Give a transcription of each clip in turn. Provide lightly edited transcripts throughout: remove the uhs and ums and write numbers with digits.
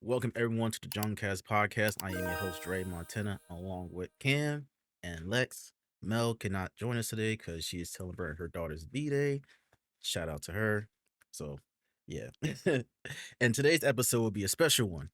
Welcome everyone to the JungleCast Podcast. I am your host Dre Montana, along with Cam and Lex. Mel cannot join us today because she is celebrating her daughter's B-Day. Shout out to her. So, yeah. And today's episode will be a special one.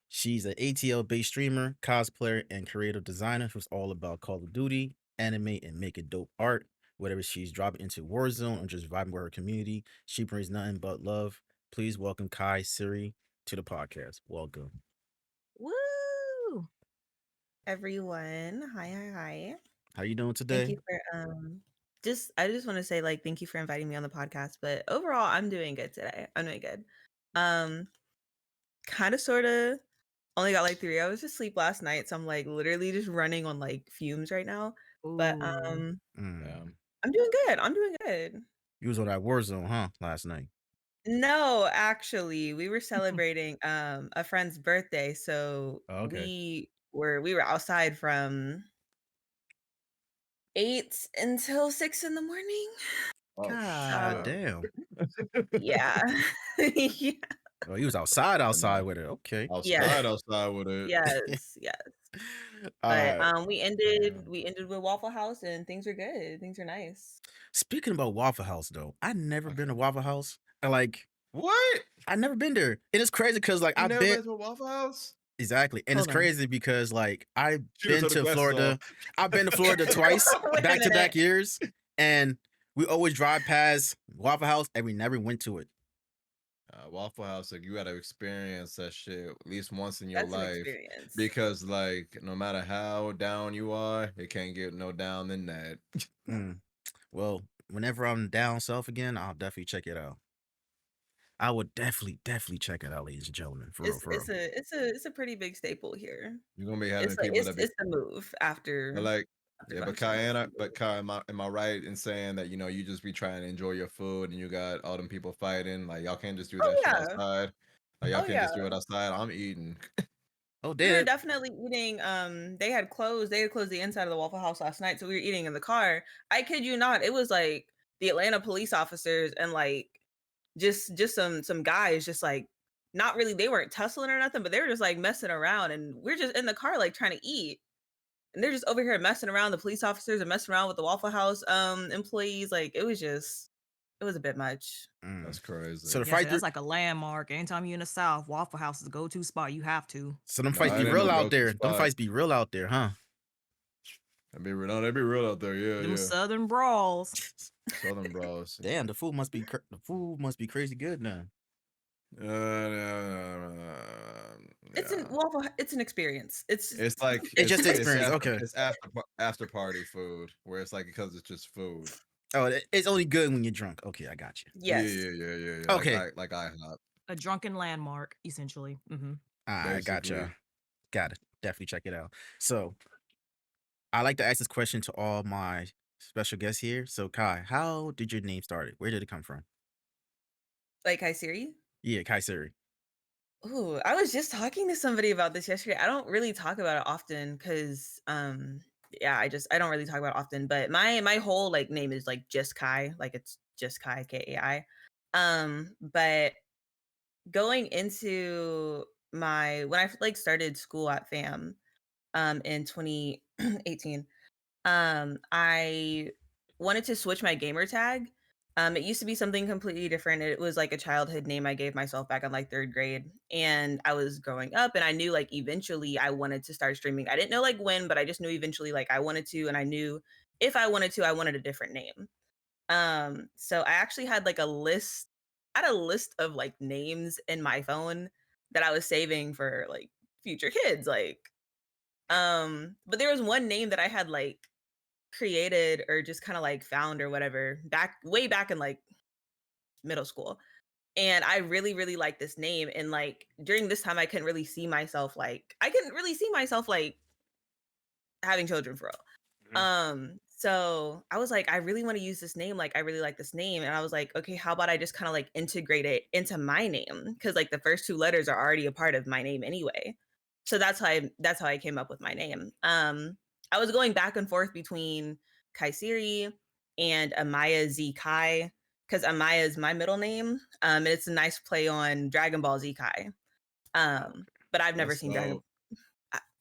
She's an ATL-based streamer, cosplayer, and creative designer who's all about Call of Duty, anime, and making dope art. Whether she's dropping into Warzone or just vibing with her community, she brings nothing but love. Please welcome Kaisirii to the podcast. Welcome. Woo! Everyone. Hi. How you doing Thank today? you for I just want to say thank you for inviting me on the podcast, but overall I'm doing good today. I'm doing good. Um kind of sorta only got 3 hours of sleep last night, so I'm literally just running on fumes right now. But Ooh. Mm. I'm doing good. I'm doing good. You was on that Warzone, huh? Last night. No, actually, we were celebrating a friend's birthday, so Oh, okay. we were outside from 8 until 6 in the morning. God So, damn. yeah. Yeah. Oh, he was outside with it. Okay. Yes. Outside with it. Yes. All But right. we ended with Waffle House and things are good. Things are nice. Speaking about Waffle House, though, I never been to Waffle House. What? I never been there. And it's crazy because You I've never been been to a Waffle House? exactly. And it's Hold on. crazy because I've She done been took the to glasses Florida. off. I've been to Florida twice, Wait a back to back minute. years. And we always drive past Waffle House and we never went to it. Waffle House, you gotta experience that shit at least once in your That's an life. experience. Because no matter how down you are, it can't get no down than that. Well, whenever I'm down south again, I'll definitely check it out. I would definitely check it out, ladies and gentlemen. For real. It's a pretty big staple here. You're gonna be having It's people that be it's the move after yeah, but lunch. Kai, am I right in saying that you just be trying to enjoy your food and you got all them people fighting? Like y'all can't just do that shit yeah. outside. Like y'all Oh can't just yeah. do it outside. I'm eating. Oh, We were damn. definitely eating. They had closed the inside of the Waffle House last night, so we were eating in the car. I kid you not, it was the Atlanta police officers and just some guys, just not really. They weren't tussling or nothing, but they were just messing around, and we're just in the car trying to eat, and they're just over here messing around. The police officers are messing around with the Waffle House employees. It was a bit much. That's crazy. So the Yeah, fight that's like a landmark. Anytime you're in the South, Waffle House is the go-to spot. You have to. So them No, fights it be ain't real no out go-to there. Them spot. fights be real out there, huh? They be real out there. Yeah, Them yeah. Southern brawls. Southern bros. Damn, the food must be crazy good now. It's an experience. It's like It's just experience. Okay. It's after party food where it's because it's just food. Oh, it's only good when you're drunk. Okay, I got you. yes. Yeah. Okay. Like IHOP. A drunken landmark, essentially. Mm-hmm. I gotcha. Basically. Got it. Definitely check it out. So I like to ask this question to all my special guests here. So Kai, how did your name start? Where did it come from? Like Kaisirii? Yeah, Kaisirii. Ooh, I was just talking to somebody about this yesterday. I don't really talk about it often because I don't really talk about it often, but my whole name is just Kai, it's just Kai, Kai. But going into when I started school at FAM in 2018, I wanted to switch my gamer tag. It used to be something completely different. It was a childhood name I gave myself back in 3rd grade. And I was growing up and I knew eventually I wanted to start streaming. I didn't know when, but I just knew eventually I wanted to, and I knew if I wanted to, I wanted a different name. So I actually had a list. I had a list of names in my phone that I was saving for future kids. But there was one name that I had created or just kind of found or whatever way back in middle school, and I really liked this name. And during this time I couldn't really see myself having children for real. So I was I really want to use this name. I really like this name, and I was okay, how about I just kind of integrate it into my name, because the first 2 letters are already a part of my name anyway. So that's how I came up with my name. I was going back and forth between Kaisirii and Amaya Z Kai, because Amaya is my middle name. And it's a nice play on Dragon Ball Z Kai. But I've never That's seen dope.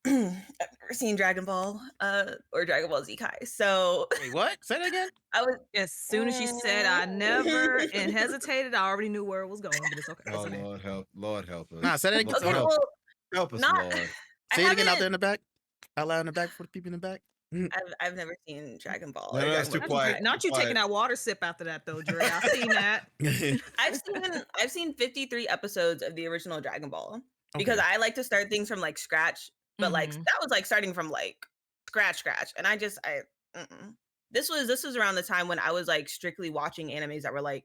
I've never seen Dragon Ball or Dragon Ball Z Kai. So Wait, what? Say that again. I was As soon as she said I never and hesitated, I already knew where it was going, but it's okay. It's Oh okay. Lord help us. Nah, say that again. Lord, okay. Hold on. Well, help us, not Lord. I Say it again out haven't. there in the back. Out loud in the back for the people in the back. I've never seen Dragon Ball No, or that's Dragon too Ball Z quiet. Kai. Not Too you taking quiet. that water sip after that though, Dre. I seen that. I've seen 53 episodes of the original Dragon Ball because Okay. I like to start things from like scratch, but like Mhm. that was like starting from like scratch, and I this was around the time when I was like strictly watching animes that were like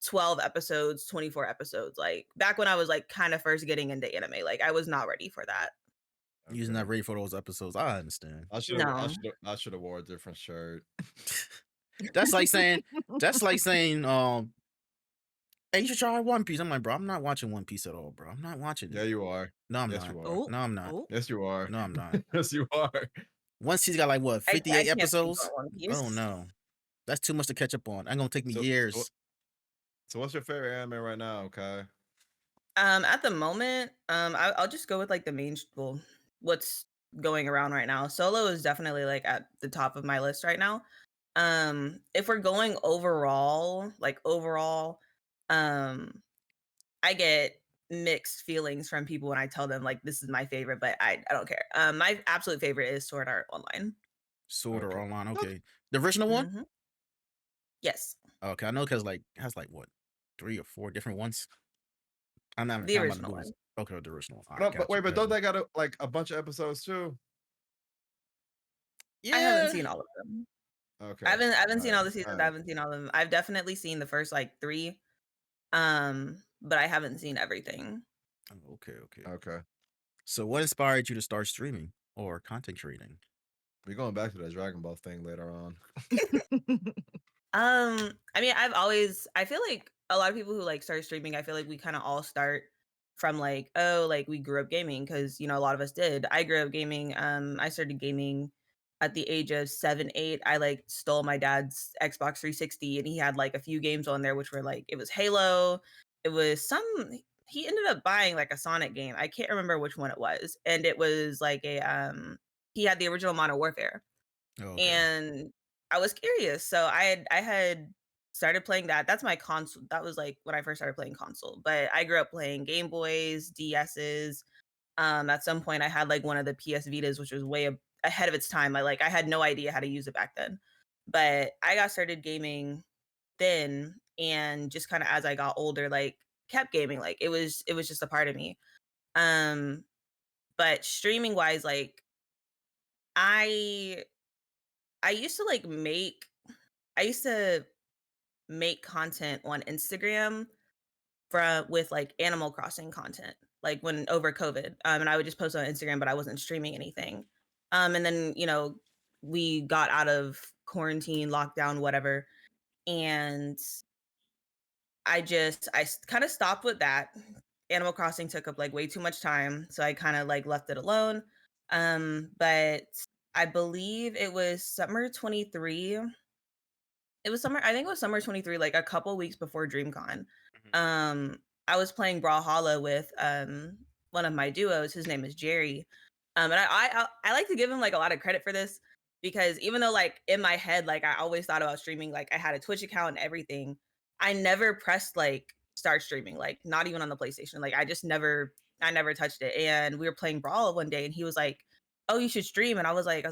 12 episodes, 24 episodes, like back when I was like kind of first getting into anime. Like I was not ready for that. You're Okay. not ready for those episodes. I understand. I No. should have wore a different shirt. That's like saying, hey, you should try One Piece. I'm like, bro, I'm not watching One Piece at all, bro. I'm not watching Yeah, it. you are. No, I'm Yes, not. you are. Oh, No, I'm not. oh. Yes, you are. No, I'm not. Yes, you are. One Piece got like what, I 58 can't speak episodes? on One Oh Piece. no. That's too much to catch up on. I'm gonna take me So, years. so what's your favorite anime right now, Kai? At the moment, I'll just go with like the well, what's going around right now. Solo is definitely like at the top of my list right now. If we're going overall, um, I get mixed feelings from people when I tell them like this is my favorite, but I don't care. My absolute favorite is Sword Art Online. Sword or Okay. online. Okay. The original one? Hmm. Yes, Okay, I know because like has like what, 3 or 4 different ones. I'm not the I'm about to original Google. one. Okay, the original one. All No, right, but got you. wait, but don't they got a bunch of episodes too? I haven't Yeah. seen all of them. Okay. I haven't All seen right. all the seasons. All I right. haven't seen all of them. I've definitely seen the first like 3. But I haven't seen everything. Oh, okay. Okay. So what inspired you to start streaming or content creating? We're going back to that Dragon Ball thing later on. I mean, I feel like a lot of people who like start streaming, I feel like we kind of all start from like, oh, like we grew up gaming because a lot of us did. I grew up gaming. I started gaming at the age of 7, 8. I like stole my dad's Xbox 360 and he had like a few games on there, which were like it was Halo. It was he ended up buying like a Sonic game. I can't remember which one it was. And it was like he had the original Modern Warfare. Oh, okay. And I was curious. So I had started playing that. That's my console. That was like when I first started playing console. But I grew up playing Game Boys, DS's. At some point I had like one of the PS Vitas, which was way ahead of its time. I had no idea how to use it back then. But I got started gaming then and just kind of as I got older, like kept gaming. Like it was just a part of me. Um, but streaming wise, like I I used to like make I used to make content on Instagram with like Animal Crossing content, like when over COVID. And I would just post on Instagram, but I wasn't streaming anything. And then, we got out of quarantine, lockdown, whatever. And I kind of stopped with that. Animal Crossing took up like way too much time. So I kind of like left it alone. But I believe it was summer 23. I think it was summer 23, like a couple weeks before DreamCon. Mhm. I was playing Brawlhalla with one of my duos. His name is Jerry. And I like to give him like a lot of credit for this because even though like in my head, like I always thought about streaming, like I had a Twitch account and everything, I never pressed like start streaming, like not even on the PlayStation. Like I never touched it. And we were playing Brawl one day and he was like, "Oh, you should stream." And I was like,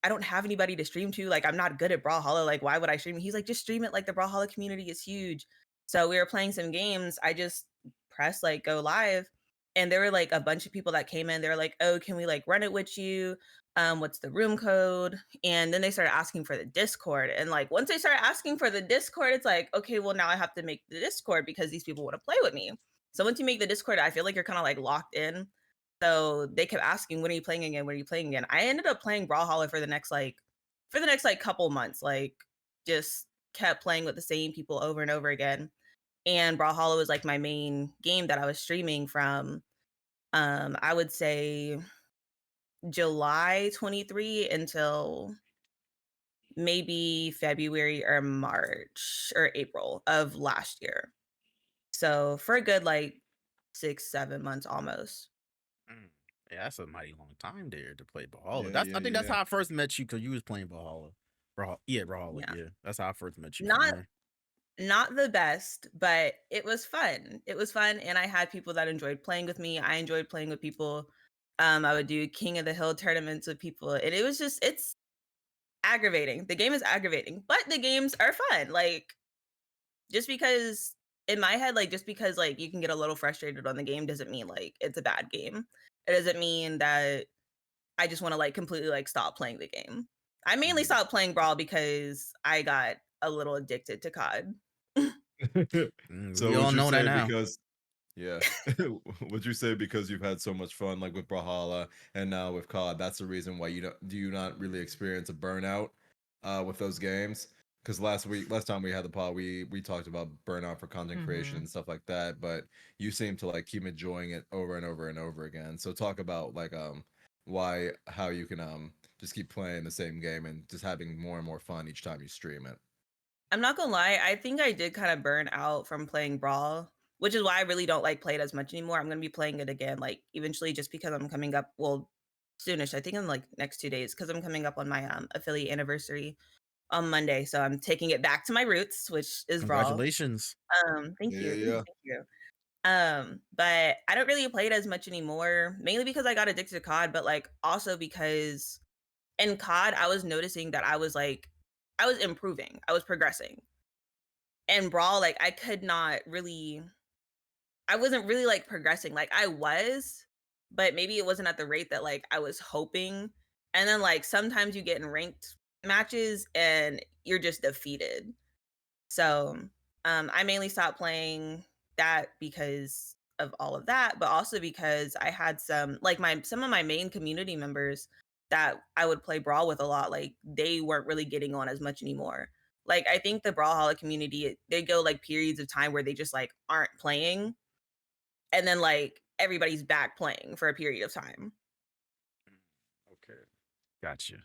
I don't have anybody to stream to. Like, I'm not good at Brawlhalla. Like, why would I stream? He's like, just stream it. Like, the Brawlhalla community is huge. So we were playing some games. I just pressed like go live, and there were like a bunch of people that came in. They were like, "Oh, can we like run it with you? What's the room code?" And then they started asking for the Discord. And like once they started asking for the Discord, it's like, okay, well now I have to make the Discord because these people want to play with me. So once you make the Discord, I feel like you're kind of like locked in. So they kept asking, "When are you playing again? When are you playing again?" I ended up playing Brawlhalla for the next like couple months, like just kept playing with the same people over and over again. And Brawlhalla was like my main game that I was streaming from. I would say July 23 until maybe February or March or April of last year. So for a good like 6-7 months almost. Mm. Yeah, that's a mighty long time there to play Brawlhalla. Yeah, That's yeah, I think that's yeah. how I first met you because you was playing Brawlhalla. Brawlhalla. Yeah. Yeah, that's how I first met you from Not there. not the best, but it was fun. It was fun, and I had people that enjoyed playing with me. I enjoyed playing with people. I would do King of the Hill tournaments with people, and it was just it's aggravating. The game is aggravating, but the games are fun. Like just because in my head, like just because like you can get a little frustrated on the game doesn't mean like it's a bad game. It doesn't mean that I just want to like completely like stop playing the game. I mainly Mhm. stopped playing Brawl because I got a little addicted to COD. We So all would you know that say now. because yeah, would you say because you've had so much fun like with Brawlhalla and now with COD, that's the reason why you not really experience a burnout with those games? Because last time we had the pod, we talked about burnout for content creation and stuff like that, but you seem to like keep enjoying it over and over and over again. So talk about like how you can just keep playing the same game and just having more and more fun each time you stream it. I'm not gonna lie, I think I did kind of burn out from playing Brawl, which is why I really don't like play it as much anymore. I'm gonna be playing it again, like eventually, just because I'm coming up. Well, soonish. I think in like next 2 days, because I'm coming up on my affiliate anniversary on Monday. So I'm taking it back to my roots, which is Brawl. Congratulations. Thank Yeah, you, yeah, yeah. thank you. But I don't really play it as much anymore, mainly because I got addicted to COD, but like also because in COD I was noticing that I was improving, I was progressing. And Brawl, like I wasn't really like progressing. Like I was, but maybe it wasn't at the rate that like I was hoping. And then like sometimes you get in ranked matches and you're just defeated. So I mainly stopped playing that because of all of that, but also because I had some of my main community members that I would play Brawl with a lot, like they weren't really getting on as much anymore. Like I think the Brawlhalla community, they go like periods of time where they just like aren't playing, and then like everybody's back playing for a period of time. Okay, gotcha.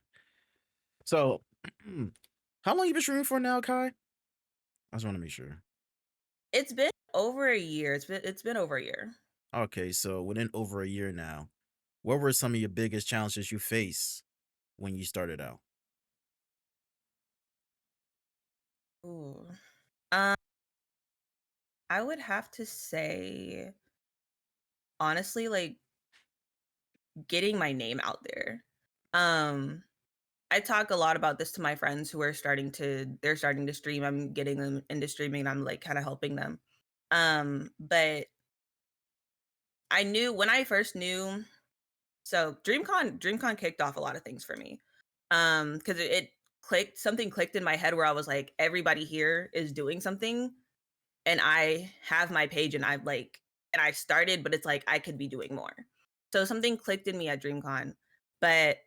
So, how long you been streaming for now, Kai? I just want to make sure. It's been over a year. It's been over a year. Okay, so within over a year now, what were some of your biggest challenges you faced when you started out? Ooh. Um, I would have to say honestly, like getting my name out there. Um, I talk a lot about this to my friends who are they're starting to stream. I'm getting them into streaming. I'm like kind of helping them. But I knew when I first knew, so DreamCon kicked off a lot of things for me. Because it clicked, something clicked in my head where I was like, everybody here is doing something, and I have my page, and I started, but it's like I could be doing more. So something clicked in me at DreamCon. But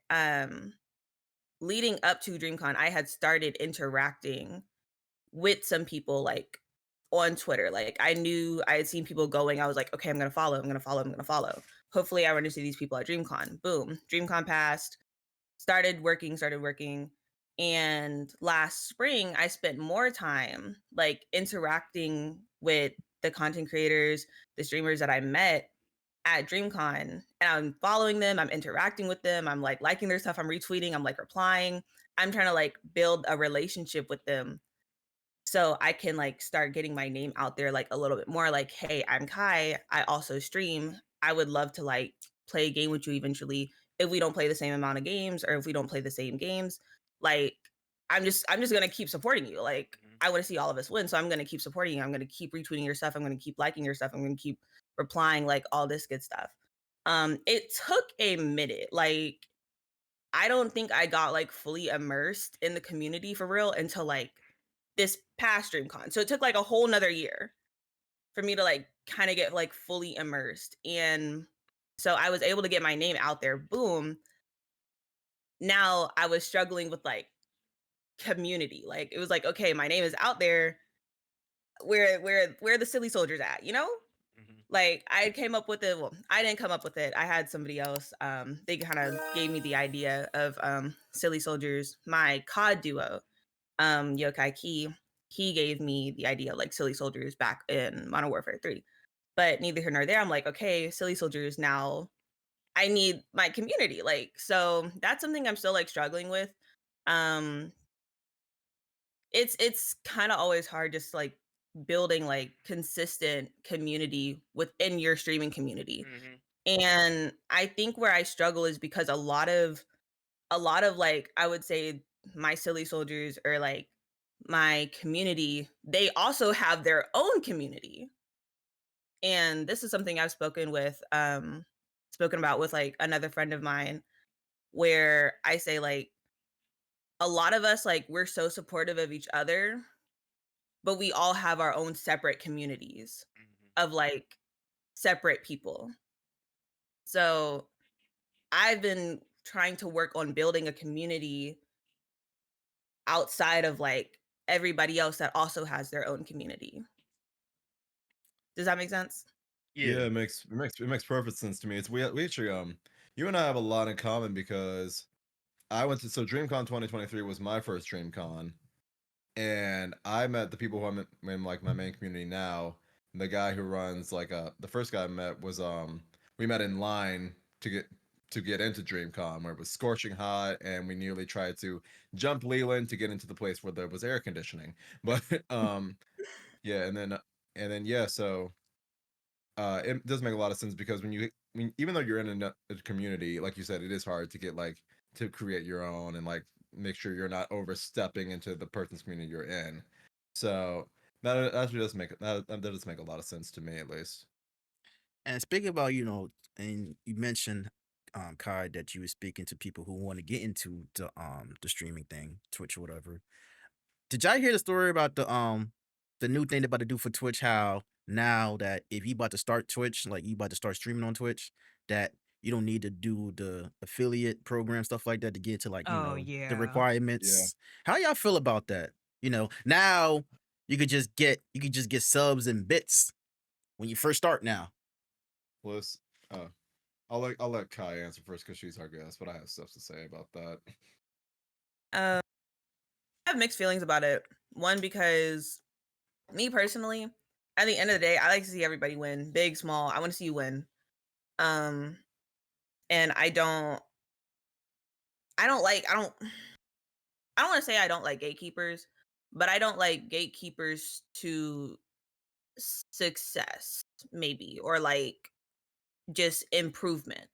leading up to DreamCon, I had started interacting with some people like on Twitter. Like I knew I had seen people going. I was like, okay, I'm gonna follow. I'm gonna follow. I'm gonna follow. Hopefully, I run into these people at DreamCon. Boom, DreamCon passed. Started working. And last spring, I spent more time like interacting with the content creators, the streamers that I met at DreamCon, and I'm following them, I'm interacting with them, I'm like liking their stuff, I'm retweeting, I'm like replying. I'm trying to like build a relationship with them so I can like start getting my name out there like a little bit more, like, hey, I'm Kai, I also stream. I would love to like play a game with you eventually. If we don't play the same amount of games, or if we don't play the same games, like I'm just gonna keep supporting you. Like I want to see all of us win. So I'm gonna keep supporting you. I'm gonna keep retweeting your stuff. I'm gonna keep liking your stuff. I'm gonna keep replying, like all this good stuff. It took a minute. Like I don't think I got like fully immersed in the community for real until like this past DreamCon. So it took like a whole nother year for me to like kind of get like fully immersed. And so I was able to get my name out there. Boom. Now I was struggling with like community. Like it was like, okay, my name is out there. Where the silly soldiers at, you know? Mhm. Like I came up with it. Well, I didn't come up with it. I had somebody else. They kind of gave me the idea of silly soldiers. My COD duo, Yokai Key, he gave me the idea of like silly soldiers back in Modern Warfare 3. But neither here nor there. I'm like, okay, silly soldiers, now I need my community. Like, so that's something I'm still like struggling with. Um, it's kind of always hard just like building like consistent community within your streaming community. And I think where I struggle is because a lot of like, I would say my silly soldiers or like my community, they also have their own community. And this is something I've spoken about with like another friend of mine, where I say like a lot of us, like, we're so supportive of each other, but we all have our own separate communities of like separate people. So I've been trying to work on building a community outside of like everybody else that also has their own community. Does that make sense? Yeah, it makes perfect sense to me. It's we actually you and I have a lot in common because I went to DreamCon 2023 was my first DreamCon, and I met the people who I'm in like my main community now. The guy who runs like the first guy I met was we met in line to get into DreamCon where it was scorching hot and we nearly tried to jump Leland to get into the place where there was air conditioning. But yeah, and then yeah, so it does make a lot of sense because even though you're in a community, like you said, it is hard to get like to create your own and like make sure you're not overstepping into the person's community you're in. So that actually that does make a lot of sense to me at least. And speaking about, and you mentioned, Kai, that you were speaking to people who want to get into the streaming thing, Twitch or whatever. Did y'all hear the story about the new thing they're about to do for Twitch? How now that if you about to start Twitch, like you about to start streaming on Twitch, that you don't need to do the affiliate program stuff like that to get to, like, Oh the yeah. Yeah. requirements. How y'all feel about that? Now you could just get subs and bits when you first start now. Plus, I'll let Kai answer first because she's our guest, but I have stuff to say about that. I have mixed feelings about it. One, because me personally, at the end of the day, I like to see everybody win, big, small. I want to see you win. Um, and I don't want to say I don't like gatekeepers, but I don't like gatekeepers to success, maybe, or like just improvement.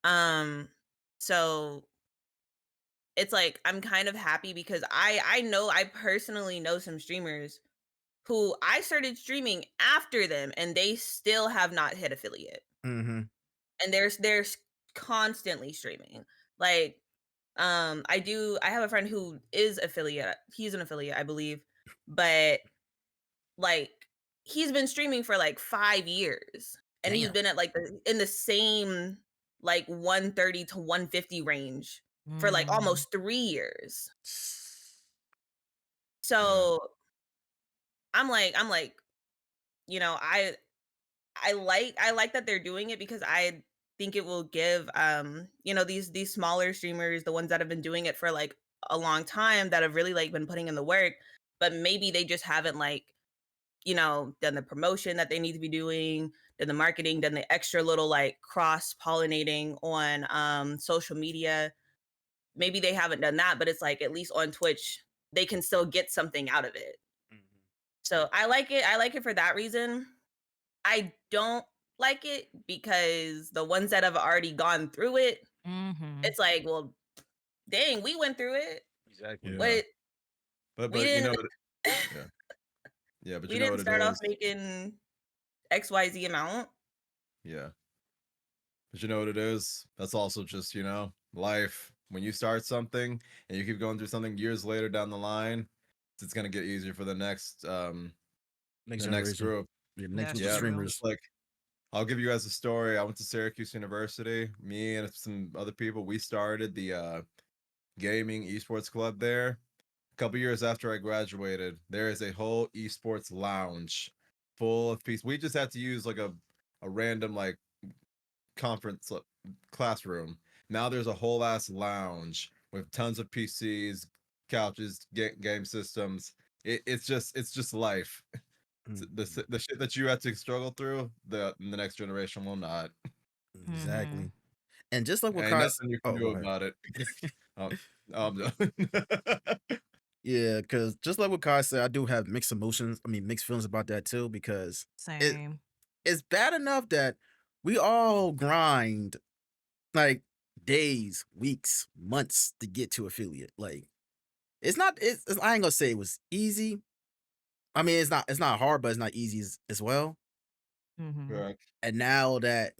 Um, so it's like I'm kind of happy because I know I personally know some streamers who I started streaming after them and they still have not hit affiliate. Mm-hmm. And they're constantly streaming. Like I have a friend who is affiliate. He's an affiliate, I believe. But like he's been streaming for like 5 years and he's Damn. been at like in the same like 130 to 150 range for like almost 3 years. So I'm like, I like that they're doing it because I think it will give these smaller streamers, the ones that have been doing it for like a long time, that have really like been putting in the work, but maybe they just haven't like done the promotion that they need to be doing, done the marketing, done the extra little like cross pollinating on social media. Maybe they haven't done that, but it's like at least on Twitch they can still get something out of it. So I like it. I like it for that reason. I don't like it because the ones that have already gone through it, it's like, well, dang, we went through it. Exactly. Yeah. But But we you didn't. know what? Yeah. Yeah, but We you know didn't what it start off is. making XYZ amount. Yeah. But you know what it is? That's also just, life. When you start something and you keep going through something years later down the line, it's gonna get easier for the next Next the next generation. group. The next That's group of Yeah, true. streamers. it's like I'll give you guys a story. I went to Syracuse University. Me and some other people, we started the gaming esports club there. A couple years after I graduated, there is a whole esports lounge full of people. We just had to use like a random like conference classroom. Now there's a whole ass lounge with tons of PCs, couches, game systems. It's just life. The shit that you had to struggle through, the next generation will not. Exactly. And just like what Ain't Kai's, nothing you can oh, do go ahead. about it. I'm done. Yeah, because just like what Kai said, I do have mixed emotions. I mean, mixed feelings about that too, because it Same. it's bad enough that we all grind like days, weeks, months to get to affiliate. Like it's not. I ain't gonna say it was easy. I mean, it's not hard, but it's not easy as well. Mm-hmm. Correct. And now that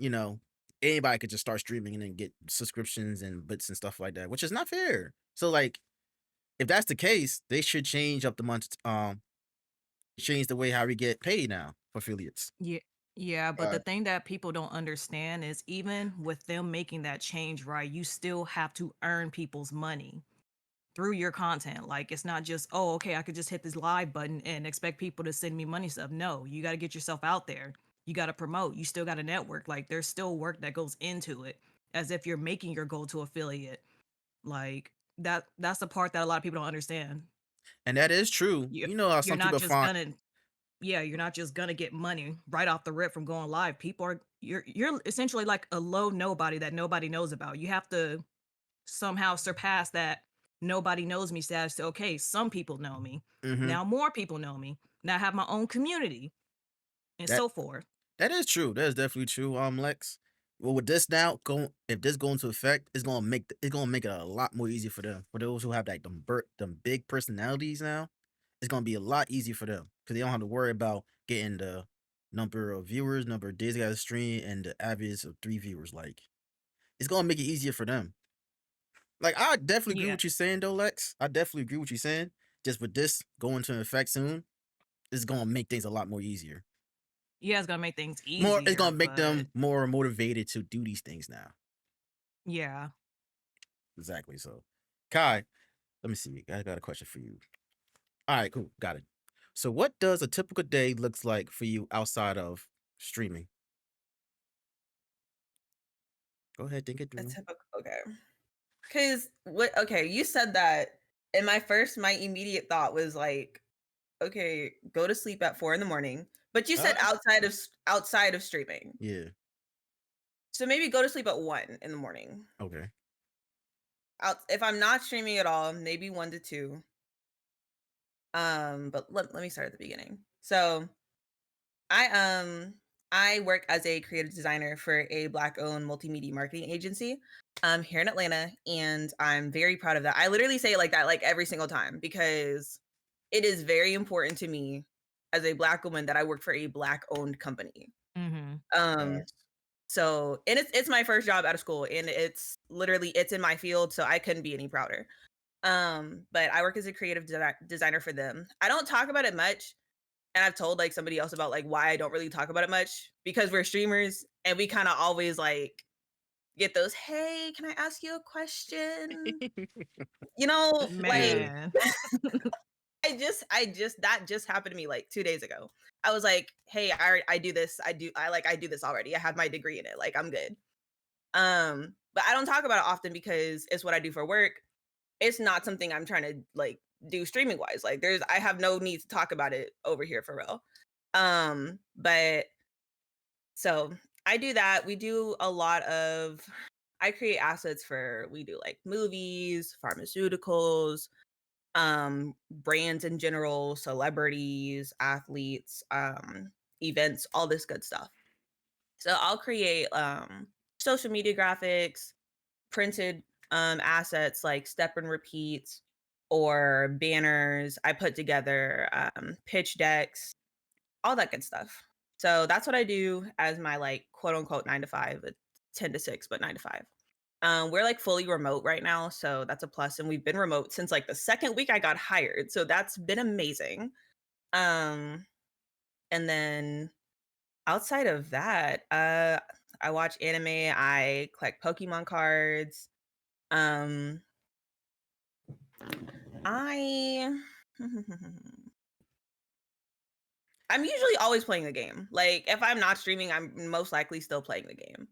anybody could just start streaming and then get subscriptions and bits and stuff like that, which is not fair. So like, if that's the case, they should change up the month. Change the way how we get paid now for affiliates. Yeah. Yeah, but the Right. thing that people don't understand is even with them making that change, right, you still have to earn people's money through your content. Like it's not just, oh, okay, I could just hit this live button and expect people to send me money stuff. No, you got to get yourself out there. You got to promote. You still got to network. Like there's still work that goes into it as if you're making your goal to affiliate. Like that's the part that a lot of people don't understand. And that is true. You You know how you're some not people just find. gonna yeah, you're not just gonna get money right off the rip from going live. People are you're essentially like a low nobody that nobody knows about. You have to somehow surpass that nobody knows me status to okay, some people know me. Hmm. Now more people know me. Now I have my own community and That so forth. that is true. That is definitely true. Lex. Well, with this now, if this go into effect, it's gonna make it a lot more easy for them. For those who have like them big personalities now, it's gonna be a lot easier for them because they don't have to worry about getting the number of viewers, number of days they got to stream, and the average of 3 viewers. Like it's gonna make it easier for them. Like I definitely agree Yeah. with you saying though, Lex. I definitely agree with you saying. Just with this going into effect soon, it's gonna make things a lot more easier. Yeah, it's gonna make things More, it's easier, gonna make but them more motivated to do these things now. yeah. Exactly. So, Kai, let me see. I got a question for you. All right, cool, got it. So, what does a typical day looks like for you outside of streaming? Go ahead, think it A through. typical, okay. Because what? Okay, you said that, and my immediate thought was like, okay, go to sleep at 4 in the morning. But you said Uh, outside of streaming, yeah. so maybe go to sleep at 1 in the morning. Okay. If I'm not streaming at all, maybe 1 to 2. But let me start at the beginning. So I I work as a creative designer for a Black-owned multimedia marketing agency here in Atlanta, and I'm very proud of that. I literally say it like that like every single time because it is very important to me as a Black woman that I work for a Black-owned company. Mm-hmm. Um so and it's my first job out of school, and it's in my field, so I couldn't be any prouder. But I work as a creative designer for them. I don't talk about it much, and I've told like somebody else about like why I don't really talk about it much because we're streamers and we kind of always like get those, hey, can I ask you a question? You know, like Yeah. Man. that just happened to me like 2 days ago. I was like, hey, I do this. I do this already. I have my degree in it. Like I'm good. But I don't talk about it often because it's what I do for work. It's not something I'm trying to like do streaming wise. Like I have no need to talk about it over here for real. But so I do that. We do a lot of I create assets for we do like movies, pharmaceuticals, brands in general, celebrities, athletes, events, all this good stuff. So I'll create social media graphics, printed assets like step and repeats or banners. I put together pitch decks, all that good stuff. So that's what I do as my like quote unquote 9 to 5, 10 to 6, but 9 to 5. We're like fully remote right now, so that's a plus. And we've been remote since like the second week I got hired. So that's been amazing. Um, and then outside of that, I watch anime, I collect Pokemon cards. Um, I I'm usually always playing the game. Like if I'm not streaming, I'm most likely still playing the game.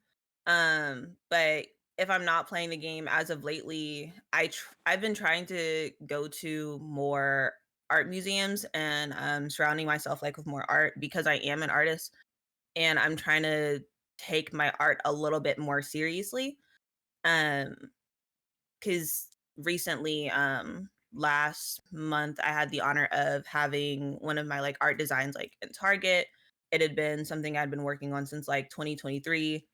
But if I'm not playing the game as of lately, I've been trying to go to more art museums and surrounding myself like with more art because I am an artist and I'm trying to take my art a little bit more seriously. Um, because recently, last month, I had the honor of having one of my like art designs like in Target. It had been something I'd been working on since like 2023.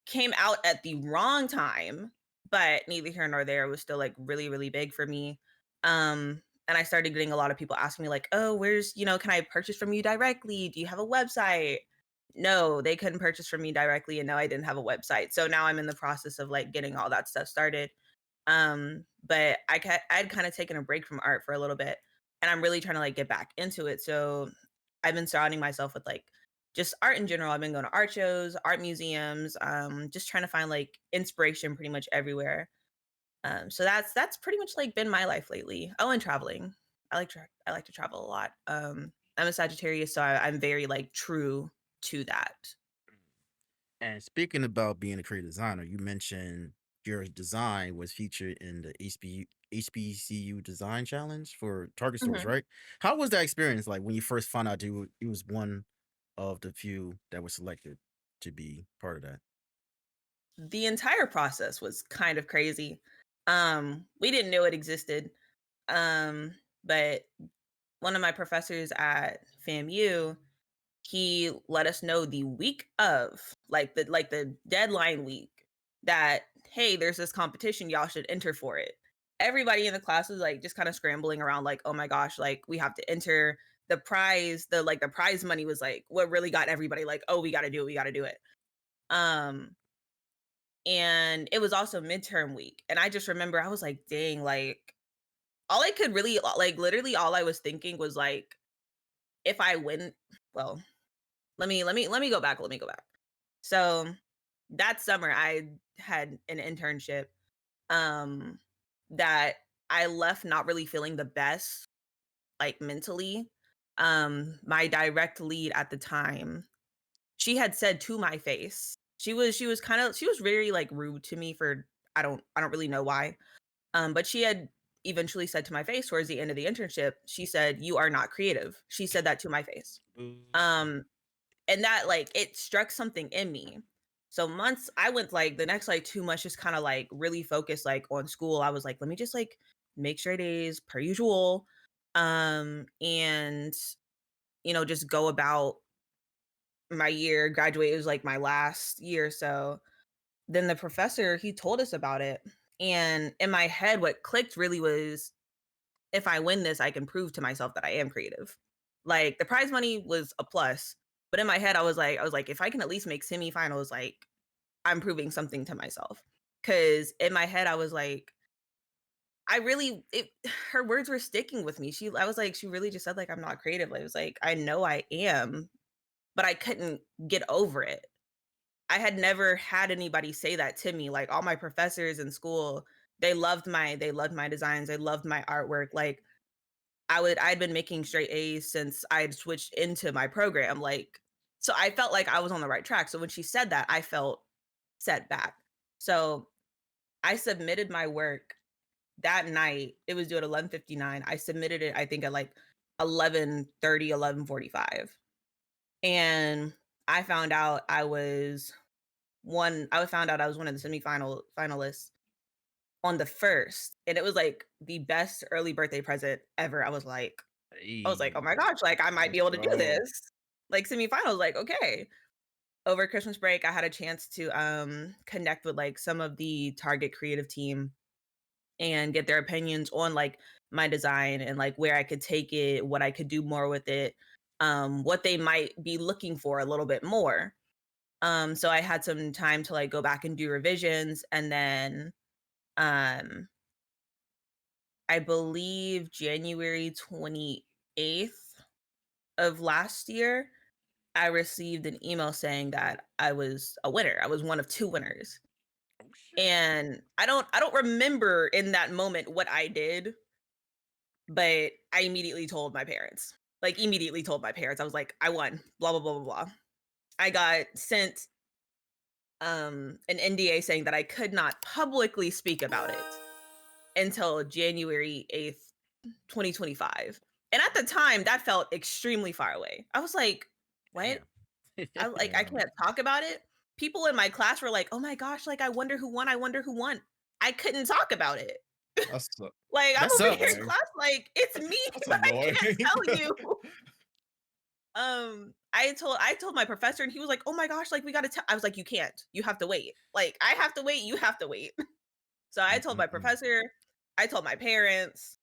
Came out at the wrong time, but neither here nor there. It was still like really, really big for me. And I started getting a lot of people asking me like, "Oh, where's, can I purchase from you directly? Do you have a website?" No, they couldn't purchase from me directly, and no, I didn't have a website. So now I'm in the process of like getting all that stuff started. But I'd kind of taken a break from art for a little bit, and I'm really trying to like get back into it. So I've been surrounding myself with like just art in general. I've been going to art shows, art museums, just trying to find like inspiration pretty much everywhere. So that's pretty much like been my life lately. Oh, and traveling. I like to travel a lot. I'm a Sagittarius, so I'm very like true to that. And speaking about being a creative designer, you mentioned your design was featured in the HBCU Design Challenge for Target stores, Mhm. right? How was that experience like when you first found out you was one of the few that was selected to be part of that? The entire process was kind of crazy. We didn't know it existed. But one of my professors at FAMU, he let us know the week of, like the deadline week, that hey, there's this competition, y'all should enter for it. Everybody in the class was like just kind of scrambling around, like, oh my gosh, like we have to enter the prize. The prize money was like what really got everybody like, oh, we got to do it, we got to do it. Um, and it was also midterm week, and I just remember I was like, dang, like all I could really like literally all I was thinking was like, if I win, well, let me go back. Let me go back. So that summer I had an internship um that I left not really feeling the best like mentally. My direct lead at the time, she had said to my face, she was very like rude to me for I don't really know why. But she had eventually said to my face towards the end of the internship, she said, "You are not creative." She said that to my face. Boo. Um, and that like it struck something in me. So months I went like the next like 2 months just kind of like really focused like on school. I was like, let me just like make straight A's per usual. And just go about my year. Graduate was like my last year. So then the professor, he told us about it. And in my head, what clicked really was, if I win this, I can prove to myself that I am creative. Like the prize money was a plus, but in my head, I was like, if I can at least make semifinals, like I'm proving something to myself. Cause in my head, I was like, her words were sticking with me. I was like, she really just said like, I'm not creative. I was like, I know I am, but I couldn't get over it. I had never had anybody say that to me. Like all my professors in school, they loved my designs. They loved my artwork. Like I'd been making straight A's since I'd switched into my program. Like, so I felt like I was on the right track. So when she said that, I felt set back. So I submitted my work that night. It was due at 11:59. I submitted it, I think, at like 11:30, 11:45. And I found out I found out I was one of the finalists on the first. And it was like the best early birthday present ever. I was like, "Oh Hey. my gosh, like I might be Let's able to do go. this." Like semifinals, like, okay. Over Christmas break, I had a chance to connect with like some of the Target creative team and get their opinions on like my design and like where I could take it, what I could do more with it, what they might be looking for a little bit more. So I had some time to like go back and do revisions, and then um I believe January 28th of last year, I received an email saying that I was a winner. I was one of two winners. Oh shit. And I don't remember in that moment what I did, but I immediately told my parents. Like immediately told my parents. I was like, I won. Blah blah blah blah blah. I got sent an NDA saying that I could not publicly speak about it until January 8th, 2025. And at the time, that felt extremely far away. I was like, what? Damn. I Damn. can't talk about it. People in my class were like, oh my gosh, like I wonder who won. I wonder who won. I couldn't talk about it. That's so- Like I'm That over here sucks. in class, like it's me, that's but I annoying. can't tell you. I told my professor, and he was like, "Oh my gosh, like we gotta tell." I was like, "You can't. You have to wait. Like I have to wait. You have to wait." So I told my Mm-mm-mm. professor. I told my parents.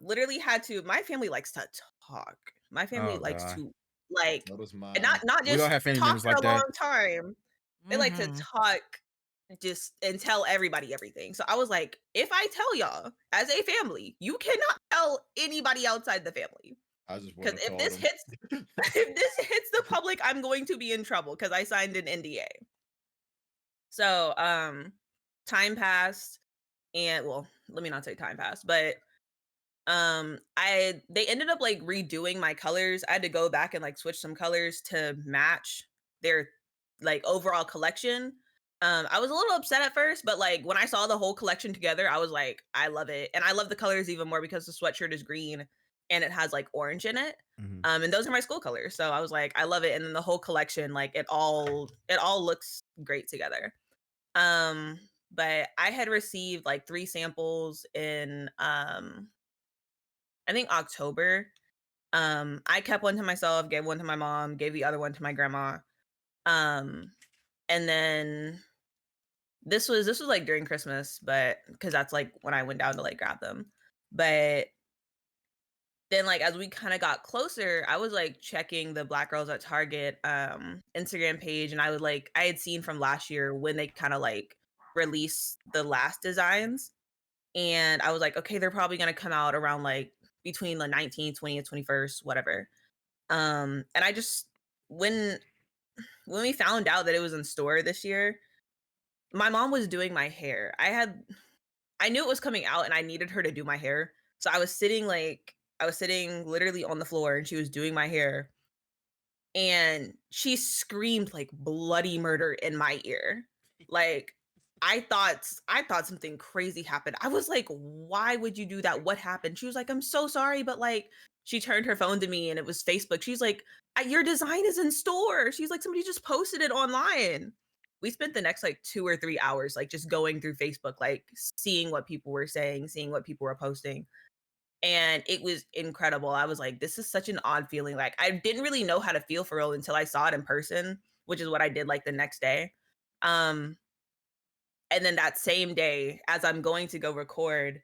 Literally had to. My family likes to talk. My family Oh likes god. to like, So does and mine. not We all just have family talk members for like a long that. time. They like to Mhm. talk just and tell everybody everything. So I was like, if I tell y'all as a family, you cannot tell anybody outside the family. I just Because wouldn't have if told this him. hits if this hits the public, I'm going to be in trouble because I signed an NDA. So time passed, and well, let me not say time passed, but they ended up like redoing my colors. I had to go back and like switch some colors to match their like overall collection. I was a little upset at first, but like when I saw the whole collection together, I was like, I love it. And I love the colors even more because the sweatshirt is green and it has like orange in it. Mhm. And those are my school colors. So I was like, I love it. And then the whole collection, like it all looks great together. Um, but I had received like 3 samples in I think October. I kept one to myself, gave one to my mom, gave the other one to my grandma. Um, and then this was like during Christmas, but because that's like when I went down to like grab them. But then like as we kind of got closer, I was like checking the Black Girls at Target Instagram page, and I had seen from last year when they kind of like released the last designs. And I was like, okay, they're probably gonna come out around like between the 19th, 20th, 21st, whatever. And I just when we found out that it was in store this year, my mom was doing my hair. I knew it was coming out and I needed her to do my hair. So I was sitting literally on the floor and she was doing my hair and she screamed like bloody murder in my ear. Like I thought something crazy happened. I was like, "Why would you do that? What happened?" She was like, "I'm so sorry, but like," she turned her phone to me and it was Facebook. She's like, Your design is in store." She's like, "Somebody just posted it online." We spent the next like 2 or 3 hours like just going through Facebook, like seeing what people were saying, seeing what people were posting, and it was incredible. I was like, this is such an odd feeling. Like I didn't really know how to feel for real until I saw it in person, which is what I did like the next day. Um and then that same day as I'm going to go record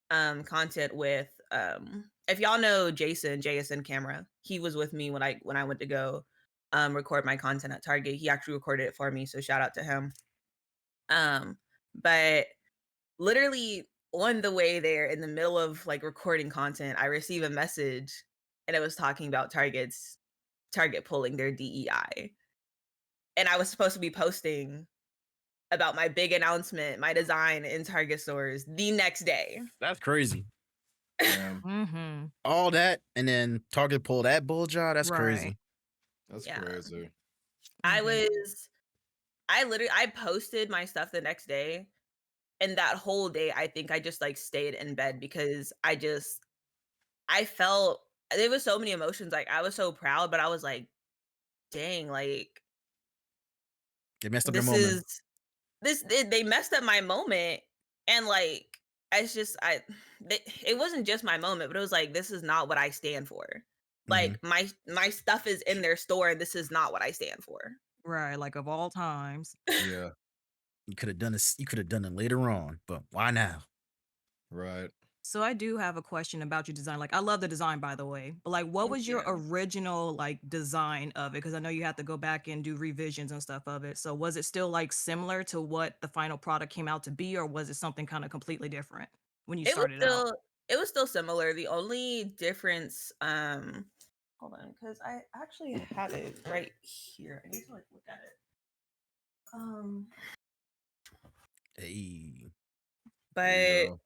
content with if y'all know Jason, JSN Camera, he was with me when I went to go record my content at Target. He actually recorded it for me, so shout out to him. Um but literally on the way there in the middle of like recording content, I receive a message and it was talking about Target pulling their DEI. And I was supposed to be posting about my big announcement, my design in Target stores the next day. That's crazy. Damn, Mhm. All that and then Target pull that bull job. That's Right. crazy. that's Yeah. crazy. I Mhm. I posted my stuff the next day, and that whole day I think I just like stayed in bed because I felt there was so many emotions. Like I was so proud, but I was like, dang, like It messed up your this moment. is they messed up my moment. And like it's just it wasn't just my moment, but it was like this is not what I stand for. Mhm. Like my stuff is in their store and this is not what I stand for. Right, like of all times. Yeah, You could have done this. You could have done it later on, but why now? right. So I do have a question about your design. Like I love the design by the way. But like what Thank was your you. original like design of it? Because I know you have to go back and do revisions and stuff of it. So was it still like similar to what the final product came out to be, or was it something kind of completely different when you It was started out? still it was still similar. The only difference hold on, because I actually have it right here. I need to like look at it. Um Hey. There you but go.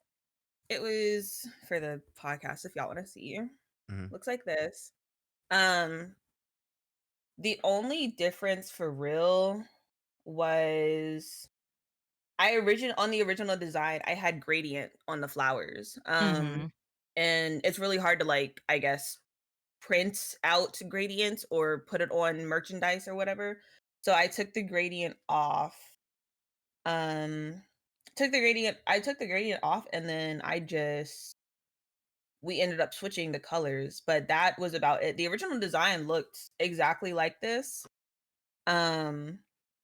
it was for the podcast if y'all want to see. Mhm. Looks like this. Um the only difference for real was on the original design I had gradient on the flowers. Mhm. and it's really hard to like, I guess, print out gradients or put it on merchandise or whatever. So I took the gradient off. Um I took the gradient off, and then we ended up switching the colors, but that was about it. The original design looked exactly like this. Um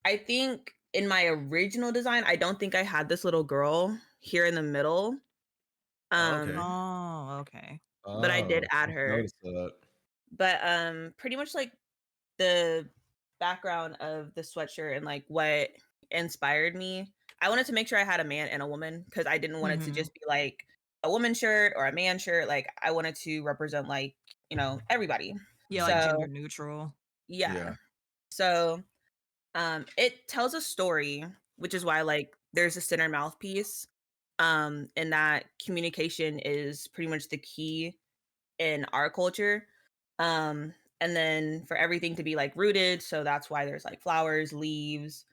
I think in my original design, I don't think I had this little girl here in the middle. Oh, okay. Um Oh, okay. but I did Oh, add I her. noticed that. But pretty much like the background of the sweatshirt and like what inspired me. I wanted to make sure I had a man and a woman because I didn't want it to Mhm. just be like a woman shirt or a man shirt. Like I wanted to represent like, everybody. Yeah, like So gender neutral. yeah. Yeah. So it tells a story, which is why like there's a center mouthpiece. And that communication is pretty much the key in our culture. Um, and then for everything to be like rooted, so that's why there's like flowers, leaves,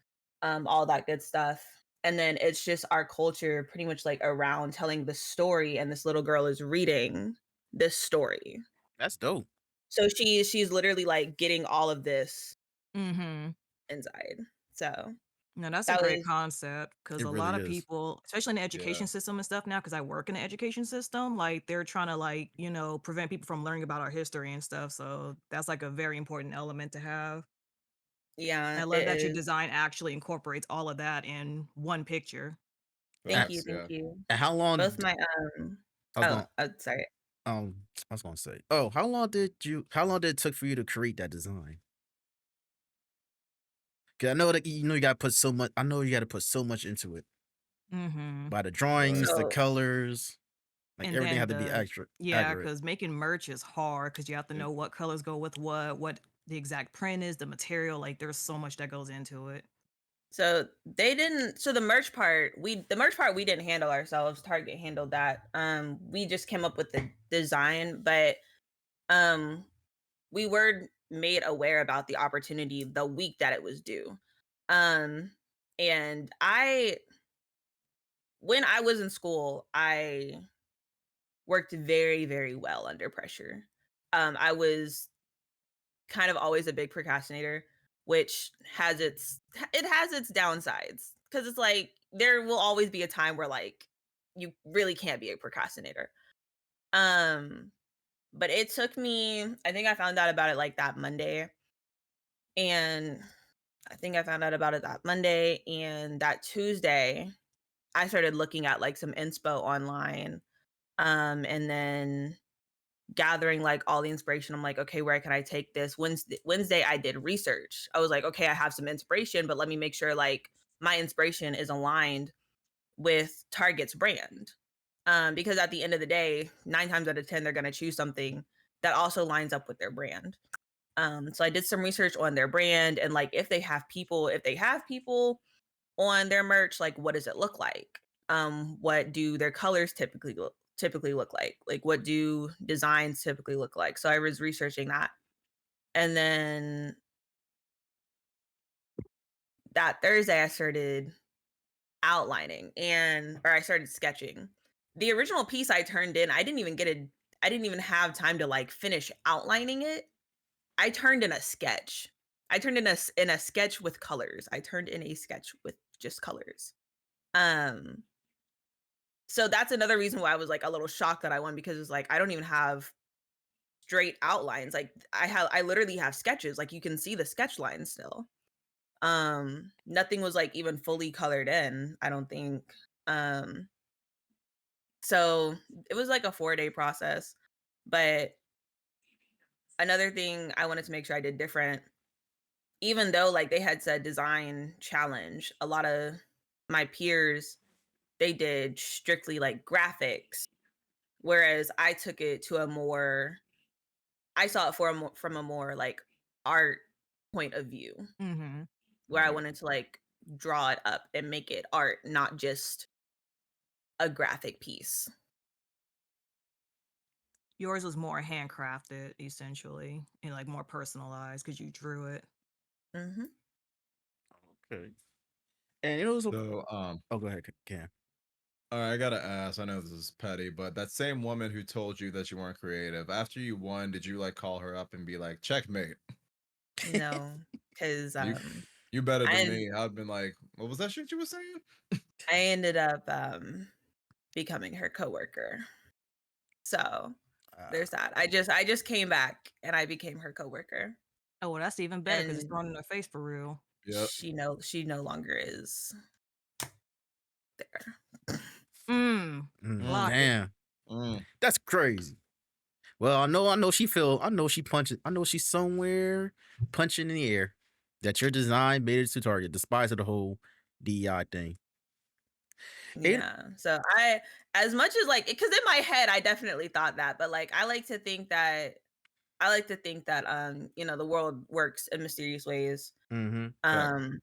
all that good stuff. And then it's just our culture pretty much like around telling the story, and this little girl is reading this story. That's dope. So she's literally like getting all of this Mhm. inside. So No, that's a that great was concept because It a really lot of is. people, especially in the Yeah. education system and stuff now, because I work in the education system, like they're trying to like, prevent people from learning about our history and stuff. So that's like a very important element to have. yeah, I love it that your is. design actually incorporates all of that in one picture. Thank At, you, Facts. thank Yeah. you. at how long? Both my I was going. sorry. I was gonna say. Oh, how long did you? How long did it took for you to create that design? Cause I know that you got to put so much. I know you got to put so much into it. Mm-hmm. By the Right. drawings, the So colors, like And everything then had to be yeah, accurate. because making merch is hard because you have to Yeah. know what colors go with what the exact print is, the material. Like there's so much that goes into it. So they didn't so the merch part we didn't handle ourselves. Target handled that. We just came up with the design, but um we were made aware about the opportunity the week that it was due. Um and I when I was in school, I worked very, very well under pressure. I was kind of always a big procrastinator, which has its downsides because it's like there will always be a time where like you really can't be a procrastinator. Um, but it took me. I think I found out about it like that Monday, and I think I found out about it that Monday, and that Tuesday I started looking at like some inspo online, and then gathering like all the inspiration. I'm like, okay, where can I take this? Wednesday, I did research. I was like, okay, I have some inspiration, but let me make sure like my inspiration is aligned with Target's brand. Because at the end of the day, 9 times out of 10, they're going to choose something that also lines up with their brand. So I did some research on their brand and like if they have people on their merch, like what does it look like? What do their colors typically look like? Like what do designs typically look like? So I was researching that. And then that Thursday I started outlining or I started sketching. The original piece I turned in, I didn't even have time to like finish outlining it. I turned in a sketch. I turned in a sketch with colors. I turned in a sketch with just colors. Um So that's another reason why I was like a little shocked that I won because it's like I don't even have straight outlines. Like I literally have sketches. Like you can see the sketch lines still. Nothing was like even fully colored in, I don't think. Um so it was like a 4-day process. But another thing I wanted to make sure I did different, even though like they had said design challenge, a lot of my peers they did strictly like graphics, whereas I took it to a more I saw it from a more like art point of view Mm-hmm. where I wanted to like draw it up and make it art, not just a graphic piece. Yours was more handcrafted, essentially, and like more personalized because you drew it. Hmm. Okay. And it was. So Oh, go ahead, Cam. All right, I gotta ask. I know this is petty, but that same woman who told you that you weren't creative, after you won, did you like call her up and be like, "Checkmate"? No, because You you better than I me. I'd been like, "What was that shit you were saying?" I ended up becoming her coworker. So Uh, there's that. I just came back and I became her coworker, Oh, well, that's even better because it's and thrown in her face for real. Yep. she no longer is there. Mm, Clock it. damn, mm. that's crazy. Well, I know she's somewhere punching in the air that your design made it to target, despite of the whole DEI thing. Ain't Yeah. So as much as like, because in my head, I definitely thought that, but like, I like to think that the world works in mysterious ways. mm-hmm. Fact. Um,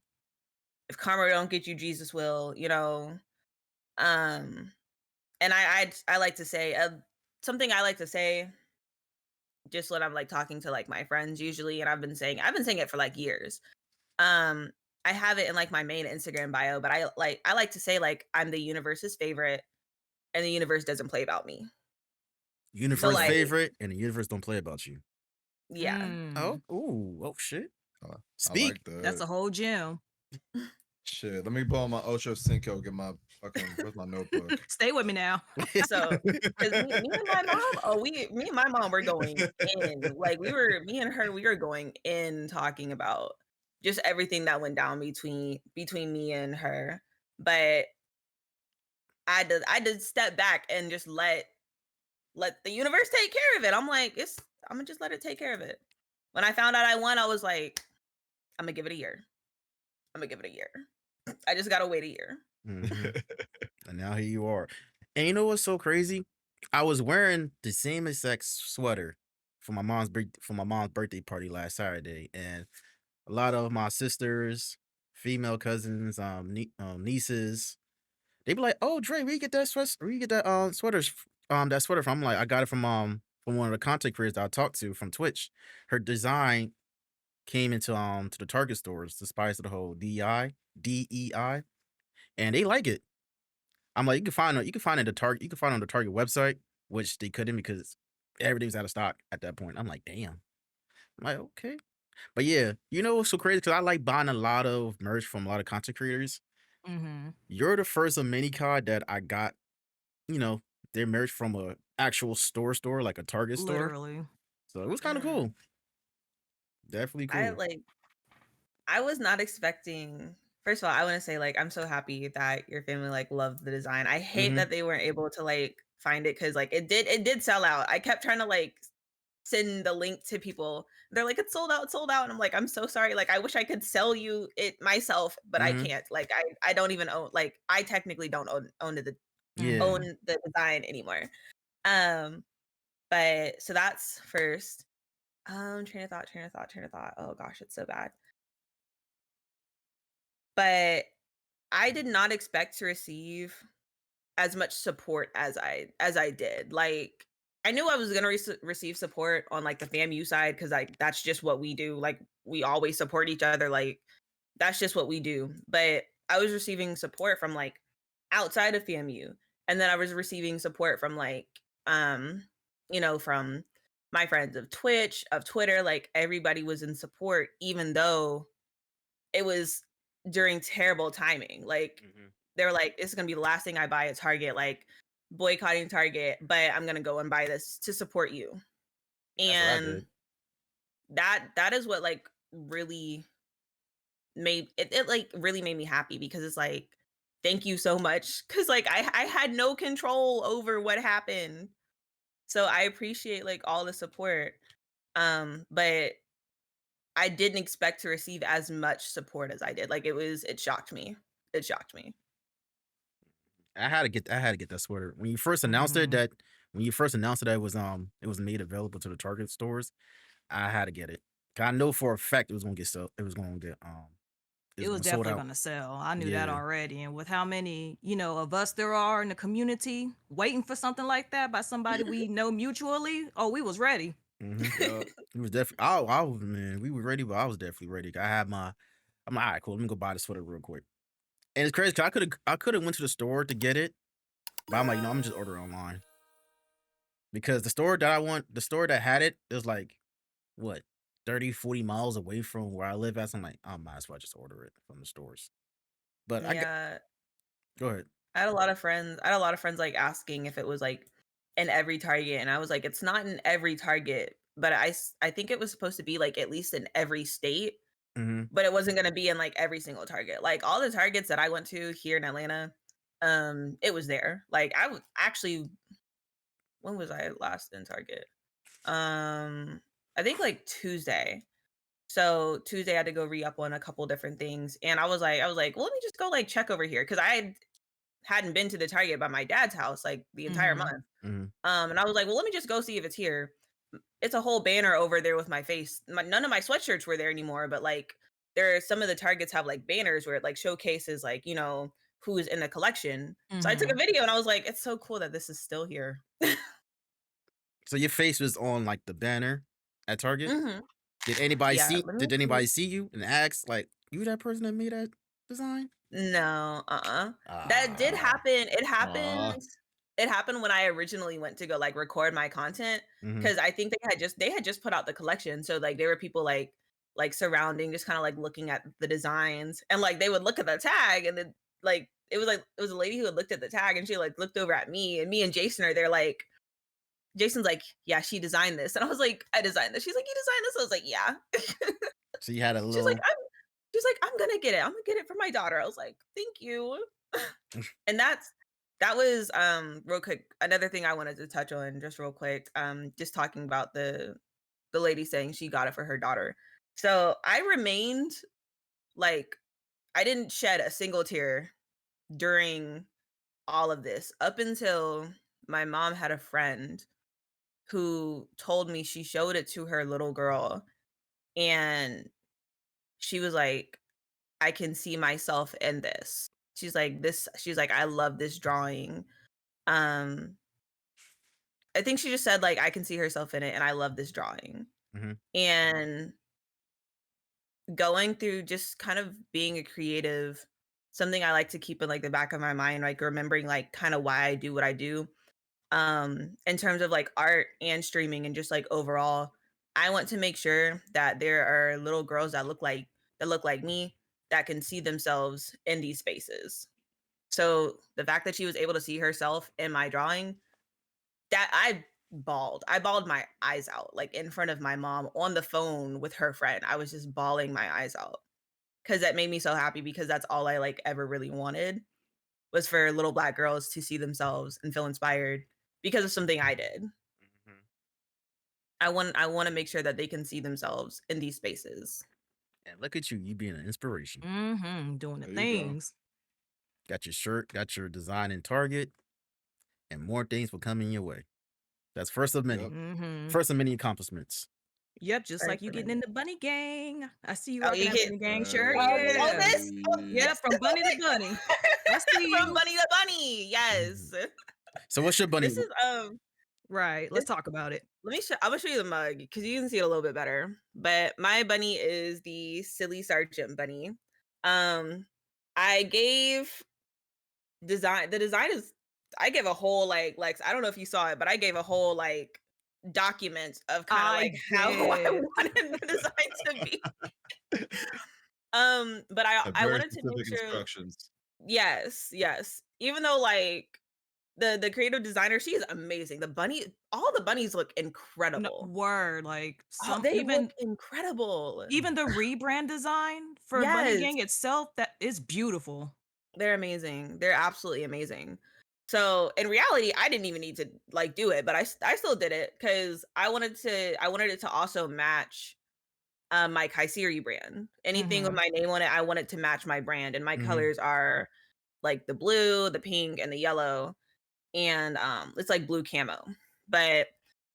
if karma don't get you, Jesus will. Um, and I like to say something I like to say just when I'm like talking to like my friends usually, and I've been saying it for like years. Um, I have it in like my main Instagram bio, but I like to say like I'm the universe's favorite, and the universe doesn't play about me. So Universe like, favorite, and the universe don't play about you. yeah. Oh, ooh, oh shit. I like Speak. That's that. a whole gem. Shit. Let me pull out my Ocho Cinco. Get my fucking. Where's my notebook? Stay with me now. So, because me and my mom, me and my mom were going in, like me and her, we were going in talking about just everything that went down between me and her. But I did step back and just let the universe take care of it. I'm gonna just let it take care of it. When I found out I won, I was like, I'm gonna give it a year. I'm gonna give it a year. I just gotta wait a year. hmm And now here you are. And you know what's so crazy? I was wearing the same exact sweater for my mom's birthday party last Saturday, and a lot of my sisters, female cousins, nieces, they be like, "Oh, Dre, where you get that where you get that that sweater from?" I'm like, I got it from one of the content creators that I talked to from Twitch. Her design came into to the Target stores, despite the whole DEI, and they like it. I'm like, you can find it at the Target, you can find it on the Target website, which they couldn't because everything's out of stock at that point. I'm like, damn. I'm like, okay. But yeah, you know what's so crazy? Because I like buying a lot of merch from a lot of content creators. Mm-hmm. You're the first of many card that I got, you know, their merch from a actual store, like a Target store. Literally. So it was kind of Mm. cool. Definitely I cool. like I was not expecting. First of all, I want to say like I'm so happy that your family like loved the design. I hate hmm that they weren't able to like find it because like it did sell out. I kept trying to like send the link to people. They're like, it's sold out. And I'm like, I'm so sorry. Like I wish I could sell you it myself, but I hmm can't. Like I don't even own, like I technically don't Yeah. own Mm-hmm. the design anymore. Um, but so that's first. Train of thought. Oh gosh, it's so bad. But I did not expect to receive as much support as I did. Like I knew I was gonna receive support on like the FAMU side because like that's just what we do. Like we always support each other. Like that's just what we do. But I was receiving support from like outside of FAMU, and then I was receiving support from like from my friends of Twitch, of Twitter. Like everybody was in support, even though it was during terrible timing. Like hmm they were like, "This is gonna be the last thing I buy at Target." Like boycotting Target, but I'm gonna go and buy this to support you. That's what I And did. that is what like really made it like really made me happy because it's like, thank you so much. Cause like I had no control over what happened. So I appreciate like all the support. But I didn't expect to receive as much support as I did. Like it shocked me. It shocked me. I had to get that sweater. When you first announced Mm-hmm. that it was made available to the Target stores, I had to get it. 'Cause I know for a fact it It was was gonna sold definitely out. going to sell. I knew that Yeah. already. And with how many, of us there are in the community waiting for something like that by somebody we know mutually, oh, we was ready. hmm Yep. It was definitely I was man, we were ready, but I was definitely ready. I'm like, all right, cool, let me go buy the sweater real quick. And it's crazy 'cause I could have went to the store to get it, But I'm like, I'm just order online because the store that had it was like what 30, 40 miles away from where I live at. So I'm like, I might as well just order it from the stores. But Yeah, go ahead. I had a lot of friends. I had a lot of friends like asking if it was like in every Target, and I was like, it's not in every Target, but I think it was supposed to be like at least in every state, Mm-hmm. but it wasn't gonna be in like every single Target. Like all the Targets that I went to here in Atlanta, it was there. Like I was actually, when was I last in Target? I think like Tuesday. So Tuesday I had to go re-up on a couple different things, and I was like, well, let me just go like check over here because hadn't been to the Target by my dad's house like the entire Mhm. month. Mm-hmm. And I was like, well, let me just go see if it's here. It's a whole banner over there with my face. None of my sweatshirts were there anymore, but like there are some of the Targets have like banners where it like showcases like, who's in the collection. So I took a Mhm. video and I was like, it's so cool that this is still here. So your face was on like the banner at Target. Hmm. Did anybody Yeah, see? let me Did see. anybody see you and ask like, you that person that made that design? No, that did Ah. happen. Aw. It happened when I originally went to go like record my content Mm-hmm. because I think they had just put out the collection. So like there were people like surrounding, just kind of like looking at the designs, and like they would look at the tag, and then it was a lady who had looked at the tag, and she like looked over at me, and me and Jason are there like Jason's like, yeah, she designed this, and I was like, I designed this. She's like, you designed this? I was like, yeah. So you had a She's like, little. I'm gonna get it. I'm gonna get it for my daughter. I was like, thank you. And that was real quick. Another thing I wanted to touch on just real quick. Just talking about the lady saying she got it for her daughter. So I remained like I didn't shed a single tear during all of this up until my mom had a friend who told me she showed it to her little girl, and she was like, I can see myself in this. She's like, I love this drawing. Um, I think she just said like I can see herself in it and I love this drawing. Mhm. And going through just kind of being a creative, something I like to keep in like the back of my mind, like remembering like kind of why I do what I do. In terms of like art and streaming and just like overall, I want to make sure that there are little girls that look like me that can see themselves in these spaces. So the fact that she was able to see herself in my drawing, that I bawled my eyes out like in front of my mom on the phone with her friend. I was just bawling my eyes out because that made me so happy because that's all I like ever really wanted was for little Black girls to see themselves and feel inspired because of something I did. Mhm. I want to make sure that they can see themselves in these spaces. And look at you, you being an inspiration. Mhm. Doing the There you go. things. Got your shirt, got your design in Target, and more things will come in your way. That's first of many. Yep. Mhm. First of many accomplishments. Yep, just Very like you getting in tremendous. the bunny gang. I see you Oh, rocking you that get bunny gang shirt. oh Yeah. this Yeah, this from bunny to bunny. I see from you. bunny to bunny. Yes. Mhm. So what's your bunny? This is Right. Let's this talk about it. let me show I'm gonna show you the mug because you can see it a little bit better. But my bunny is the silly sergeant bunny. Um I gave the design is I gave a whole like I don't know if you saw it, but I gave a whole like document of kind of I like how I did. wanted the design to be. But Have I very wanted to make specific sure, instructions. yes. Even though like the creative designer, she is amazing. All the bunnies look No, incredible. word. Like Oh, some they look even incredible. even the rebrand design for Bunny Yes, Gang itself, that is beautiful. they're amazing. They're absolutely amazing. So in reality, I didn't even need to like do it, but I still did it because I wanted it to also match my Kaisirii brand. Anything with Mhm. my name on it, I want it to match my brand, and my Mhm. colors are like the blue, the pink, and the yellow, and it's like blue camo. But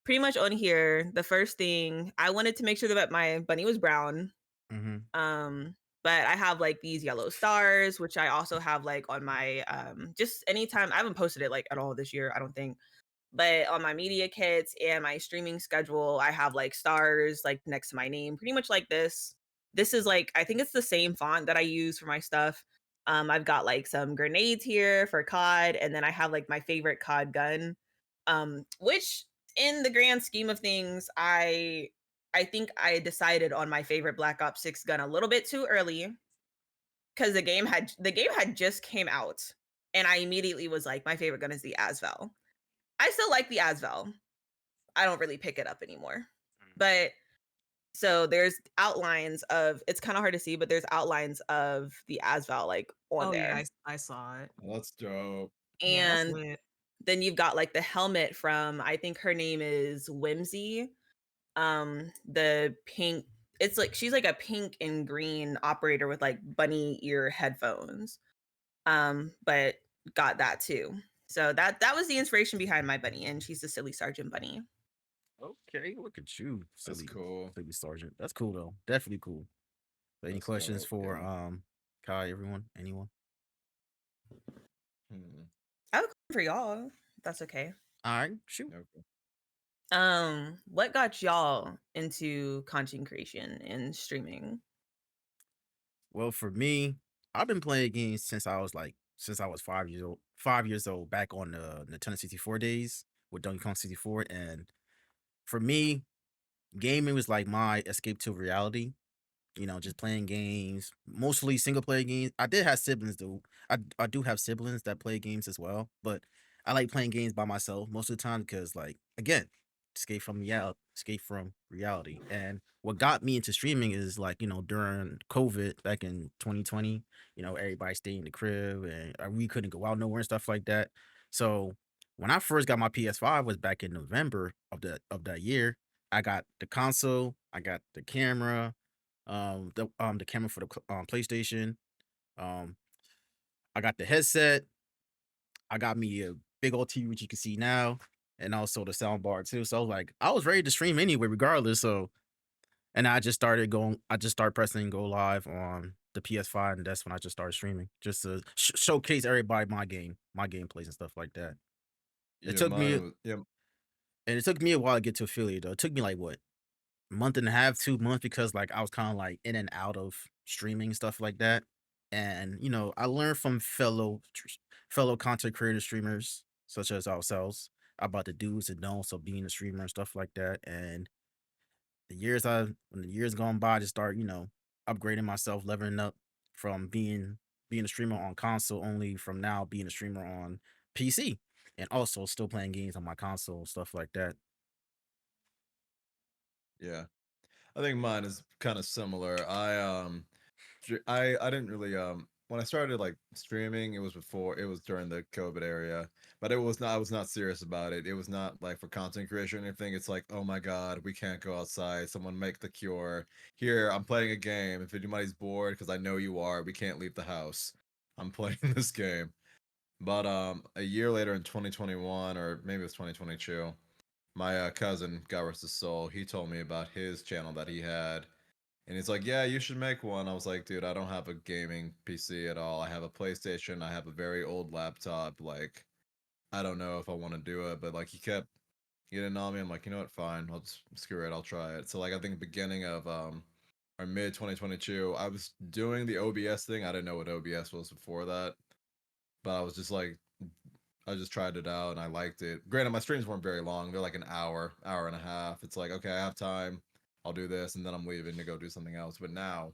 pretty much on here, the first thing I wanted to make sure that my bunny was brown. Mhm. Um, but I have like these yellow stars, which I also have like on my just anytime I haven't posted it like at all this year, I don't think. But on my media kits and my streaming schedule, I have like stars like next to my name, pretty much like this. This is like I think it's the same font that I use for my stuff. I've got like some grenades here for COD, and then I have like my favorite COD gun, which in the grand scheme of things, I think I decided on my favorite Black Ops 6 gun a little bit too early because the game had just came out, and I immediately was like, my favorite gun is the Asvel. I still like the Asvel. I don't really pick it up anymore, but so there's outlines of it's kind of hard to see, but there's outlines of the Asvel like on Oh yeah, there. I saw it. Oh, that's dope. Yeah, that's And lit. then you've got like the helmet from I think her name is Whimsy. The pink it's like she's like a pink and green operator with like bunny ear headphones. But got that too. So that was the inspiration behind my bunny, and she's the silly sergeant bunny. Okay, look at you, That's silly, cool. silly sergeant. That's cool though. Definitely cool. So any That's questions dope. for Yeah. Kai? Everyone? Anyone? Hmm. I have a question for y'all. If that's okay. All right, shoot. Okay. What got y'all into content creation and streaming? Well, for me, I've been playing games since I was 5 years old. 5 years old, back on the Nintendo 64 days with Donkey Kong 64, and for me, gaming was like my escape to reality. Just playing games, mostly single player games. I did have siblings though. I do have siblings that play games as well, but I like playing games by myself most of the time because, like, again, escape from reality. And what got me into streaming is, like, during COVID back in 2020, everybody stayed in the crib and we couldn't go out nowhere and stuff like that. So when I first got my PS5 was back in November of that year. I got the console, I got the camera, the camera for the PlayStation. Um, I got the headset. I got me a big old TV, which you can see now, and also the sound bar too. So I was like, I was ready to stream anyway, regardless. So, and I just started going. I just started pressing go live on the PS5, and that's when I just started streaming, just to showcase everybody my gameplays and stuff like that. It Yeah, took me, mine was yeah. and it took me a while to get to affiliate though. It took me like what, month and a half, 2 months, because like I was kind of like in and out of streaming stuff like that. And I learned from fellow content creator streamers such as ourselves about the do's and don'ts of being a streamer and stuff like that. And when the years gone by, I just start upgrading myself, leveling up from being a streamer on console only, from now being a streamer on PC, and also still playing games on my console, stuff like that. Yeah. I think mine is kind of similar. I didn't really when I started like streaming, it was during the COVID area, but I was not serious about it. It was not like for content creation or anything. It's like, oh my god, we can't go outside. Someone make the cure. Here, I'm playing a game. If anybody's bored, because I know you are, we can't leave the house. I'm playing this game. But a year later in 2021, or maybe it was 2022, my cousin, God rest his soul, he told me about his channel that he had, and he's like, "Yeah, you should make one." I was like, "Dude, I don't have a gaming PC at all. I have a PlayStation. I have a very old laptop. Like, I don't know if I want to do it." But like, he kept getting on me. I'm like, you know what? Fine. I'll just screw it. I'll try it. So like, I think beginning of or mid 2022, I was doing the OBS thing. I didn't know what OBS was before that, but I was just like, I just tried it out and I liked it. Granted, my streams weren't very long. They're like an hour, hour and a half. It's like, okay, I have time. I'll do this and then I'm leaving to go do something else. But now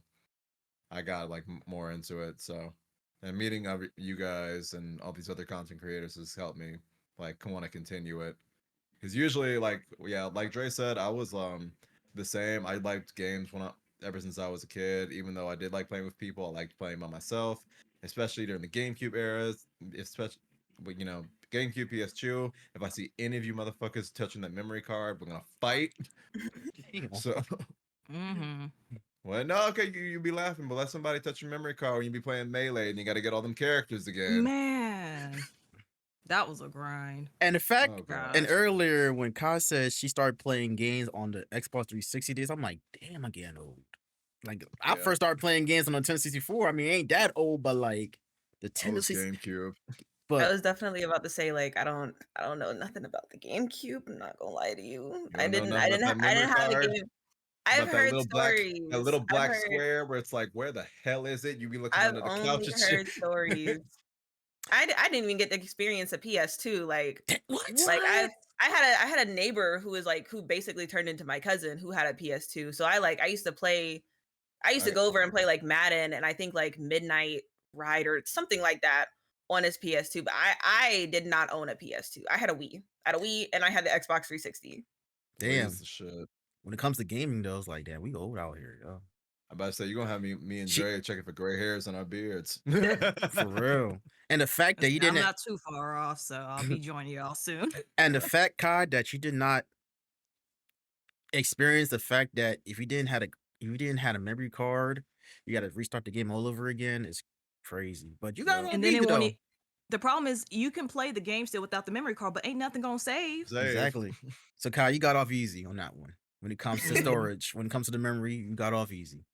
I got like more into it. So, and meeting you guys and all these other content creators has helped me like want to continue it. Because usually, like, yeah, like Dre said, I was the same. I liked games ever since I was a kid. Even though I did like playing with people, I liked playing by myself, especially during the GameCube eras. Especially, GameCube, PS2. If I see any of you motherfuckers touching that memory card, we're gonna fight. Damn. So, Mm-hmm. well, no, okay, you be laughing, but let somebody touch your memory card when you be playing Melee, and you got to get all them characters again. Man, that was a grind. And the fact, Oh and gosh. Gosh. earlier when Kai said she started playing games on the Xbox 360 days, I'm like, damn, I'm getting old. Like, I Yeah, first started playing games on the 1064. I mean, ain't that old, but like the I was 1060, GameCube. I but was definitely about to say like I don't know nothing about the GameCube. I'm not gonna lie to you. You don't know nothing about that I memory didn't have the card? game. I've But that heard little black that stories. little black square where it's like, where the hell is it? You be looking I've under the couch only and heard shit. stories. I didn't even get to experience a PS2. What? Like I had a neighbor who was like who basically turned into my cousin who had a PS2. So I used to play. I used to Right. go over and play like Madden and I think like Midnight Ride or something like that on his PS2. But I did not own a PS2. I had a Wii. I had a Wii and I had the Xbox 360. Where's Damn. the shit? When it comes to gaming, though, it's like, damn, we old out here, yo. I'm about to say you're gonna have me and She- Dre checking for gray hairs on our beards. For real. And the fact that you I'm didn't, not too far off, so I'll be joining y'all soon. and the fact, Kai, that you did not experience the fact that if you didn't have a memory card, you got to restart the game all over again is crazy. But you got it Yeah. on And then easy it won't. though. The problem is you can play the game still without the memory card, but ain't nothing gonna save. Save. Exactly. So Kai, you got off easy on that one. When it comes to Mhm. storage, when it comes to the memory, you got off easy.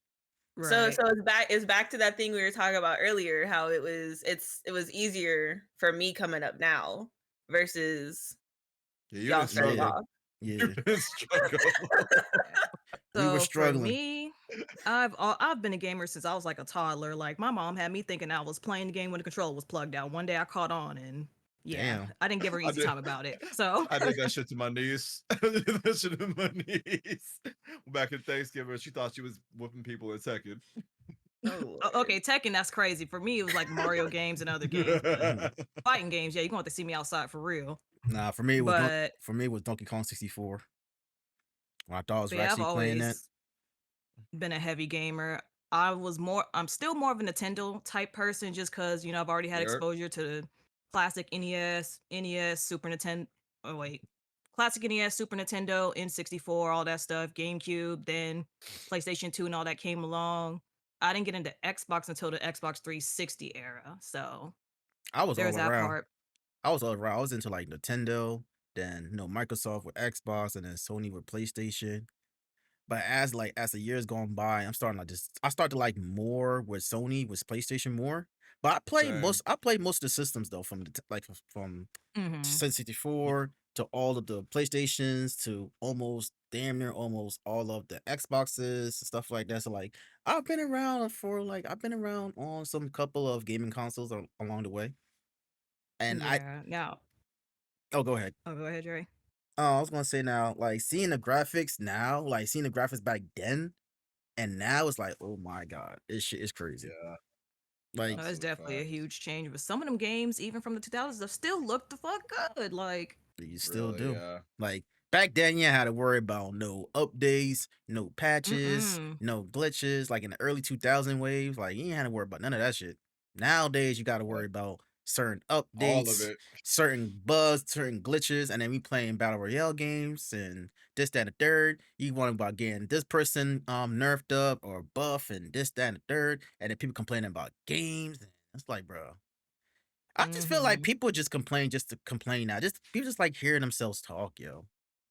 So Right. it's back to that thing we were talking about earlier, how it was easier for me coming up now versus Yeah, you y'all didn't starting struggle. off. Yeah. You didn't struggle. We were So for struggling. me, I've been a gamer since I was like a toddler. Like my mom had me thinking I was playing the game when the controller was plugged out. One day I caught on, and yeah, Damn. I didn't give her an I easy did- time about it. So I did that shit to my niece. I did that shit to my niece. Back in Thanksgiving, she thought she was whooping people in Tekken. Oh, okay, Tekken, that's crazy. For me, it was like Mario games and other games, but fighting games, yeah, you're gonna have to see me outside for real. Nah, for me it was But Donkey Kong 64. When I thought I was yeah, I've actually playing that. always been a heavy gamer. I'm still more of a Nintendo type person just because, I've already had Yerp. exposure to the classic NES, Super Nintendo. Oh, wait. Classic NES, Super Nintendo, N64, all that stuff, GameCube, then PlayStation 2 and all that came along. I didn't get into Xbox until the Xbox 360 era. So I was there's all that around. part. I was all around. I was into like Nintendo, then Microsoft with Xbox, and then Sony with PlayStation. But as the years gone by, I start to like more with Sony with PlayStation more. But Same. I play most of the systems though from from Hmm. 64 to all of the PlayStations to almost damn near almost all of the Xboxes stuff like that. So like I've been around on some couple of gaming consoles along the way. And Yeah. Now, go ahead. oh, go ahead, Dre. Oh, I was gonna say now, like seeing the graphics now, like seeing the graphics back then, and now it's like, oh my god, this shit is crazy. Yeah. Like, No, it's Absolute definitely a facts. huge change. But some of them games, even from the 2000s, they still look the fuck good. Like, you still Really, do. yeah. Like back then, you had to worry about no updates, no patches, mm-mm. no glitches. Like in the early 2000 waves, like you ain't had to worry about none of that shit. Nowadays, you got to worry about certain All of updates, it. certain bugs, certain glitches, and then we playing battle royale games and this, that, and the third. You want about getting this person nerfed up or buff and this, that, and the third, and then people complaining about games. And it's like, bro, I just feel like Mhm. people just complain just to complain now. Just people just like hearing themselves talk, yo.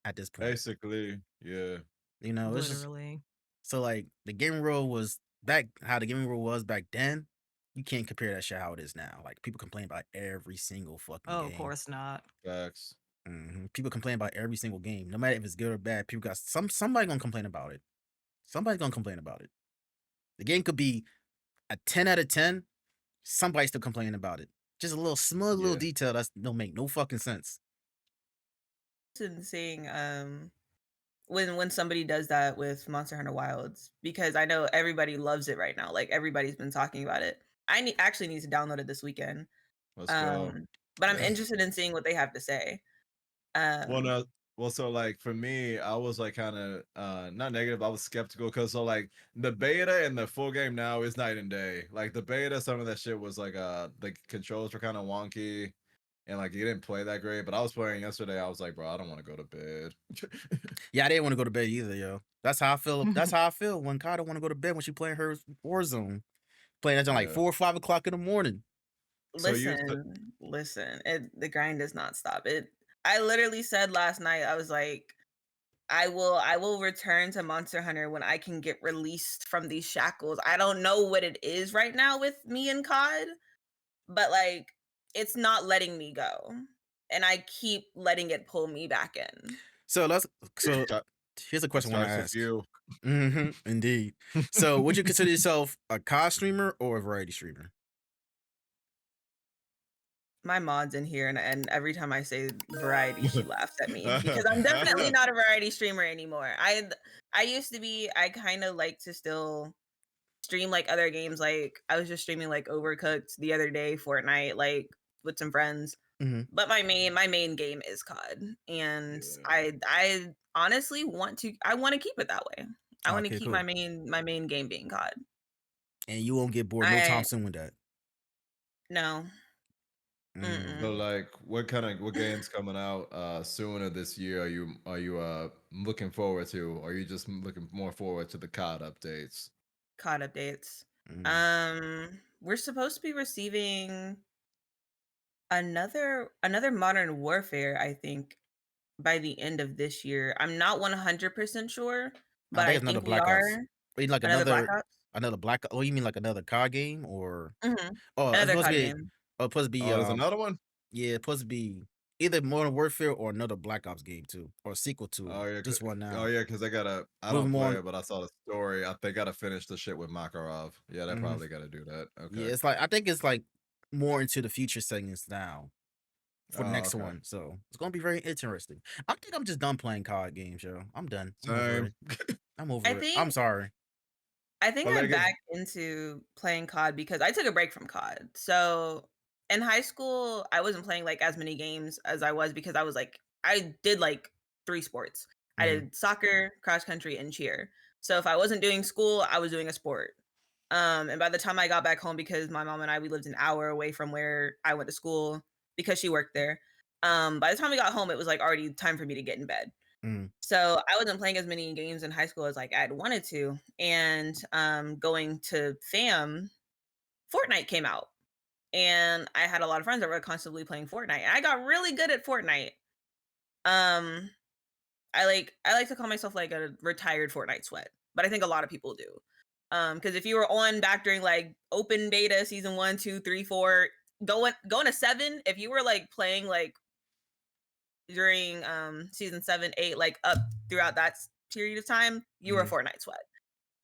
At this point, Basically, yeah. it's just Literally. so like the gaming world was back how the gaming world was back then. You can't compare that shit how it is now. Like people complain about every single fucking Oh, game. of course not. Facts. People complain about every single game, no matter if it's good or bad. People got somebody gonna complain about it. Somebody's gonna complain about it. The game could be a 10 out of 10. Somebody's still complaining about it. Just a little small little Yeah. detail that's don't make no fucking sense. And seeing when somebody does that with Monster Hunter Wilds because I know everybody loves it right now. Like everybody's been talking about it. Actually need to download it this weekend. Let's go. But I'm Yeah. interested in seeing what they have to say. Well, no, well, so like for me, I was like kind of not negative. I was skeptical because so like the beta and the full game now is night and day. Like the beta, some of that shit was like the controls were kind of wonky and like you didn't play that great. But I was playing yesterday. I was like, bro, I don't want to go to bed. Yeah, I didn't want to go to bed either, yo. That's how I feel. That's how I feel when Kai don't want to go to bed when she playing her Warzone. Playing that on like Yeah. 4 or 5 o'clock in the morning. So you- Listen. The grind does not stop. I literally said last night, I was like, I will return to Monster Hunter when I can get released from these shackles. I don't know what it is right now with me and COD, but like it's not letting me go. And I keep letting it pull me back in. So let's so Got- Here's a It question I want to starts with ask. you. Indeed. So, would you consider yourself a COD streamer or a variety streamer? My mod's in here, and every time I say variety, she laughs at me because I'm definitely not a variety streamer anymore. I used to be. I kind of like to still stream like other games. Like I was just streaming like Overcooked the other day, Fortnite, like with some friends. Mhm. But my main game is COD, and Yeah. I honestly want to. I want to keep it that way. I want to Okay, keep cool. my main game being COD. And you won't get bored no time I soon with that. no. Mm. So Mm-mm. like what games coming out sooner this year are you looking forward to? Or are you just looking more forward to the COD updates? COD updates. Mm. We're supposed to be receiving another Modern Warfare, I think, by the end of this year. I'm not 100% sure, I but think I it's another think we Black Ops. are. You mean like Another Black Ops. another Black? Oh, you mean like another COD game or? Hmm. Oh, it's Another supposed to COD be. game. Oh, it's supposed to be. Oh, there's another one? Yeah, it's supposed to be either Modern Warfare or another Black Ops game too, or a sequel to Oh yeah, this one oh now. yeah, because I Moving don't more play on. it, but I saw the story. They gotta finish the shit with Makarov. Yeah, they Mhm. probably gotta do that. Yeah, Okay. it's like I think it's like more into the future segments now for the Oh, next okay. one. So it's gonna be very interesting. I think I'm just done playing COD games, yo. I'm done. I'm over Same. it. I'm I over it. I'm think sorry. I think But I'm like it's back into playing COD because I took a break from COD. So in high school, I wasn't playing like as many games as I was because I did like three sports. I Mhm. did soccer, cross country, and cheer. So if I wasn't doing school, I was doing a sport. And by the time I got back home, because my mom and we lived an hour away from where I went to school because she worked there. By the time we got home, it was like already time for me to get in bed. Mhm. So I wasn't playing as many games in high school as like I'd wanted to. And going to fam, Fortnite came out. And I had a lot of friends that were constantly playing Fortnite. And I got really good at Fortnite. Um, I like to call myself like a retired Fortnite sweat, but I think a lot of people do. Because if you were on back during like open beta season 1, 2, 3, 4, going to 7, if you were like playing like during season 7, 8, like up throughout that period of time, you were a Mhm. Fortnite sweat.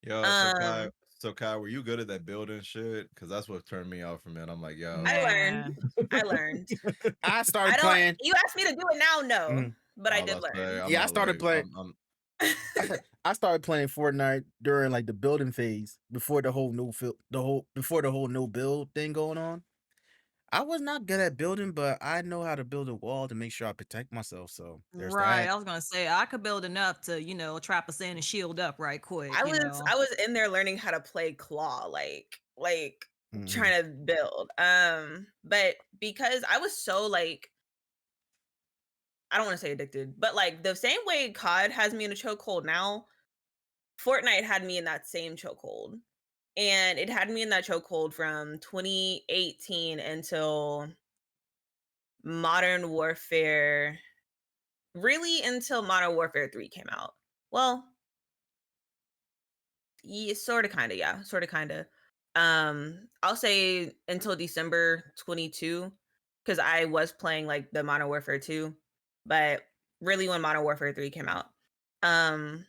yo, Um, So Kai, were you good at that building shit? Because that's what turned me off from it. I'm like, yo, I learned. Man. I learned. I I started don't. playing. You asked me to do it now, no, Mhm. but I I did was about to say, learn. I'm Yeah, I not started like playing. I'm I started playing Fortnite during like the building phase before the whole before the whole no build thing going on. I was not good at building, but I know how to build a wall to make sure I protect myself. So there's Right. that. I was gonna say I could build enough to, trap us in and shield up right quick, I was I was in there learning how to play claw, like Mhm. trying to build. But because I was so like I don't want to say addicted, but like the same way COD has me in a chokehold now, Fortnite had me in that same chokehold. And it had me in that chokehold from 2018 until Modern Warfare, really until Modern Warfare 3 came out. Well, yeah, sort of, kind of, yeah, sort of, kind of. I'll say until December 22, because I was playing like the Modern Warfare 2, but really when Modern Warfare 3 came out, um,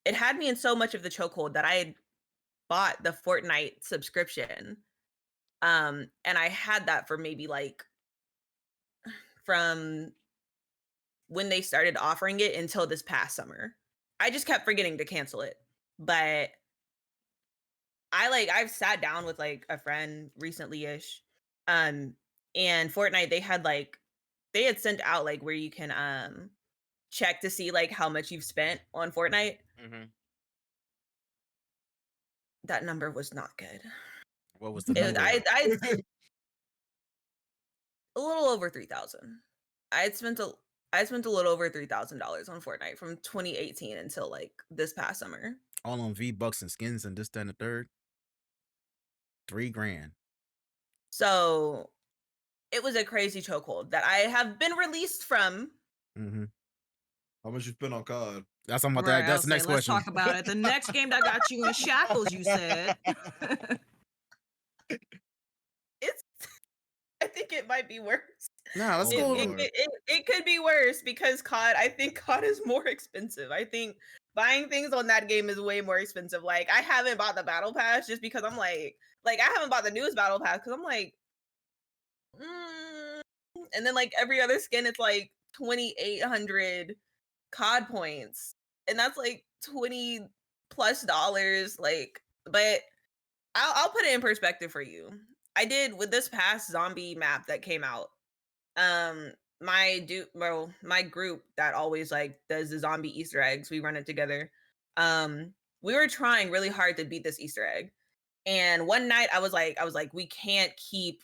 it had me in so much of the chokehold that I had bought the Fortnite subscription. And I had that for maybe like from when they started offering it until this past summer. I just kept forgetting to cancel it. But I've sat down with like a friend recently-ish. Um and Fortnite they had sent out like where you can check to see like how much you've spent on Fortnite. Mhm. That number was not good. What was the It was, number? I a little over 3,000. I had spent a I spent a little over $3,000 on Fortnite from 2018 until like this past summer. All on V-Bucks and skins and this, that, and the third. 3 grand. So it was a crazy chokehold that I have been released from. Mm-hmm. how much you spend on COD? That's on my right. I That's was the saying, next let's question. talk about it. The next game that got you in shackles, you said. It's I think it might be worse. Nah, let's Oh, go. Lord. It could be worse because COD. I think COD is more expensive. I think buying things on that game is way more expensive. Like I haven't bought the battle pass just because I'm like I haven't bought the newest battle pass because I'm like, and then like every other skin, it's like 2,800 COD points, and that's like $20+ Like, but I'll put it in perspective for you. I did with this past zombie map that came out. Um, my group that always like does the zombie Easter eggs, we run it together. We were trying really hard to beat this Easter egg. And one night I was like, we can't keep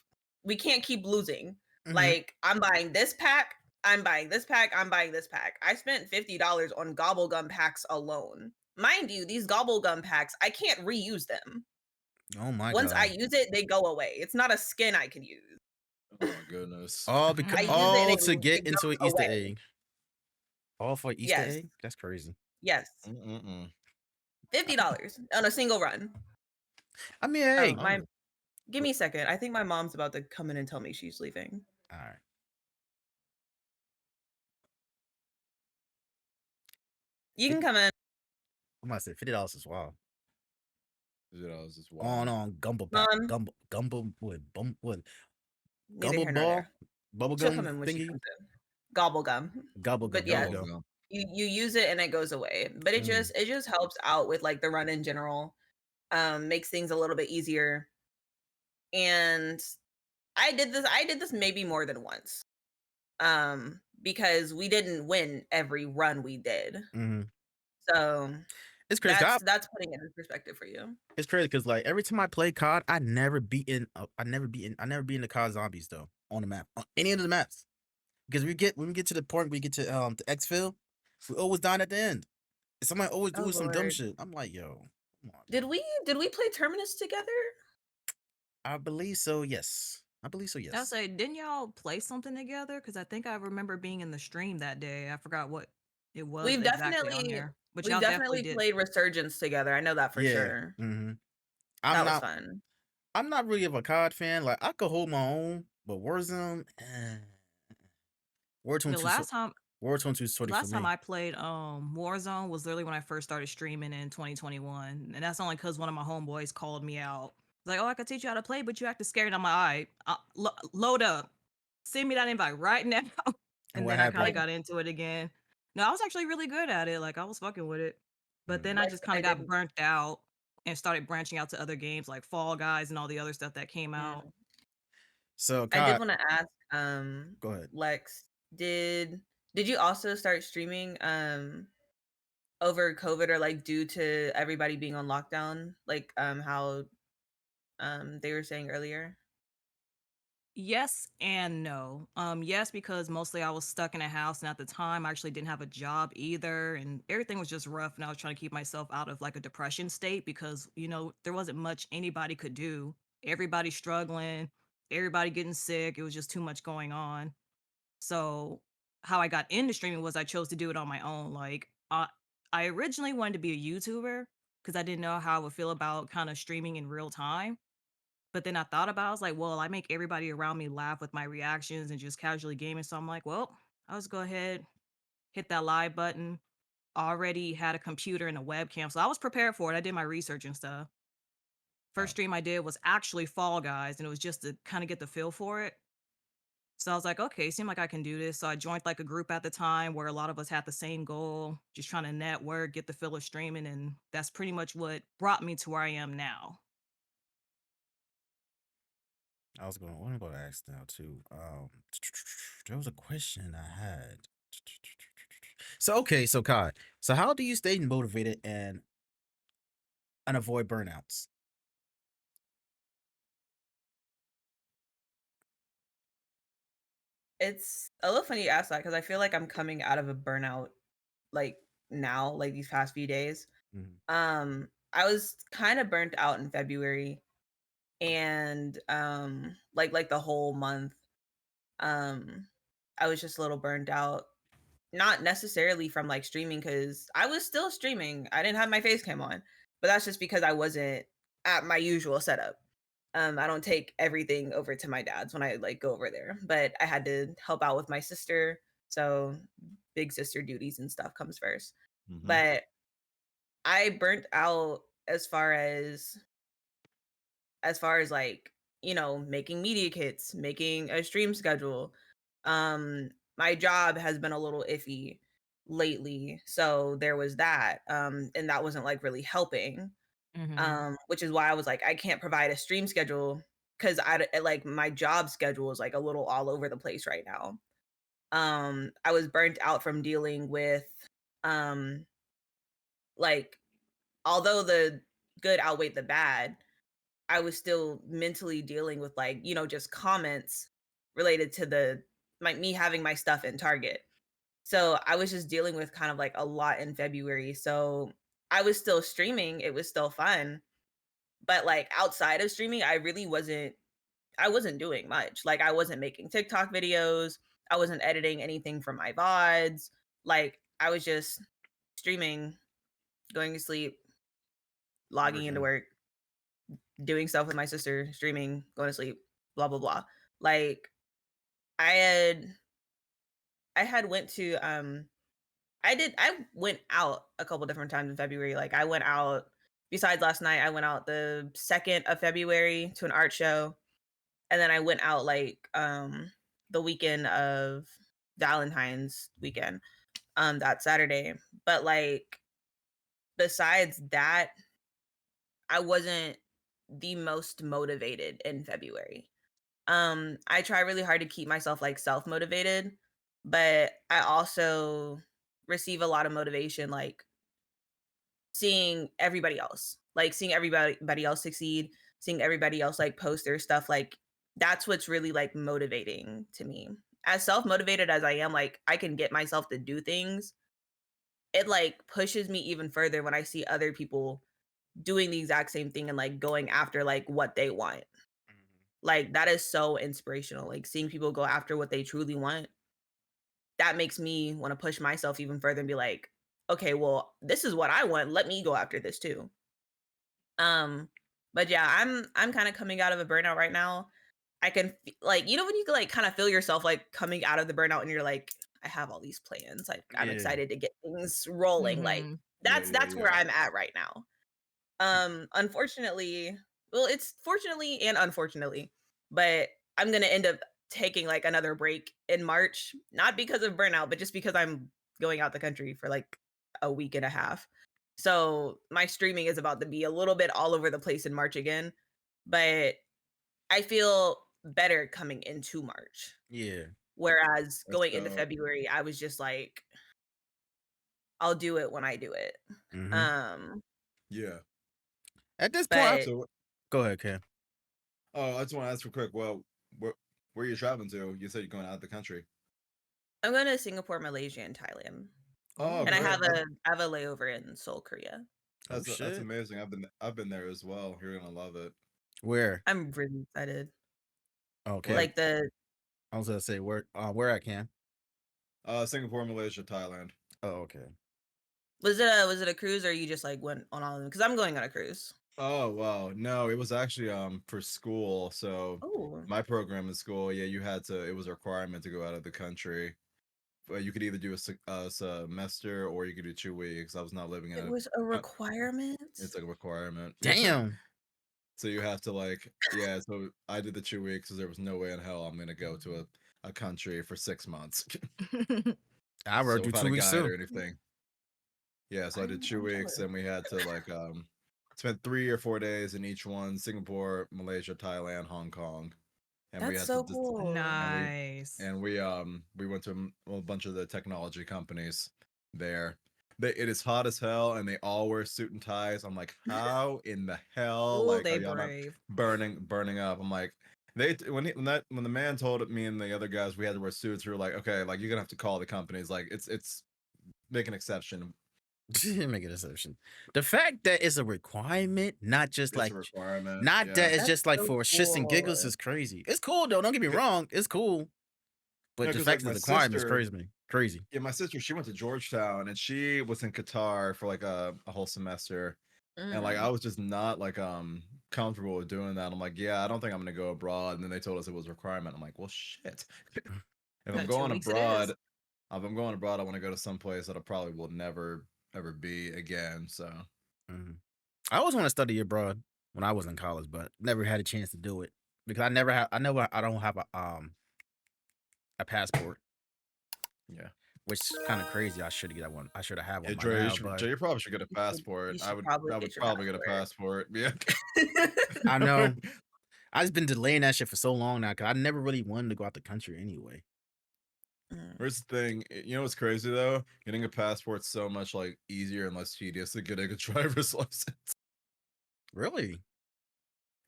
losing. Like, I'm buying this pack, I'm buying this pack, I'm buying this pack. I spent $50 on gobble gum packs alone. Mind you, these gobble gum packs, I can't reuse them. Oh my Once I god. use it, they go away. It's not a skin I can use. Oh my goodness. All because I use it all and to get it into an goes Easter away. egg. All for an Easter Yes. egg? That's crazy. Yes. $50 on a single run. I mean, hey. Oh, give me a second. I think my mom's about to come in and tell me she's leaving. All right. You can come in. I'm gonna say $50 is wild. $50 is wild. On gumbo what Neither gumbo here nor ball there. bubble She'll gum come in when she thingy comes in. Gobble gum. gobble gum. But There yeah, we go. Gum. you use it and it goes away. But it just helps out with like the run in general. Makes things a little bit easier. And I did this maybe more than once. Because we didn't win every run we did. So It's crazy. that's putting it in perspective for you. It's crazy because like every time I play COD, I never beaten the COD zombies though on the map on any of the maps because when we get to the point we get to the exfil, we always die at the end. And somebody always Oh, doing some dumb Lord. shit. I'm like, yo, come on. Did we play Terminus together? I believe so. Yes, I believe so. I'll Yes. say, didn't y'all play something together? Because I think I remember being in the stream that day. I forgot what it was We've exactly on definitely there. But we've y'all definitely did. played Resurgence together. I know that for Yeah. sure. I'm That was not. fun. I'm not really of a COD fan. Like I could hold my own, but Warzone, The last time Warzone 2 sorry for last time me. I played Warzone was literally when I first started streaming in 2021. And that's only because one of my homeboys called me out. Like, oh, I could teach you how to play, but you acting scared. I'm like, all right, load up. Send me that invite right now. And what then I kind of happened? got into it again. No, I was actually really good at it. Like I was fucking with it. But then I Like just kind I of got didn't. burnt out and started branching out to other games like Fall Guys and all the other stuff that came out. So I did COD, want to ask, go ahead. Lex, did you also start streaming over COVID or like due to everybody being on lockdown, like how they were saying earlier? Yes and no. Yes, because mostly I was stuck in a house, and at the time I actually didn't have a job either, and everything was just rough. And I was trying to keep myself out of like a depression state because there wasn't much anybody could do. Everybody struggling, everybody getting sick. It was just too much going on. So how I got into streaming was I chose to do it on my own. Like I originally wanted to be a YouTuber because I didn't know how I would feel about kind of streaming in real time. But then I thought about it, I was like, well, I make everybody around me laugh with my reactions and just casually gaming. So I'm like, well, I'll just go ahead, hit that live button. Already had a computer and a webcam. So I was prepared for it. I did my research and stuff. First stream I did was actually Fall Guys, and it was just to kind of get the feel for it. So I was like, okay, seemed like I can do this. So I joined like a group at the time where a lot of us had the same goal, just trying to network, get the feel of streaming. And that's pretty much what brought me to where I am now. What am I going to ask now too? There was a question I had. So COD. So how do you stay motivated and avoid burnouts? It's a little funny you ask that because I feel like I'm coming out of a burnout like now, like these past few days. I was kind of burnt out in February and like the whole month. I was just a little burnt out. Not necessarily from like streaming because I was still streaming. I didn't have my face cam on, but that's just because I wasn't at my usual setup. I don't take everything over to my dad's when I like go over there, but I had to help out with my sister, so big sister duties and stuff comes first. Hmm. But I burnt out as far as like, making media kits, making a stream schedule. Um my job has been a little iffy lately, so there was that. And that wasn't like really helping. Which is why I was like, I can't provide a stream schedule because like my job schedule is like a little all over the place right now. I was burnt out from dealing with um like although the good outweighed the bad, I was still mentally dealing with like, just comments related to me having my stuff in Target. So I was just dealing with kind of like a lot in February. So I was still streaming, it was still fun, but like outside of streaming, I wasn't doing much. Like I wasn't making TikTok videos, I wasn't editing anything from my VODs. Like I was just streaming, going to sleep, logging into Working. work, doing stuff with my sister, streaming, going to sleep, blah blah blah. Like I had I had went to I went out a couple different times in February. Like I went out besides last night, I went out the 2nd of February to an art show. And then I went out like the weekend of Valentine's weekend, that Saturday. But like besides that, I wasn't the most motivated in February. I try really hard to keep myself like self-motivated, but I also receive a lot of motivation like seeing everybody else succeed, seeing everybody else like post their stuff, like that's what's really like motivating to me. As self-motivated as I am, like I can get myself to do things. It like pushes me even further when I see other people doing the exact same thing and like going after like what they want. Like that is so inspirational. Like seeing people go after what they truly want, that makes me want to push myself even further and be like, okay, well, this is what I want. Let me go after this too. But yeah, I'm kind of coming out of a burnout right now. I can like, when you can like kind of feel yourself like coming out of the burnout and you're like, I have all these plans. Like I'm Yeah. excited to get things rolling. Like Yeah, that's where I'm at right now. Unfortunately, well, it's fortunately and unfortunately, but I'm gonna end up taking like another break in March, not because of burnout, but just because I'm going out the country for like a week and a half. So my streaming is about to be a little bit all over the place in March again, but I feel better coming into March. Yeah. Whereas That's going into dope. February, I was just like, I'll do it when I do it. Hmm. Yeah. At this point, But So, go ahead, Cam. oh, I just want to ask real quick. Well, where are you traveling to? You said you're going out of the country. I'm going to Singapore, Malaysia, and Thailand. Oh, And I great. have a layover in Seoul, Korea. Oh That's shit. amazing. I've been there as well. You're gonna love it. Where? I'm really excited. Okay. What? Like I was gonna say where I can. Singapore, Malaysia, Thailand. Oh, okay. was it a cruise or you just like went on all of them? Because I'm going on a cruise. Oh wow, no, it was actually for school. So Oh, my program in school, yeah, you had to. It was a requirement to go out of the country. But you could either do a semester or you could do 2 weeks. I was not living in it it. was a requirement. It's like a requirement. Damn. So you have to like, yeah. So I did the 2 weeks because there was no way in hell I'm gonna go to a country for 6 months. I So rode through without 2 a weeks guide too. or anything. Yeah, so I did two I'm weeks, jealous. and we had to like spend 3 or 4 days in each one: Singapore, Malaysia, Thailand, Hong Kong, and we That's had to so just cool. Nice. we went to a bunch of the technology companies there. It is hot as hell, and they all wear suit and ties. I'm like, how in the hell, Oh, like, they are y'all not brave. burning up? I'm like, when the man told me and the other guys we had to wear suits, we were like, okay, like you're gonna have to call the companies, like it's make an exception. Make an exception. The fact that it's a requirement, not just It's like a requirement. not Yeah. that it's That's just like so for shits and cool. giggles is crazy. It's cool though. Don't get me Yeah. wrong. It's cool. But No, the because fact like that my the requirement is sister, crazy me. Crazy. yeah, my sister, she went to Georgetown and she was in Qatar for like a whole semester. And like I Mm. was just not like comfortable with doing that. I'm like, yeah, I don't think I'm gonna go abroad. And then they told us it was a requirement. I'm like, well, shit. If I'm 2 going weeks it abroad, is. if I'm going abroad, I want to go to some place that I probably will never ever be again. So Mhm. I always want to study abroad when I was in college, but never had a chance to do it because I don't have a passport, yeah. which is kind of crazy. I should get one. I should have had Yeah, one by Dre, now, but You probably should get a You passport. should probably I get would your probably get a passport. Yeah. I know I just been delaying that shit for so long now because I never really wanted to go out the country anyway. Mm. Here's the thing, you know what's crazy though? Getting a passport's so much like easier and less tedious than getting a driver's license. Really?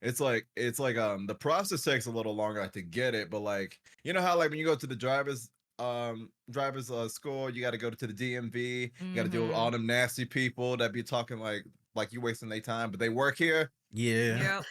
It's like the process takes a little longer like, to get it, but like you know how like when you go to the driver's school, you got to go to the DMV, you got to deal with all Mhm. them nasty people that be talking like you wasting their time, but they work here. Yeah. Yep.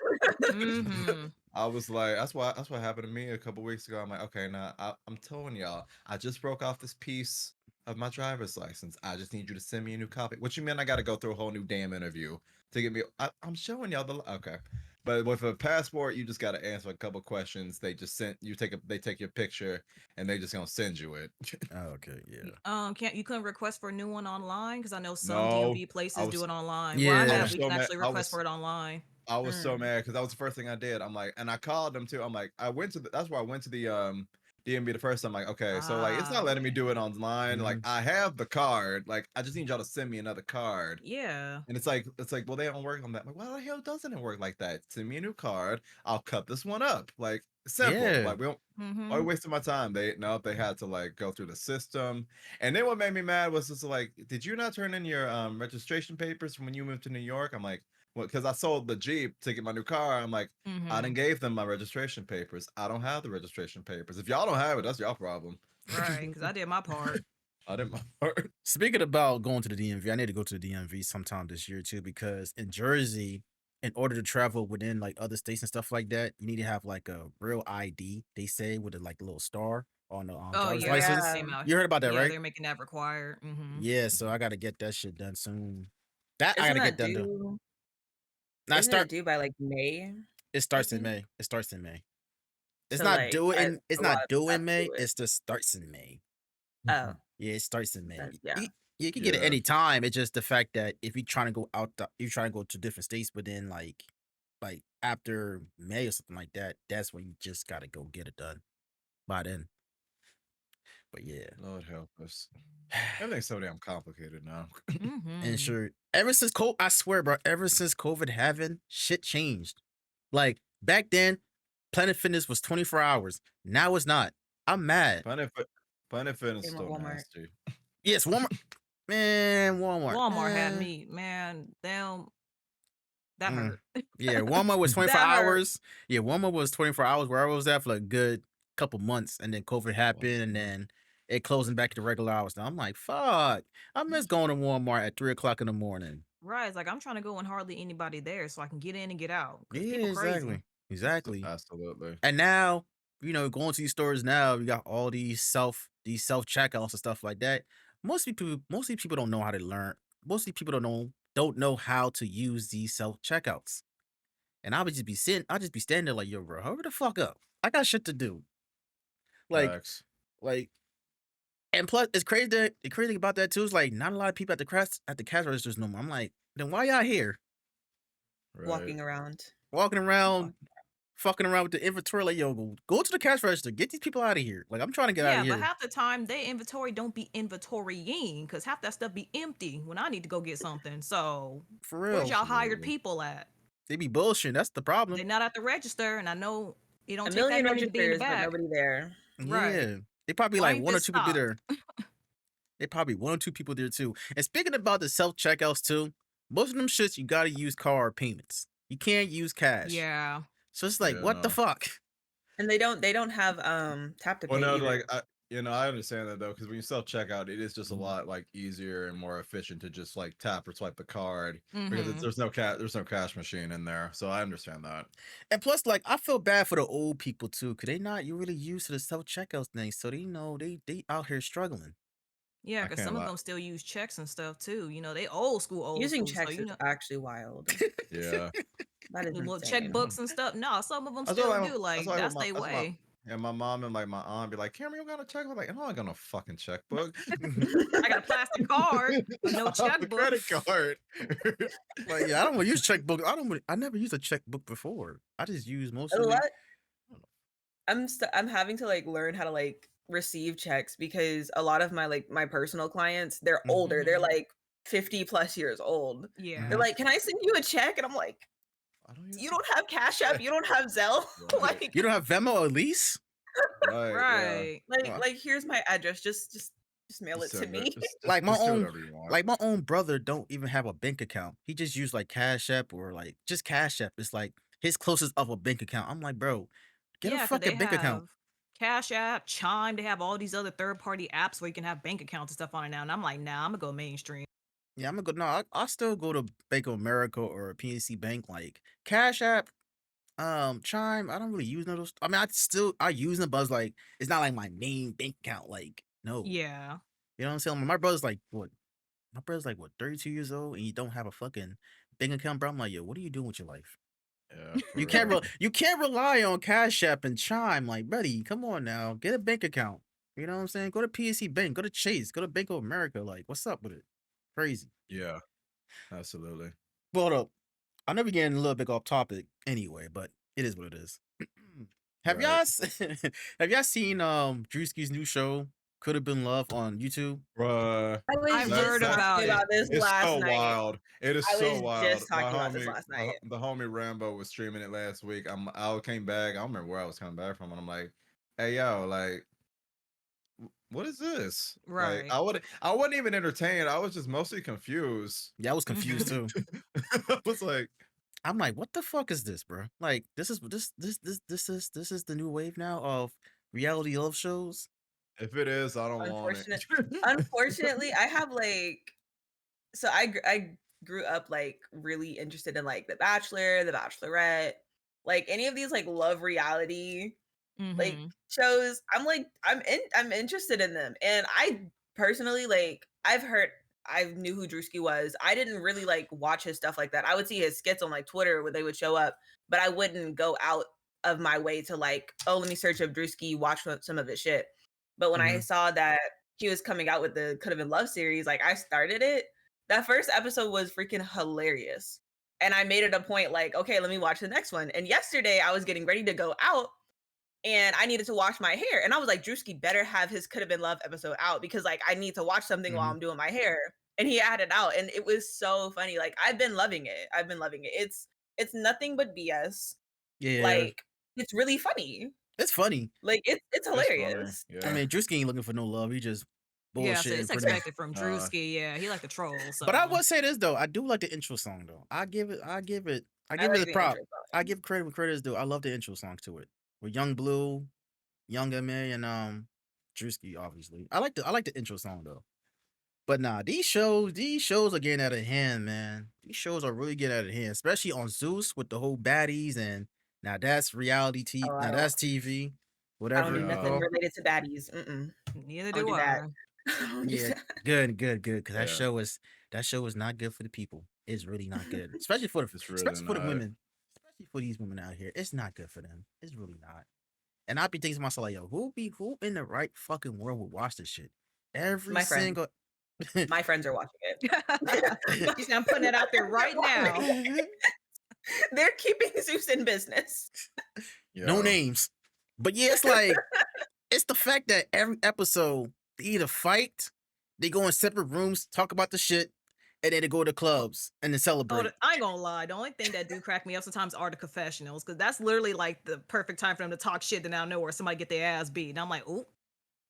Mhm. I was like, that's what happened to me a couple weeks ago. I'm like, okay, now I'm telling y'all, I just broke off this piece of my driver's license. I just need you to send me a new copy. What you mean I got to go through a whole new damn interview to get me? I'm showing y'all the okay, but with a passport, you just got to answer a couple questions. They just sent you they take your picture and they just gonna send you it. Oh, okay. Yeah. Can't you couldn't request for a new one online? Because I know some No, DMV I places do was it online. Where I I Yeah. live, was we so can mad. actually request for it online. I was so Mm. mad because that was the first thing I did. I'm like, and I called them too. I'm like, that's why I went to the DMV the first time. Like, okay, so like it's not Ah, letting me do it online. Like Mhm. I have the card. Like I just need y'all to send me another card. yeah. And it's like, well, they don't work on that. I'm like, why the hell doesn't it work like that? Send me a new card. I'll cut this one up. Like simple. Yeah. Like we don't I Mhm. wasted my time. They had to like go through the system. And then what made me mad was just like, did you not turn in your registration papers from when you moved to New York? I'm like, well, because I sold the Jeep to get my new car. I'm like, I didn't Mhm. gave them my registration papers. I don't have the registration papers. If y'all don't have it, that's y'all problem. Right. Because I did my part. I didn't my part. Speaking about going to the DMV, I need to go to the DMV sometime this year too because in Jersey, in order to travel within like other states and stuff like that, you need to have like a real ID. They say with a like little star on the Oh driver's yeah, that license. Yeah. came out. You heard about that, Yeah, right? they're making that required. Mhm. Yeah. So I got to get that shit done soon. That I got Isn't to get that done though. due? Now Isn't it due by like May? it I starts in think. May. It starts in May. It's So not like due in. It's a lot not of due people in have to May. do it. It's just starts in May. Oh, Yeah, it starts in May. yeah. You can get it Yeah. any time. It's just the fact that if you trying to go you trying to go to different states within like after May or something like that. That's when you just gotta go get it done by then. But yeah, Lord help us. Everything's so damn complicated now. and Mhm. sure, ever since COVID, I swear, bro, ever since COVID happened, shit changed. Like back then, Planet Fitness was 24 hours. Now it's not. I'm mad. Planet Fitness is Same with still Walmart. nasty. Yes, Walmart. Man, Walmart. Walmart had me, man. Damn, that Mm. hurt. Yeah, Walmart was 24 That hurt. hours. Yeah, Walmart was 24 hours where I was at for a good couple months. And then COVID What? happened and then it closing back to regular hours. Now I'm like, fuck. I miss going to Walmart at 3 o'clock in the morning. Right. It's like I'm trying to go and hardly anybody there so I can get in and get out. Because Yeah, people crazy. exactly. Exactly. Absolutely. And now, going to these stores now, you got all these self checkouts and stuff like that. Mostly people don't know how to learn. Mostly people don't know how to use these self checkouts. And I'll just be standing there like, yo, bro, hurry the fuck up. I got shit to do. Like, Facts. like, and plus, it's crazy. The crazy thing about that too is like, not a lot of people at the cash registers no more. I'm like, then why y'all here Right. Walking around. walking around, Walking. fucking around with the inventory? Like, yo, go to the cash register, get these people out of here. Like, I'm trying to get out of Yeah, but here half the time they inventory don't be inventorying because half that stuff be empty when I need to go get something. So for where's real. y'all hired Absolutely. people at? They be bullshitting. That's the They're problem. not at the register, and I know it A don't take that million many to be in the registers, but back. nobody there. Right. Yeah, they probably Why like ain't one or this two people stopped? there. They probably one or two people there too. And speaking about the self checkouts too, most of them shits you gotta use card payments. You can't use cash. Yeah. So it's like, Yeah, what the no. fuck? And they don't have tap to Well, pay no, either. like I understand that though, because when you self checkout, it is just a Mhm. lot like easier and more efficient to just like tap or swipe the card because Mm-hmm. there's no cash machine in there. So I understand that. And plus, like, I feel bad for the old people too, cause they not you really used to the self checkout thing. So they know they out here struggling. Yeah, I because can't some of lie. them still use checks and stuff too. They old school, Using so checks is actually wild. Yeah. That is well, insane. checkbooks and stuff. No, some of them That's what still like, do. that's Like why that's their that's why way. and my mom and like my aunt be like, Cameron, you got a checkbook? I'm like, I don't got no fucking checkbook. I got a plastic card, but no I have the checkbook. credit card. Like, yeah, I don't want to use checkbook. I never used a checkbook before. I just use A mostly. lot. I'm having to like learn how to like receive checks because a lot of my personal clients, they're Mhm. older. They're Mhm. like 50 plus years old. Yeah. They're like, "Can I send you a check?" And I'm like, I don't use "You don't have Cash App, you don't have Zelle." Right. Like You don't have Venmo at least? Right. Right. Wow. like here's my address. Just mail it to Send me. it. Just, Like my just do own, whatever you want. like my own brother don't even have a bank account. He just use like Cash App or like just Cash App. It's like his closest of a bank account. I'm like, bro, get a Yeah, because they fucking bank account. have Cash App, Chime. They have all these other third-party apps where you can have bank accounts and stuff on it now. And I'm like, nah, I'm gonna go mainstream. Yeah, I'm gonna go. No, I still go to Bank of America or PNC Bank. Like Cash App, Chime. I don't really use none of those. I mean, I use them, but it's like it's not like my main bank account. Like no, Yeah. you know what I'm saying? My brother's like what? My brother's like what, 32 years old, and you don't have a fucking bank account, bro. I'm like, yo, what are you doing with your life? Yeah. You for can't real. you can't rely on Cash App and Chime. Like, buddy, come on now, get a bank account. You know what I'm saying? Go to PNC Bank, go to Chase, go to Bank of America. Like, what's up with it? Crazy. Yeah. Absolutely. Hold up. I know we're getting a little bit off topic anyway, but it is what it is. Have Right. y'all have y'all seen Drewski's new show, Could Have Been Love, on YouTube? Bruh. I was I've That- just heard that's about talking it. about this It's last so night. wild. It is I so was wild. just talking about this last night. The homie Rambo was streaming it last week. I came back. I don't remember where I was coming back from, and I'm like, "Hey yo, like, what is this?" Like, Right. I wasn't even entertained. I was just mostly confused. Yeah, I was confused too. I was like, I'm like, what the fuck is this, bro? Like, this is the new wave now of reality love shows. if it is, I don't want it. Unfortunately, I have like so I grew up like really interested in like The Bachelor, The Bachelorette, like any of these like love reality like Mhm. shows. I'm interested in them. And I personally like I knew who Drewski was. I didn't really like watch his stuff like that. I would see his skits on like Twitter where they would show up, but I wouldn't go out of my way to like, oh, let me search up Drewski, watch some of his shit. But when I Mhm. saw that he was coming out with the Could Have Been Love series, like I started it. That first episode was freaking hilarious. And I made it a point like, okay, let me watch the next one. And yesterday I was getting ready to go out and I needed to wash my hair. And I was like, Drewski better have his Could Have Been Love episode out because like I need to watch something while Mhm. I'm doing my hair. And he had it out and it was so funny. Like I've been loving it. It's nothing but BS. Yeah, Like it's really funny. it's funny. Like it's It's funny. hilarious. Yeah. I mean, Drewski ain't looking for no love. He just Yeah, so bullshitting it's pretty much. expected from Drewski. Yeah, he like to troll. So. But I will say this though, I do like the intro song though. I give it I the like the prop. intro song. I give credit where credit is due. I love the intro song to it. With Young Blue, Young M.A. and Drewski, obviously. I like the intro song though. But nah, these shows are getting out of hand, man. These shows are really getting out of hand, especially on Zeus with the whole baddies and now that's reality TV. Oh, Now that's TV, I don't whatever do you Yeah. nothing call. related to baddies. Neither Don't do do that. I. I don't do Yeah, that. good. Because Yeah. that show is not good for the people. It's really not good, especially for It's really especially for the not. women, especially for these women out here. It's not good for them. It's really not. And I be thinking to myself like, yo, who in the right fucking world would watch this shit? Every My friend. single. My friends are watching it. You see, I'm putting it out there right now. They're keeping Zeus in business. No Yo. names, but yeah, it's like it's the fact that every episode they either fight, they go in separate rooms, talk about the shit, and then they go to clubs and then Oh, celebrate. I ain't gonna lie. The only thing that do crack me up sometimes are the confessionals, because that's literally like the perfect time for them to talk shit. Then out of nowhere, somebody get their ass beat, and I'm like, ooh.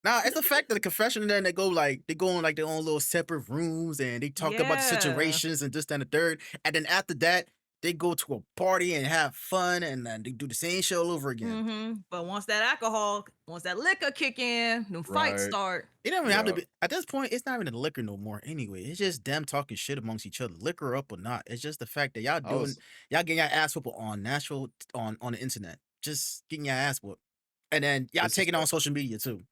Nah, it's the fact that the confession, then they go in like their own little separate rooms and they talk about the Yeah. situations and this, that, and the third. And then after that, they go to a party and have fun and then they do the same shit all over again. Mm-hmm. But once that liquor kick in, them fights Right. start. It don't even have to Yeah. be at this point, it's not even the liquor no more anyway. It's just them talking shit amongst each other, liquor up or not. It's just the fact that y'all I was getting your ass whooped on on the internet. Just getting your ass whooped. And then y'all It's just taking it that- on social media too.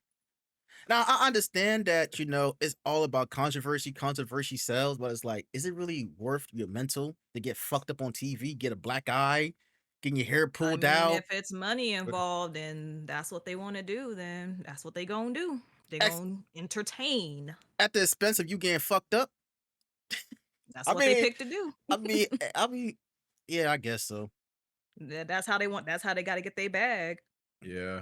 Now I understand that it's all about controversy. Controversy sells, but it's like, is it really worth your mental to get fucked up on TV, get a black eye, getting your hair I pulled mean, out if it's money involved and that's what they want to do, then that's what they gonna do. They ex- gonna entertain. at the expense of you getting fucked up? That's I what they mean, pick to do. I mean, I mean, yeah, I guess so. That's how they want. That's how they got to get their bag. Yeah.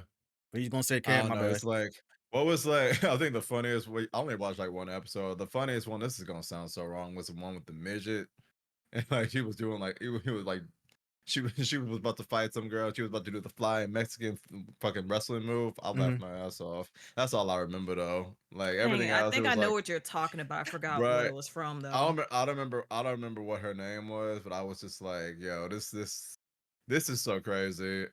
But he's gonna say, I "Cam, don't my know. bad." It's like what was like I think the funniest I only watched like one episode. The funniest one, this is gonna sound so wrong, was the one with the midget. And like she was doing like he was like she was about to fight some girl. She was about to do the flying Mexican fucking wrestling move. I hmm laughed my ass off. That's all I remember though. Like Dang everything it, I else, it think I was know like, what you're talking about. I forgot what right. it was from though. I don't remember what her name was, but I was just like, yo, this is so crazy.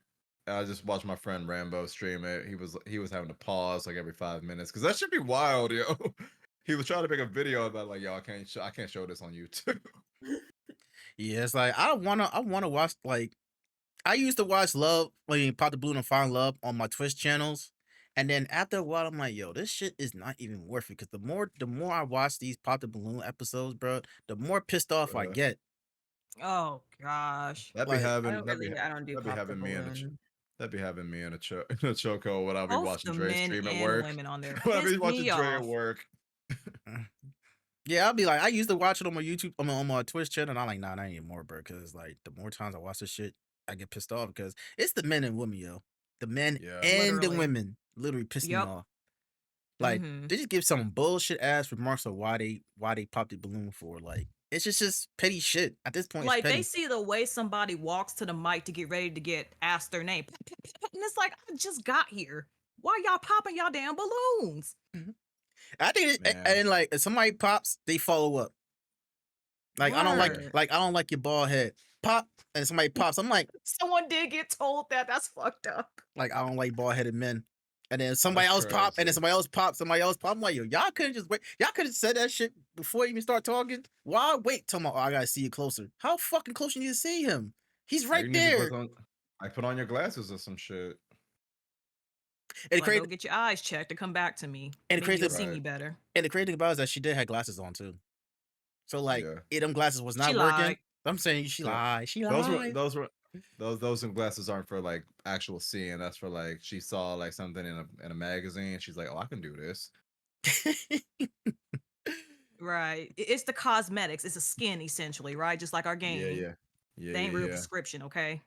And I just watched my friend Rambo stream it. He was having to pause like every 5 minutes because that should be wild, yo. He was trying to make a video about like, yo, I can't show this on YouTube. Yeah, it's like I wanna watch like I used to watch Love, Pop the Balloon and Find Love on my Twitch channels. And then after a while, I'm like, yo, this shit is not even worth it. Cause the more I watch these Pop the Balloon episodes, bro, the more pissed off I get. Oh gosh. That'd be Like, having I don't do that'd be pop the having me in a balloon. that'd be having me in a in a chokehold when I'll be Both watching the Dre men stream at and work. women on there When I'll be pissed watching me Dre at off. work. yeah, I'll be like, I used to watch it on my YouTube, on my Twitch channel, and I'm like, nah, not anymore, bro. Cause like the more times I watch this shit, I get pissed off because it's the men and women, yo. The men Yeah. and the Literally. women literally piss me Yep. off. Like Mhm. they just give some bullshit ass remarks of why they popped the balloon for. Like it's just petty shit. At this point, it's Like they petty. see the way somebody walks to the mic to get ready to get asked their name. And it's like, I just got here. Why y'all popping y'all damn balloons? Mhm. I think Man. and like if somebody pops, they follow up. Like I don't Yeah. like I don't like your bald head. Pop and somebody pops. I'm Someone did get told that. That's fucked up. like I don't like bald headed men. And then somebody That's else pop, and then crazy. somebody else pop, somebody else pop. I'm like, yo, y'all couldn't just wait. Y'all could have said that shit before you even start talking. Why wait till I gotta see you closer? How fucking close you need to see him? He's Or right you need to there. put on your glasses or some shit. And the Like, go crazy get your eyes checked to come back to me. and the Maybe crazy you'll see Right. me better. and the crazy thing about it is that she did have glasses on too. So like, Yeah. them glasses was She not working. lied. I'm saying she Yeah. lied. She Those were lied. those glasses aren't for like actual seeing. That's for like she saw like something in a magazine. She's like, oh, I can do this. Right. It's the cosmetics. It's a skin essentially, right? Just like our Yeah, gaming. yeah. Yeah, They ain't yeah, real yeah. prescription, okay?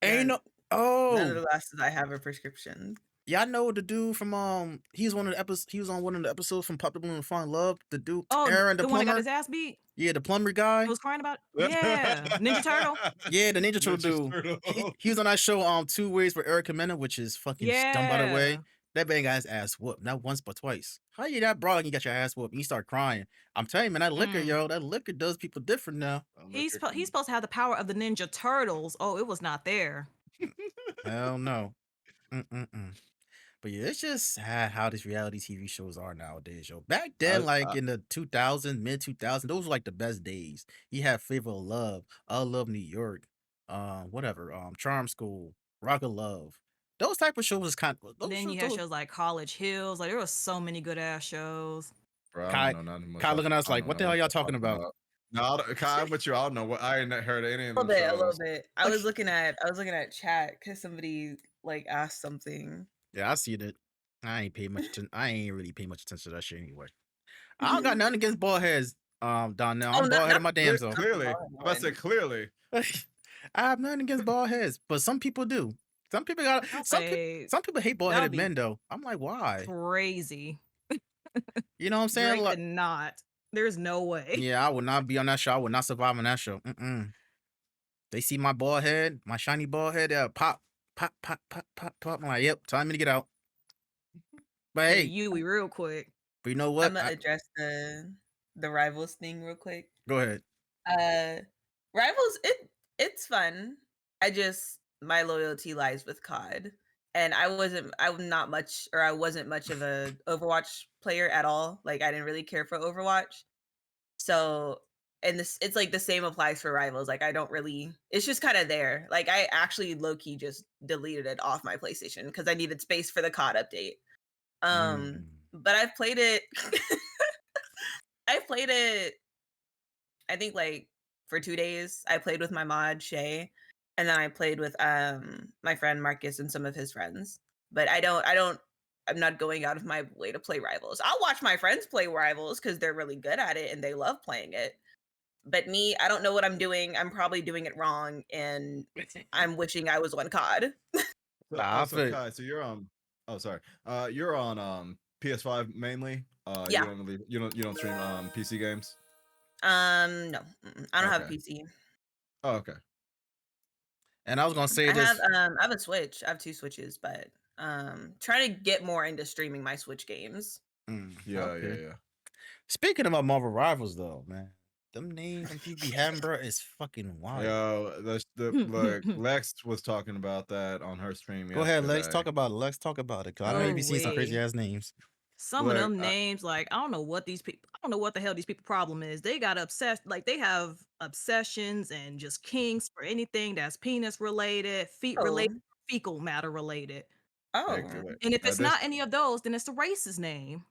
Ain't no. None of the Oh, glasses I have are prescription. y'all know the dude from he was on one of the episodes from Pop the Balloon and Find Love. The dude Oh, Aaron the the one that got plumber. his ass beat? Yeah, the plumber guy. He was crying about? Yeah. Ninja Turtle? Yeah, the Ninja Turtle Ninja dude. Turtle. He was on that show 2 Ways for Erica Mena, which is fucking dumb by the way. Yeah. That man got his ass whooped, not once but twice. How you that broad and you got your ass whooped and you start crying? I'm telling you, man, that liquor, Mm. that liquor does people different now. He's supposed to have the power of the Ninja Turtles. Oh, it was not there. Hell no. Mm-mm-mm. But yeah, it's just sad how these reality TV shows are nowadays, yo. Back then, like in the 2000s, mid 2000s, those were like the best days. You had Flavor of Love, I Love New York, whatever, Charm School, Rock of Love. Those type of shows was kind of Then you had shows like College Hills. Like there were so many good ass shows. Bro, I Kai, don't know nothing much. Kai looking at us I like, don't what know the hell what y'all you're talking about? No, Kai, I'm with you. I don't know what I ain't heard of any of A them little bit, a little shows. bit. I was looking at chat because somebody like asked something. Yeah, I see that. I ain't really pay much attention to that shit anyway. I don't got nothing against bald heads, Don. Now I'm bald headed my damn self. Clearly, I'm about to say clearly. I have nothing against bald heads, but some people do. Some people got some people hate bald headed men though. I'm like, why? Crazy. You know what I'm saying? Drake Like, could not. There's no way. yeah, I would not be on that show. I would not survive on that show. They see my bald head, my shiny bald head, pop, pop, pop, pop, pop, pop. I'm like, yep, time to get out. But hey, Yui real quick. But you know what? I'm gonna address the rivals thing real quick. Go ahead. Rivals, it's fun. My loyalty lies with COD. And I wasn't much of a Overwatch player at all. Like I didn't really care for Overwatch. So it's like the same applies for Rivals. Like I don't really, it's just kind of there. Like I actually low-key just deleted it off my PlayStation because I needed space for the COD update. but I've played it. I've played it. I think like for 2 days. I played with my mod Shay, and then I played with my friend Marcus and some of his friends. But I'm not going out of my way to play rivals. I'll watch my friends play rivals because they're really good at it and they love playing it. But me, I don't know what I'm doing. I'm probably doing it wrong, and I'm wishing I was on COD. Nah, I So feel Kai, so you're on. Oh, sorry. You're on PS5 mainly. You Yeah. don't really you don't stream PC games. No, I don't have a Okay. PC. Oh, okay. and I was gonna say I this. have a Switch. I have 2 Switches, but trying to get more into streaming my Switch games. Yeah, Okay. yeah. Speaking about Marvel Rivals, though, man, them names them people be having, bro, is fucking wild. Yo, like Lex was talking about that on her stream Go ahead, Lex. yesterday. Talk about it. Lex, talk about it. Cause I know you be seeing some crazy ass names. Some Look, of them names, like I don't know what these people. I don't know what the hell these people problem is. They got obsessed, like they have obsessions and just kinks for anything that's penis related, feet related, Oh, fecal matter related. oh, Like, And if at it's this not any of those, then it's the racist name.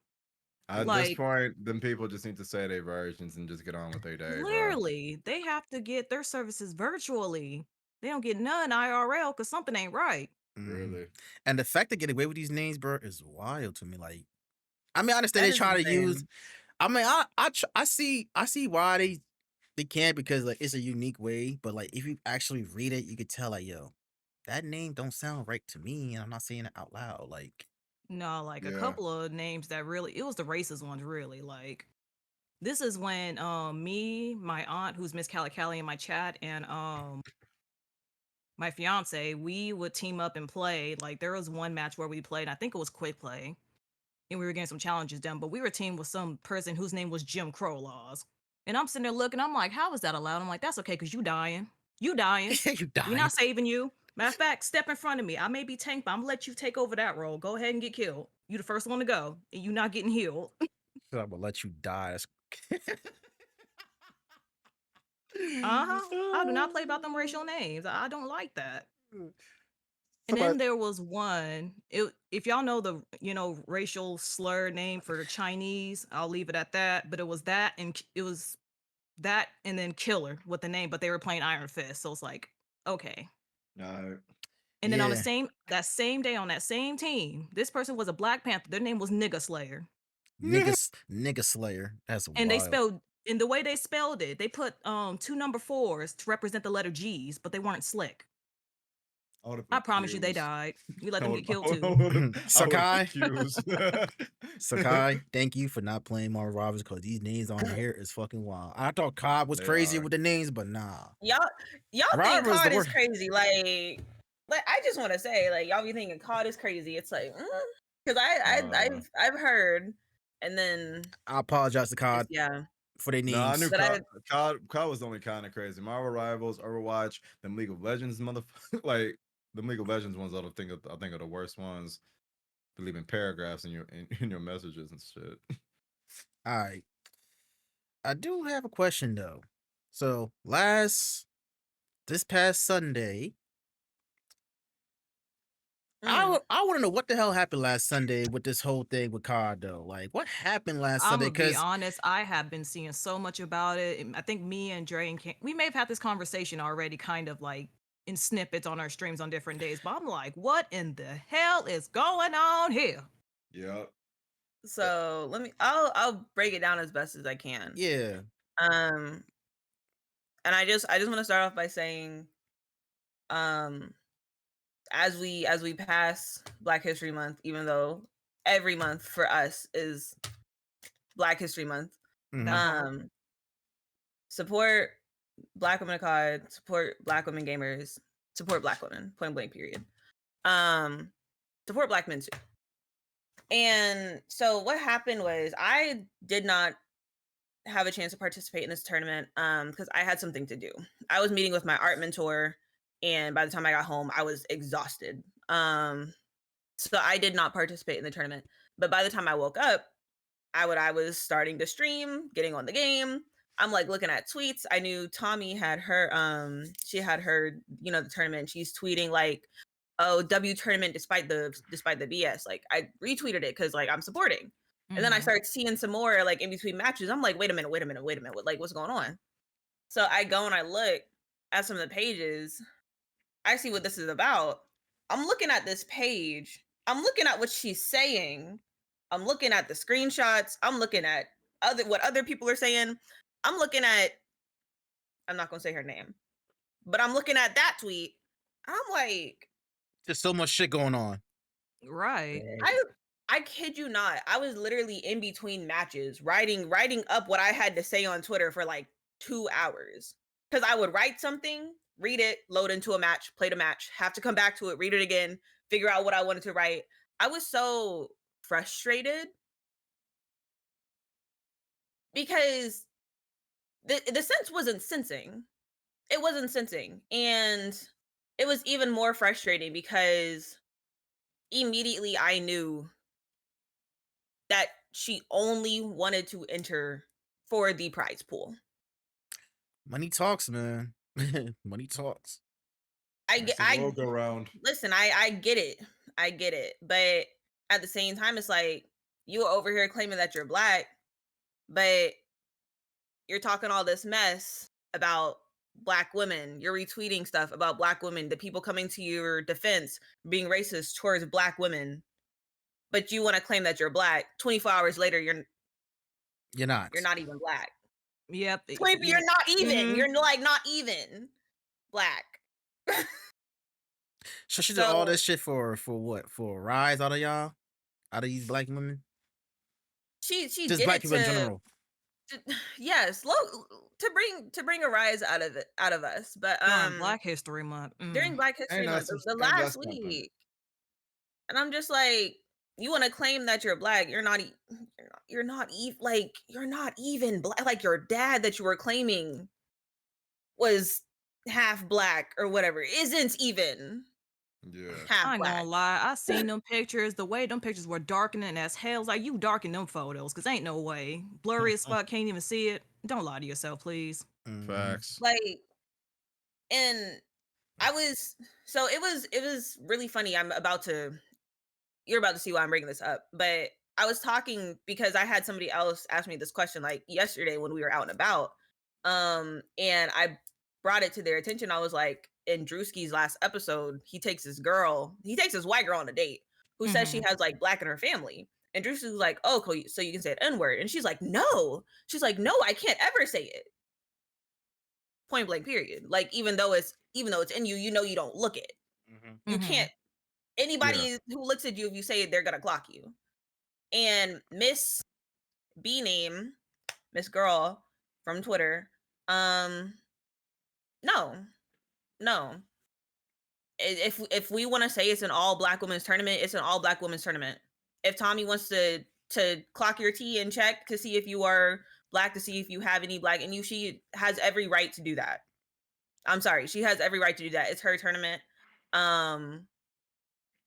at this Like point, then people just need to say their versions and just get on with their day, bro. clearly, they have to get their services virtually. They don't get none IRL because something ain't right. Really. And the fact they get away with these names, bro, is wild to me. Like, I mean, I understand that they is try to use. insane. I mean, I see why they can't, because like it's a unique way. But like if you actually read it, you could tell like, yo, that name don't sound right to me, and I'm not saying it out loud. Like, No, like a Yeah. couple of names that really it was the racist ones really. Like this is when me, my aunt who's Miss Calicali in my chat, and my fiance, we would team up and play. Like there was one match where we played, I think it was quick play, and we were getting some challenges done, but we were teamed with some person whose name was Jim Crow Laws. And I'm sitting there looking, I'm like, how is that allowed? I'm like, that's okay, because you dying. You dying. you dying. We're not saving you. Matter of fact, step in front of me. I may be tanked, but I'm gonna let you take over that role. Go ahead and get killed. You the first one to go, and you not getting healed. I'm gonna let you die. That's... I do not play about them racial names. I don't like that. And Somebody- then there was one. If y'all know the racial slur name for Chinese, I'll leave it at that. But it was that, and it was that, and then Killer with the name. But they were playing Iron Fist, so it's like okay. No. And then on the Yeah. same day on that same team, this person was a Black Panther. Their name was Nigga Slayer, nigga Slayer. That's and they wild. spelled in the way they spelled it. They put 2 number 4s to represent the letter G's, but they weren't slick. I promise you, they died. We let them get killed too. Sakai. Sakai, thank you for not playing Marvel Rivals, because these names on here is fucking wild. I thought COD was They crazy are. with the names, but nah. Y'all think Rivals the COD is word. crazy. Like I just want to say, like y'all be thinking COD is crazy. It's like, because I've heard, and then I apologize to COD yeah. for their names. No, I knew But COD was only kind of crazy. Marvel Rivals, Overwatch, them League of Legends, like the League of Legends ones. I think are the worst ones. For leaving paragraphs in your messages and shit. All right. I do have a question though. So this past Sunday, I want to know what the hell happened last Sunday with this whole thing with COD though. Like, what happened last I'm Sunday? gonna be Because honest, I have been seeing so much about it. And I think me and Dre and we may have had this conversation already, kind of like in snippets on our streams on different days. But I'm like, what in the hell is going on here? Yep. so I'll break it down as best as I can. yeah, And I just want to start off by saying, as we pass Black History Month, even though every month for us is Black History Month, That part. support Black women of COD, support Black women gamers, support Black women, point blank period. Support Black men too. And so what happened was I did not have a chance to participate in this tournament because I had something to do. I was meeting with my art mentor, and by the time I got home, I was exhausted. So I did not participate in the tournament. But by the time I woke up, I was starting to stream, getting on the game. I'm like looking at tweets. I knew Tommy had her she had her, the tournament. She's tweeting like, oh, W tournament despite the BS. Like I retweeted it because like I'm supporting. And then I Mhm. started seeing some more like in between matches. I'm like, wait a minute. Like, what's going on? So I go and I look at some of the pages. I see what this is about. I'm looking at this page. I'm looking at what she's saying. I'm looking at the screenshots. I'm looking at what other people are saying. I'm looking at, I'm not gonna say her name, but I'm looking at that tweet. I'm like, There's so much shit going on. Right. I kid you not. I was literally in between matches writing up what I had to say on Twitter for like 2 hours. Cuz I would write something, read it, load into a match, play the match, have to come back to it, read it again, figure out what I wanted to write. I was so frustrated because the sense wasn't sensing. It wasn't sensing. And it was even more frustrating because immediately I knew that she only wanted to enter for the prize pool. Money talks, man. Money talks. Makes the world go round. Listen, I get it. I get it. But at the same time, it's like you over here claiming that you're black, but you're talking all this mess about black women. You're retweeting stuff about black women, the people coming to your defense being racist towards black women. But you want to claim that you're black. 24 hours later, you're not. you're not even black. Yep. You're not even. Mhm. You're like not even black. So she did all this shit for what? For a rise out of y'all? Out of these black women? She Just did black it people in to, general. yes, to bring a rise out of us. But During Black History Month. during Black History And Month, that's the and last that's something. week, and I'm just like, you want to claim that you're black? You're not even black. Like your dad that you were claiming was half black or whatever isn't even Yeah. half I ain't black. gonna lie. I seen them pictures. The way them pictures were darkening as hell. It's like you darken them photos, cause ain't no way. Blurry as fuck, can't even see it. Don't lie to yourself, please. Facts. Like, and I was so it was really funny. You're about to see why I'm bringing this up, but I was talking because I had somebody else ask me this question like yesterday when we were out and about, and I brought it to their attention. I was like, in Drewski's last episode, he takes his white girl on a date who says she Mhm. has like black in her family, and Drewski was like, oh, cool, so you can say an N-word, and she's like, no, I can't ever say it. Point blank, period. Like even though it's in you, you don't look it. You Mhm. can't. Anybody who looks at you, if you say it, they're gonna clock you. And Miss B name, Miss Girl from Twitter, no, no. If we want to say it's an all black women's tournament, it's an all black women's tournament. If Tommy wants to clock your tea and check to see if you are black, to see if you have any black in you, she has every right to do that. I'm sorry, she has every right to do that. It's her tournament.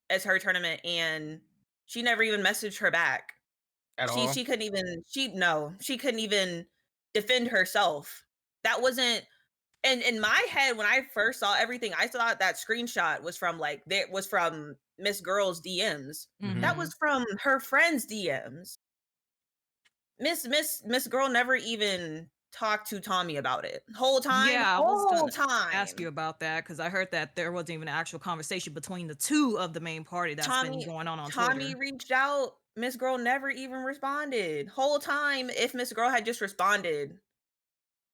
It's her tournament, and she never even messaged her back. At all? She couldn't even she couldn't even defend herself. That wasn't, and in my head when I first saw everything, I thought that screenshot was from Miss Girl's DMs. That was from her friend's DMs. Miss Girl never even talked to Tommy about it. Whole time. Yeah, I was Whole gonna time. ask you about that because I heard that there wasn't even an actual conversation between the two of the main party that's been going on Tommy Twitter. reached out. Miss Girl never even responded. Whole time, if Miss Girl had just responded,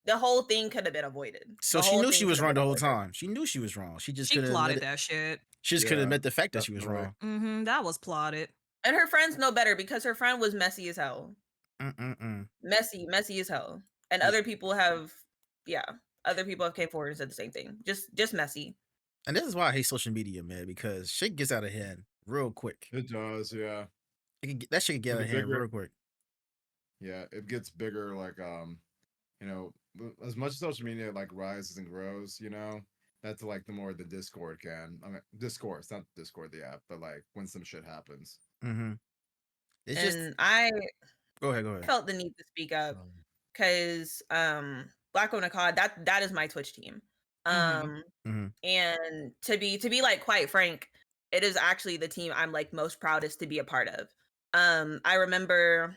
the whole thing could have been avoided. So she knew she was wrong the whole time. She knew she was wrong. She just She couldn't admit plotted it. that shit. She just couldn't admit the fact that she was definitely. wrong. That was plotted. And her friends know better because her friend was messy as hell. Mm-mm-mm. Messy as hell. And Yeah. other people have came forward and said the same thing. Just messy. And this is why I hate social media, man, because shit gets out of hand real quick. It does, yeah. That shit can get out of And the hand bigger- real quick. Yeah, it gets bigger. Like, as much as social media like rises and grows, that's like the more the Discord can. I mean, Discourse, not Discord the app, but like when some shit happens. Mm-hmm. It's And just I go ahead. felt the need to speak up because Black Women COD, that is my Twitch team. Mhm. And to be like quite frank, it is actually the team I'm like most proudest to be a part of. I remember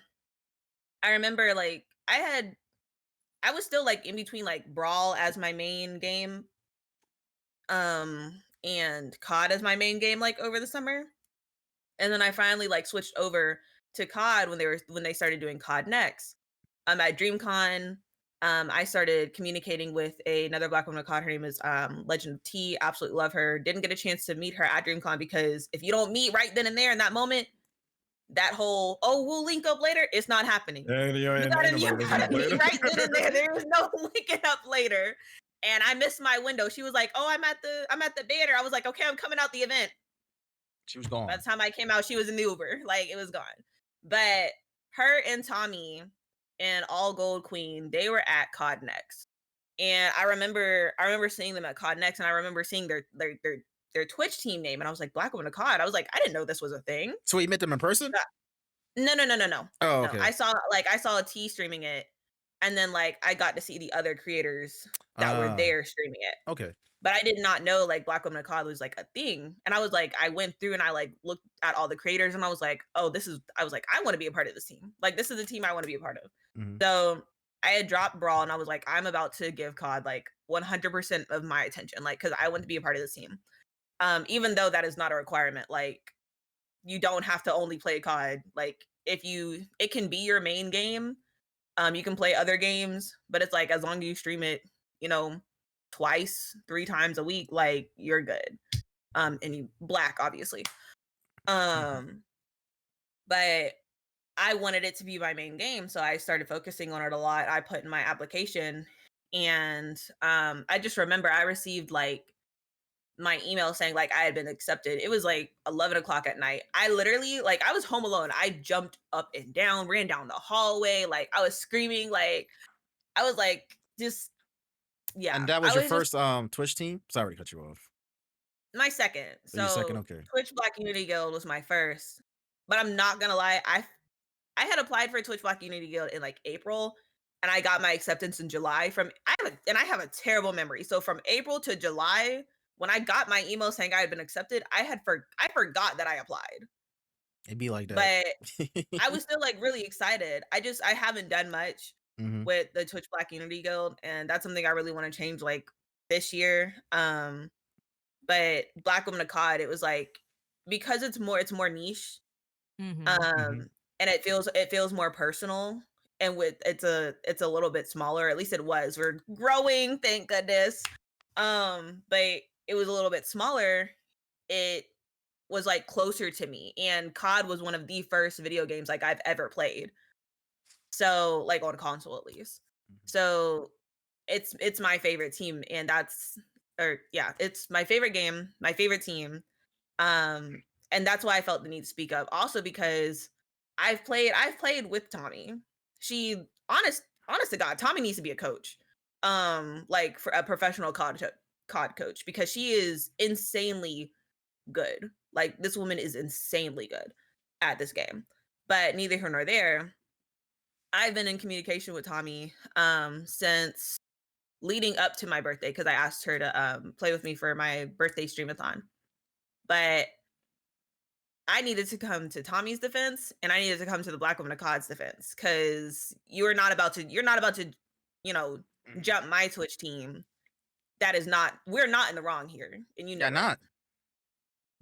like I was still like in between like Brawl as my main game, and COD as my main game like over the summer. And then I finally like switched over to COD when they started doing COD Next. At DreamCon, I started communicating with another Black woman of COD. Her name is Legend of T. Absolutely love her. Didn't get a chance to meet her at DreamCon because if you don't meet right then and there in that moment, that whole we'll link up later, it's not happening. And You gotta meet right then and there. There is no linking up later. And I missed my window. She was like, "Oh, I'm at the banner." I was like, "Okay, I'm coming out the event." She was gone. By the time I came out, she was in the Uber. Like it was gone. But her and Tommy and All Gold Queen, they were at COD Next. And I remember seeing them at COD Next, and I remember seeing their Twitch team name, and I was like, Black Woman of COD. I was like, I didn't know this was a thing. So you met them in person? No. Oh, No. okay. I saw a T streaming it, and then like I got to see the other creators that were there streaming it. Okay. But I did not know like Black Women of COD was like a thing. And I was like, I went through and I like looked at all the creators and I was like, I was like, I want to be a part of this team. Like this is the team I want to be a part of. Mhm. So I had dropped Brawl and I was like, I'm about to give COD like 100% of my attention, like because I want to be a part of this team. Even though that is not a requirement, like you don't have to only play COD. Like it can be your main game. You can play other games, but it's like as long as you stream it, you know, twice, 3 times a week, like you're good. And you Black, obviously. But I wanted it to be my main game, so I started focusing on it a lot. I put in my application, and I just remember I received like my email saying like I had been accepted. It was like 11 o'clock at night. I literally like I was home alone. I jumped up and down, ran down the hallway, like I was screaming, like I was like just yeah. And that was I your was first Twitch team? Sorry to cut you off. my second. Your second, So okay. Twitch Black Unity Guild was my first. But I'm not gonna lie, I had applied for Twitch Black Unity Guild in like April, and I got my acceptance in July. I have a terrible memory. So from April to July, when I got my email saying I had been accepted, I forgot that I applied. It'd be like that. But I was still like really excited. I haven't done much Mhm. with the Twitch Black Unity Guild, and that's something I really want to change like this year. But Black Woman of COD, it was like because it's more niche, Mhm. Mhm. and it feels more personal. And with it's a little bit smaller. At least it was. We're growing, thank goodness. But it was a little bit smaller. It was like closer to me, and COD was one of the first video games like I've ever played. So like on console at least. Mhm. So it's my favorite team, and it's my favorite game, my favorite team. And that's why I felt the need to speak up. Also because I've played with Tommy. She honest to God, Tommy needs to be a coach. Like for a professional COD coach because she is insanely good. Like this woman is insanely good at this game. But neither here nor there. I've been in communication with Tommy since leading up to my birthday because I asked her to play with me for my birthday streamathon. But I needed to come to Tommy's defense and I needed to come to the Black Woman of COD's defense because you're not about to, you know, jump my Twitch team. We're not in the wrong here. And you know Yeah, it. not.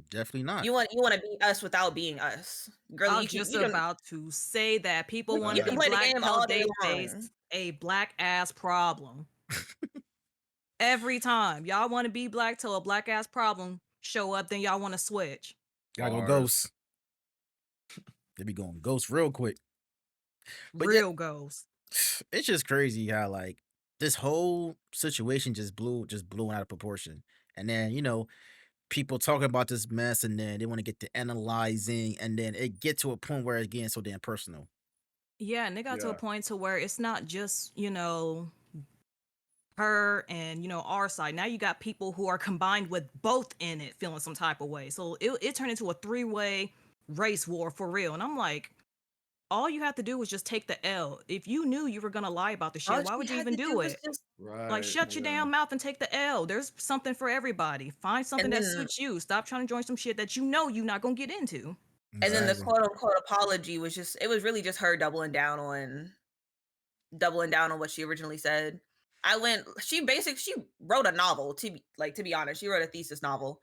Definitely not. You want to be us without being us. Girl, I was just about to say that people You want to can be play the black game till all day they long. face a black ass problem. Every time y'all want to be black till a black ass problem show up, then y'all want to switch. Gotta go Bars. ghost. They be going ghost real quick. But yeah, Real ghost. it's just crazy how like this whole situation just blew out of proportion. And then, people talking about this mess and then they want to get to analyzing and then it get to a point where it's getting so damn personal. Yeah, and it got to a Yeah. point to where it's not just, her and, our side. Now you got people who are combined with both in it feeling some type of way. So it turned into a 3-way race war for real. And I'm like, all you have to do was just take the L. If you knew you were gonna lie about the shit, All why she would you had even to do was it? just Right. Like, shut your damn mouth and take the L. There's something for everybody. Find something that then- suits you. Stop trying to join some shit that you know you're not gonna get into. And then the Exactly. quote unquote apology was just, it was really just her doubling down on what she originally said. She wrote a novel, to be honest. She wrote a thesis novel.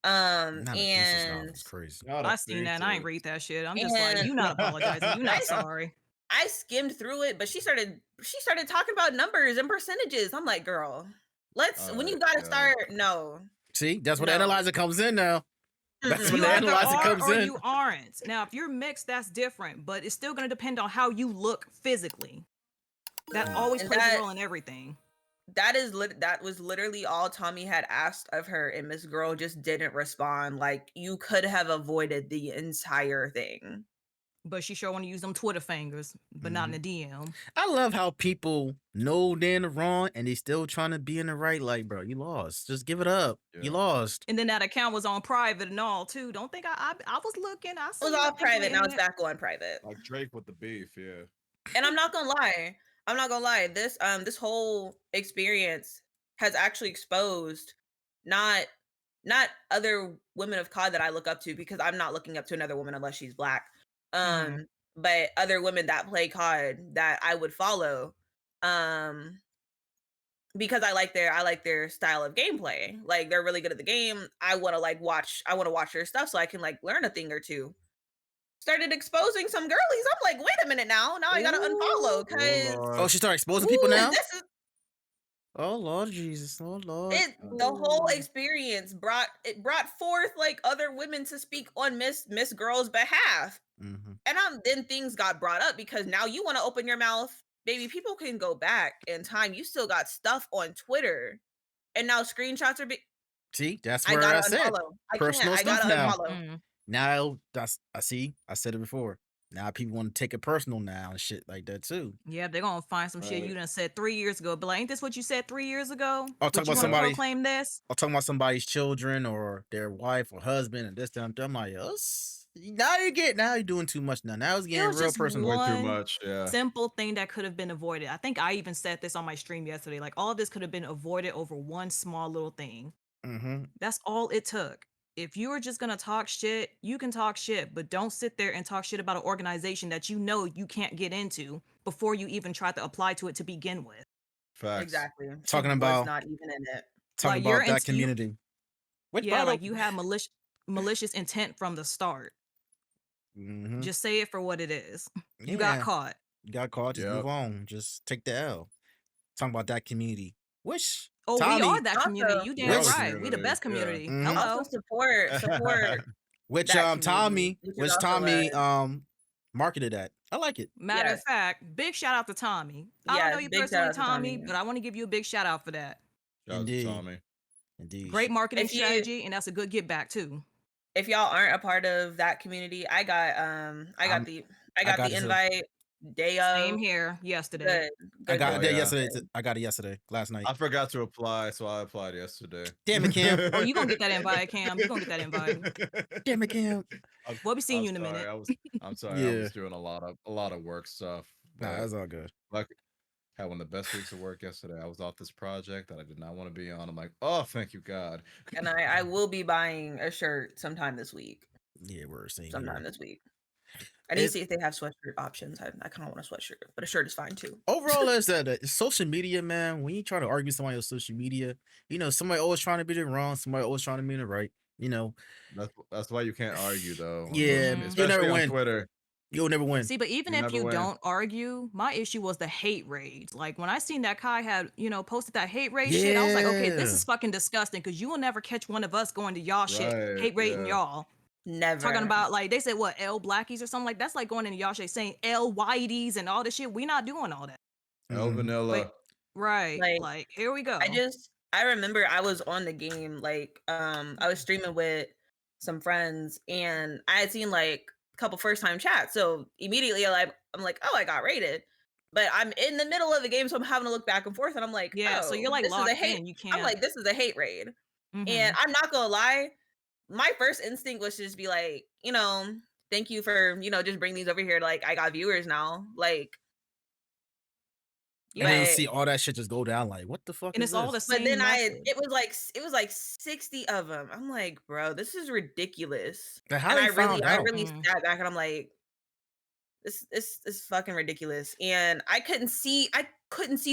Not a thesis novel. And It's crazy. Not a I seen that and I ain't thesis. read that shit. I'm just like, And you not apologizing. You not I sorry. I skimmed through it, but she started talking about numbers and percentages. I'm like, girl, when you gotta start, no. See, that's where the No. analyzer comes in now. That's when You the either analyzer are comes or in. you aren't. Now, if you're mixed, that's different, but it's still going to depend on how you look physically. That always And plays that- a role in everything. that was literally all Tommy had asked of her, and Miss Girl just didn't respond. Like, you could have avoided the entire thing. But she sure want to use them Twitter fingers, but not in the DM. I love how people know they're in the wrong and they still trying to be in the right. Like, bro, you lost. Just give it up. You Yeah. lost. And then that account was on private and all too. Don't think I was looking. I It was all private, now it's back on private. Like Drake with the beef, yeah. And I'm not gonna lie. This whole experience has actually exposed not other women of COD that I look up to, because I'm not looking up to another woman unless she's black. But other women that play COD that I would follow, because I like their style of gameplay. Like, they're really good at the game. I want to watch their stuff so I can like learn a thing or two. Started exposing some girlies. I'm like, wait a minute now. Now I gotta unfollow, because Oh, she started exposing people now? this is Oh, Lord Jesus. Oh, Lord. the whole experience brought forth like other women to speak on Miss Girl's behalf. And then things got brought up, because now you want to open your mouth, baby. People can go back in time. You still got stuff on Twitter, and now screenshots are See, that's I where gotta I said unfollow. personal I stuff gotta now. unfollow. Now I said it before. Now people want to take it personal now and shit like that too. Yeah, they're gonna find some shit you done said 3 years ago. But like, ain't this what you said 3 years ago? I'll talk But you about wanna somebody. proclaim this? I'll talk about somebody's children or their wife or husband and this time. I'm like, now you're doing too much now. Now it's It getting was real just personal. Way too one much, yeah. simple thing that could have been avoided. I think I even said this on my stream yesterday. Like, all of this could have been avoided over one small little thing. That's all it took. If you are just gonna talk shit, you can talk shit, but don't sit there and talk shit about an organization that you know you can't get into before you even try to apply to it to begin with. Facts. Exactly. Talking She about- was not even in it. Talking Like, you're about that into- you- community. Which Yeah, bottle? like you have malicious intent from the start. Just say it for what it is. You got Yeah. caught. You got caught. Just Yep. move on. Just take the L. Talking about that community. Which Oh, Tommy, we are that Also- community. You damn We're the right. We the community, best yeah. community. Mhm. Hello. Also support which that Tommy, community, which is which also Tommy marketed that. I like it. Matter Yes. of fact, big shout out to Tommy. I don't Yes, know you big shout personally, out to Tommy, Tommy. but I want to give you a big shout out for that. Shout out Indeed. to Tommy. Indeed. Great marketing If you- strategy, and that's a good get back too. If y'all aren't a part of that community, I got the got it too. invite day Same of. here yesterday. Good. I got Oh, it there yeah. yesterday. I got it yesterday, last night. I forgot to apply, so I applied yesterday. Damn it, Cam. Oh, you gonna get that invite, Cam. You gonna get that invite. Damn it, Cam. We'll be seeing I'm you in a sorry, minute. I'm sorry. I Yeah. was doing a lot of work stuff. Nah, but, that's all good. like, had one of the best weeks of work yesterday. I was off this project that I did not want to be on. I'm like, oh, thank you, God. And I will be buying a shirt sometime this week. Yeah, we're seeing Sometime here. this week. I need to see if they have sweatshirt options. I kind of want a sweatshirt, but a shirt is fine too. Overall, is that social media, man. When you try to argue with somebody on social media, somebody always trying to be the wrong, somebody always trying to be the right. That's why you can't argue though. Yeah, Mhm. you'll Especially never on win. Twitter. You'll never win. See, but even You if never you win. don't argue, my issue was the hate rage. Like when I seen that Kai had, posted that hate rage shit, I was like, okay, this Yeah. is fucking disgusting because you will never catch one of us going to y'all shit, Right, hate rating yeah. y'all. Never. Talking about like they said what L blackies or something like that's like going into y'all shit saying L whiteys and all this shit. We not doing all that. El Mhm. Vanilla. Right. Like, Like here we go. I remember I was on the game, like, I was streaming with some friends, and I had seen like a couple first time chats. So immediately I'm like, oh, I got rated. But I'm in the middle of the game, so I'm having to look back and forth, and I'm like, yeah, oh, so you're like this is a locked hate. in. You can't. I'm like, this is a hate raid. Mhm. And I'm not gonna lie, my first instinct was to just be like, thank you for, just bring these over here. Like, I got viewers now. Like, And then But see all that shit just go down. Like, what the fuck And is it's all this? the but same then message. it was like 60 of them. I'm like, bro, this is ridiculous. Like, how And they I found out? really sat back and I'm like, this is fucking ridiculous. And I couldn't see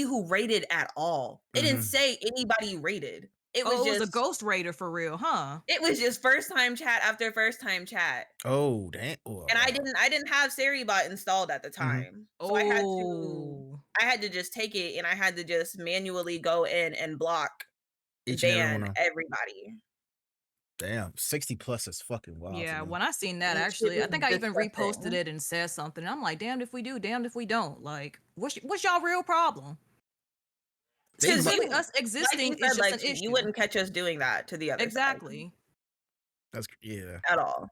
who rated at all. It didn't Mhm. say anybody rated. It was Oh, it was a just ghost raider for real, huh? first time chat after first time chat. Oh, damn. Oh, And wow. I didn't have Seribot installed at the time. So Oh. I had to just take it and I had to just manually go in and block and Each and every one ban of 'em. everybody. Damn, 60 plus is fucking wild to Yeah, me. when I seen that, Shit actually, I was think I even reposted disgusting. it and said something. I'm like, damned if we do, damned if we don't. Like, what's y'all real problem? They Because mu- Simply us like existing you is said, just like an issue. you wouldn't catch us doing that to the other side Exactly. yeah. at all.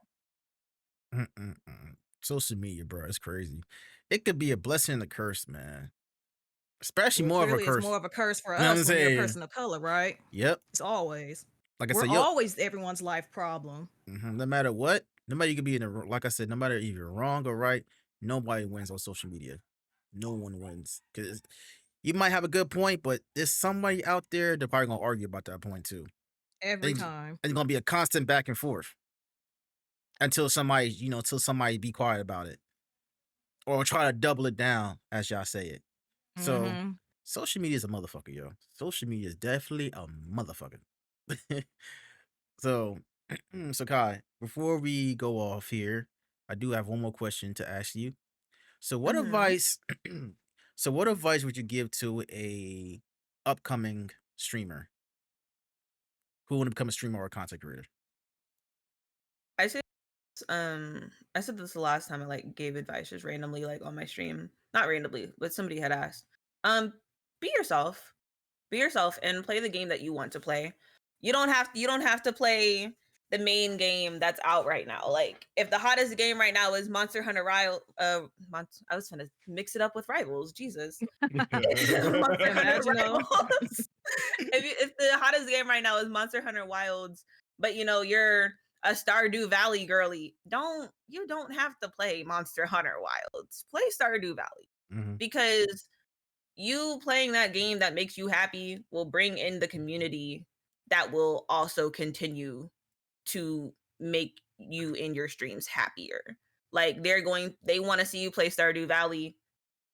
Mm-mm-mm. Social media, bro, it's crazy. It could be a blessing and a curse, man. Especially Well, more of a clearly, it's curse. more of a curse for You know what I'm us when you're a saying? person of color, right? Yep. It's always. Like I We're said, yo, always everyone's life problem. no matter what, no matter you could be in the like I said, no matter if you're wrong or right, nobody wins on social media. No one wins because you might have a good point, but there's somebody out there they're probably gonna argue about that point too. Every And time. it's gonna be a constant back and forth until somebody be quiet about it or try to double it down, as y'all say it. So Mm-hmm. social media is a motherfucker, yo. Social media is definitely a motherfucker. So, so Kai, before we go off here, I do have one more question to ask you. So, what Mhm. advice? So, what advice would you give to a upcoming streamer who want to become a streamer or a content creator? I said I said this the last time I like gave advice just randomly like on my stream. Not randomly, but somebody had asked. Be yourself. Be yourself and play the game that you want to play. You don't have to play the main game that's out right now. Like if the hottest game right now is Monster Hunter I was gonna mix it up with Rivals. Jesus. Monster Hunter Imagine though. Rivals. If the hottest game right now is Monster Hunter Wilds, but you're a Stardew Valley girly, you don't have to play Monster Hunter Wilds. Play Stardew Valley Mhm. because you playing that game that makes you happy will bring in the community that will also continue to make you in your streams happier. Like they want to see you play Stardew Valley.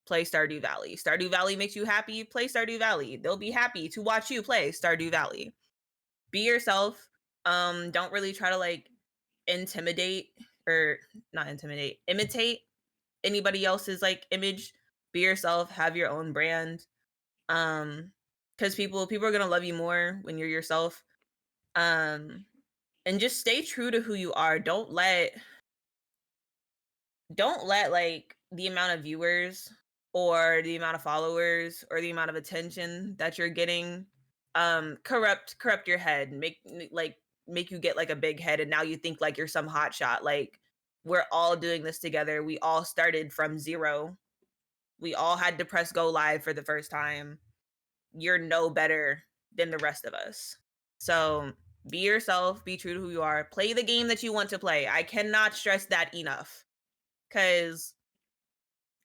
Play Stardew Valley. Stardew Valley makes you happy. Play Stardew Valley. They'll be happy to watch you play Stardew Valley. Be yourself. Don't really try to like intimidate or not intimidate, imitate anybody else's like image. Be yourself. Have your own brand. Because people are gonna love you more when you're yourself. And just stay true to who you are. Don't let like the amount of viewers or the amount of followers or the amount of attention that you're getting corrupt your head, make you get like a big head and now you think like you're some hot shot. Like we're all doing this together. We all started from zero. We all had to press go live for the first time. You're no better than the rest of us. So be yourself, be true to who you are, play the game that you want to play. I cannot stress that enough. Because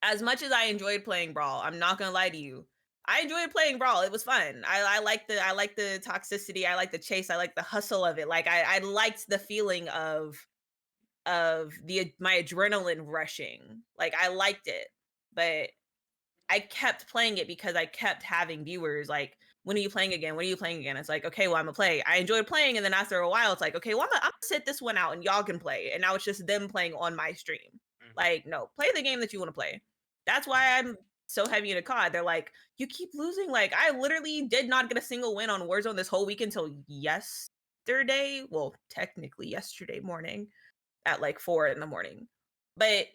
as much as I enjoyed playing Brawl, I'm not gonna lie to you. I enjoyed playing Brawl. It was fun. I like the toxicity. I like the chase. I like the hustle of it. Like I liked the feeling of my adrenaline rushing. Like I liked it, but I kept playing it because I kept having viewers like, when are you playing again? When are you playing again? It's like, okay, well, I'm gonna play. I enjoyed playing, and then after a while, it's like, okay, well, I'm gonna sit this one out and y'all can play. And now it's just them playing on my stream. Like, no, play the game that you want to play. That's why I'm so heavy into COD. They're like, you keep losing. Like, I literally did not get a single win on Warzone this whole week until yesterday. Well, technically yesterday morning at like 4 a.m. But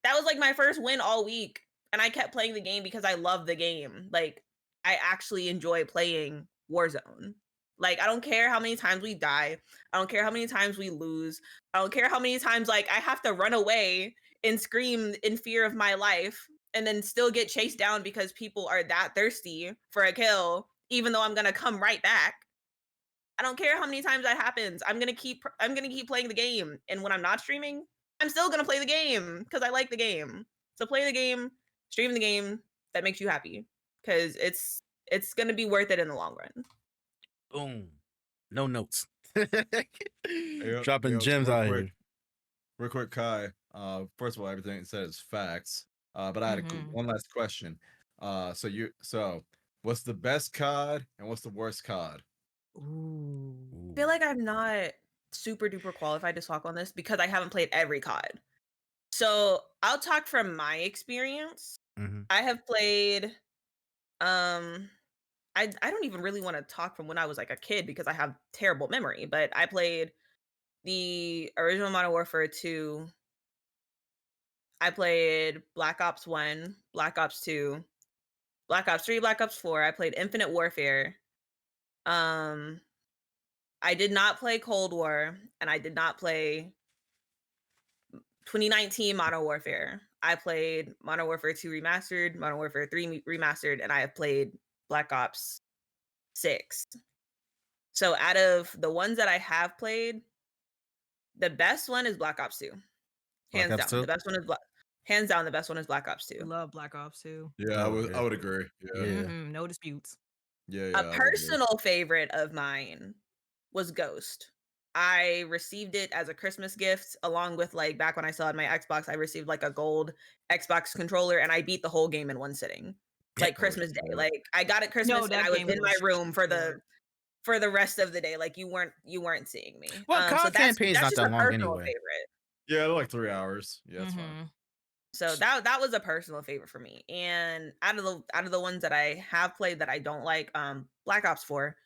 that was like my first win all week. And I kept playing the game because I love the game. Like, I actually enjoy playing Warzone. Like, I don't care how many times we die. I don't care how many times we lose. I don't care how many times, like, I have to run away and scream in fear of my life and then still get chased down because people are that thirsty for a kill, even though I'm going to come right back. I don't care how many times that happens. I'm going to keep playing the game. And when I'm not streaming, I'm still going to play the game because I like the game. So play the game, stream the game that makes you happy, because it's gonna be worth it in the long run. Boom. No notes. Yep, Dropping yep, gems out here. Real quick, Kai. First of all, everything it said is facts. But I had one last question. So what's the best COD and what's the worst COD? Ooh. I feel like I'm not super duper qualified to talk on this because I haven't played every COD. So I'll talk from my experience. Mm-hmm. I have played I don't even really want to talk from when I was like a kid because I have terrible memory, but I played the original Modern Warfare 2. I played Black Ops 1, Black Ops 2, Black Ops 3, Black Ops 4. I played Infinite Warfare. Um I did not play Cold War and I did not play 2019 Modern Warfare. I played Modern Warfare 2 Remastered, Modern Warfare 3 Remastered, and I have played Black Ops 6. So out of the ones that I have played, the best one is Black Ops 2. Black Hands Ops down. 2? Hands down, the best one is Black Ops 2. Love Black Ops 2. Yeah, Oh, I would agree. Yeah, Yeah. No disputes. yeah, A I would agree. personal favorite of mine was Ghost. I received it as a Christmas gift, along with like back when I still had my Xbox, I received like a gold Xbox controller, and I beat the whole game in one sitting, like Oh, Christmas Day. shit. Like I got it Christmas, and that I was game in my was room for hard. the rest of the day. Like you weren't seeing me. Well, So COD campaign's not just that a long personal anyway. favorite. Yeah, they're like 3 hours. Yeah, that's fine. So that was a personal favorite for me. And out of the ones that I have played that I don't like, Black Ops 4.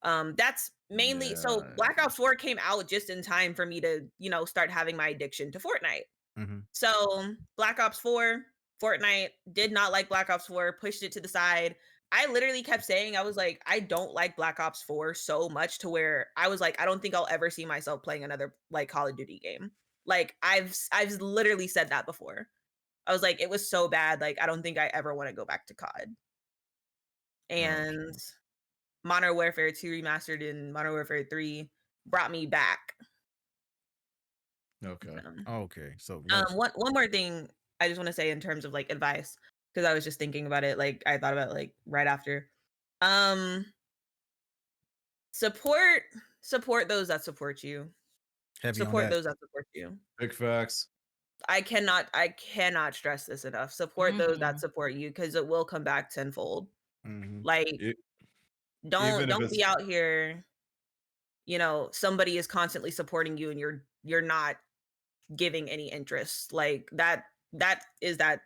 That's mainly so Black Ops 4 came out just in time for me to, start having my addiction to Fortnite. Mm-hmm. So Black Ops 4, Fortnite, did not like Black Ops 4, pushed it to the side. I literally kept saying, I was like, I don't like Black Ops 4 so much to where I was like, I don't think I'll ever see myself playing another like Call of Duty game. Like I've literally said that before. I was like, it was so bad. Like, I don't think I ever want to go back to COD. And Modern Warfare 2 Remastered and Modern Warfare 3 brought me back. Okay. Okay. So one more thing I just want to say in terms of like advice, because I was just thinking about it. Like I thought about it, like right after. Support those that support you. heavy on Support that. those that support you. Big facts. I cannot stress this enough. Support those that support you, because it will come back tenfold. Mm-hmm. Like Even if don't it's- be out here, somebody is constantly supporting you and you're not giving any interest. Like that is that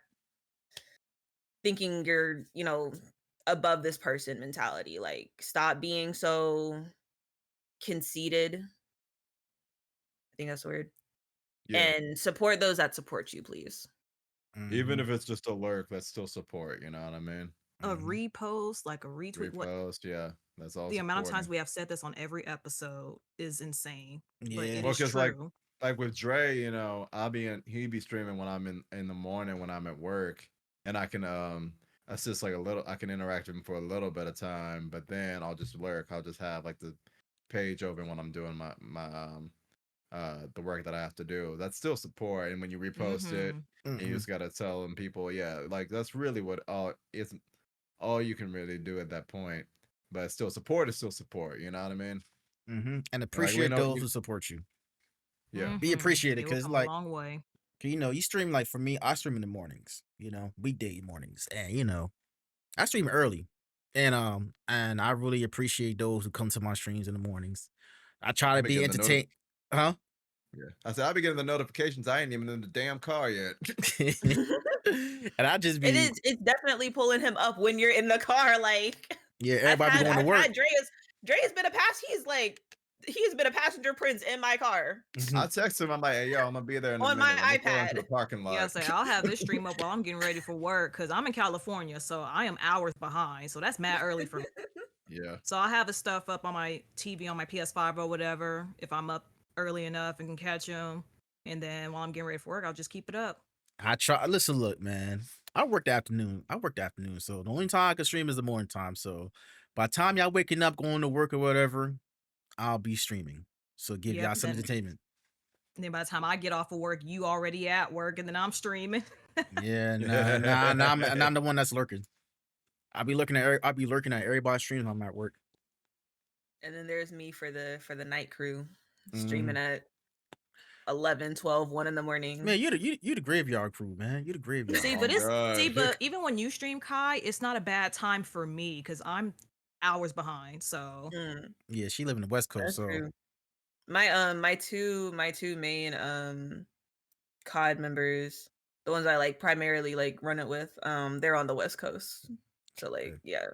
thinking you're, above this person mentality. Like stop being so conceited. I think that's the word. Yeah. And support those that support you, please. Even if it's just a lurk, that's still support. You know what I mean? A repost, like a retweet. Repost, yeah, that's all. The amount of times we have said this on every episode is insane. Yeah. But it Well, is 'cause, true. like with Dre, he'd be streaming when I'm in the morning when I'm at work, and I can assist like a little. I can interact with him for a little bit of time, but then I'll just lurk. I'll just have like the page open when I'm doing my the work that I have to do. That's still support. And when you repost it, and you just gotta tell them people, yeah, like that's really what all you can really do at that point. But still, support is still support. You know what I mean? Mm-hmm. And Like, appreciate those who support you. Yeah. Be appreciated, It will because come like a long way. you stream, like for me, I stream in the mornings, weekday mornings, and I stream early, and I really appreciate those who come to my streams in the mornings. I try to be entertained. Huh? Yeah. I said I'll be getting the notifications. I ain't even in the damn car yet. And I just be It's definitely pulling him up when you're in the car. Like everybody going to work. Dre's been he's been a passenger prince in my car. I text him. I'm like, hey, yo, I'm gonna be there in a On minute. my Let me pull into iPad. the parking lot. Yeah, I'll have this stream up while I'm getting ready for work because I'm in California, so I am hours behind. So that's mad early for me. Yeah. So I'll have the stuff up on my TV on my PS5 or whatever if I'm up early enough and can catch them. And then while I'm getting ready for work, I'll just keep it up. I try. Listen, look, man. I work the afternoon, so the only time I can stream is the morning time. So by the time y'all waking up, going to work or whatever, I'll be streaming. So give y'all some entertainment. And then by the time I get off of work, you already at work, and then I'm streaming. Yeah, nah, I'm the one that's lurking. I'll be lurking at everybody's streams when I'm at work. And then there's me for the night crew, Mm. streaming at 11, 12, 1 in the morning. Man, you the graveyard crew, man. You the graveyard. See, Oh, but God. but even when you stream Kai, it's not a bad time for me because I'm hours behind. So Mm, Yeah, she live in the West Coast, that's so true. My two main COD members, the ones I like primarily like run it with, they're on the West Coast. So like, Okay. yeah.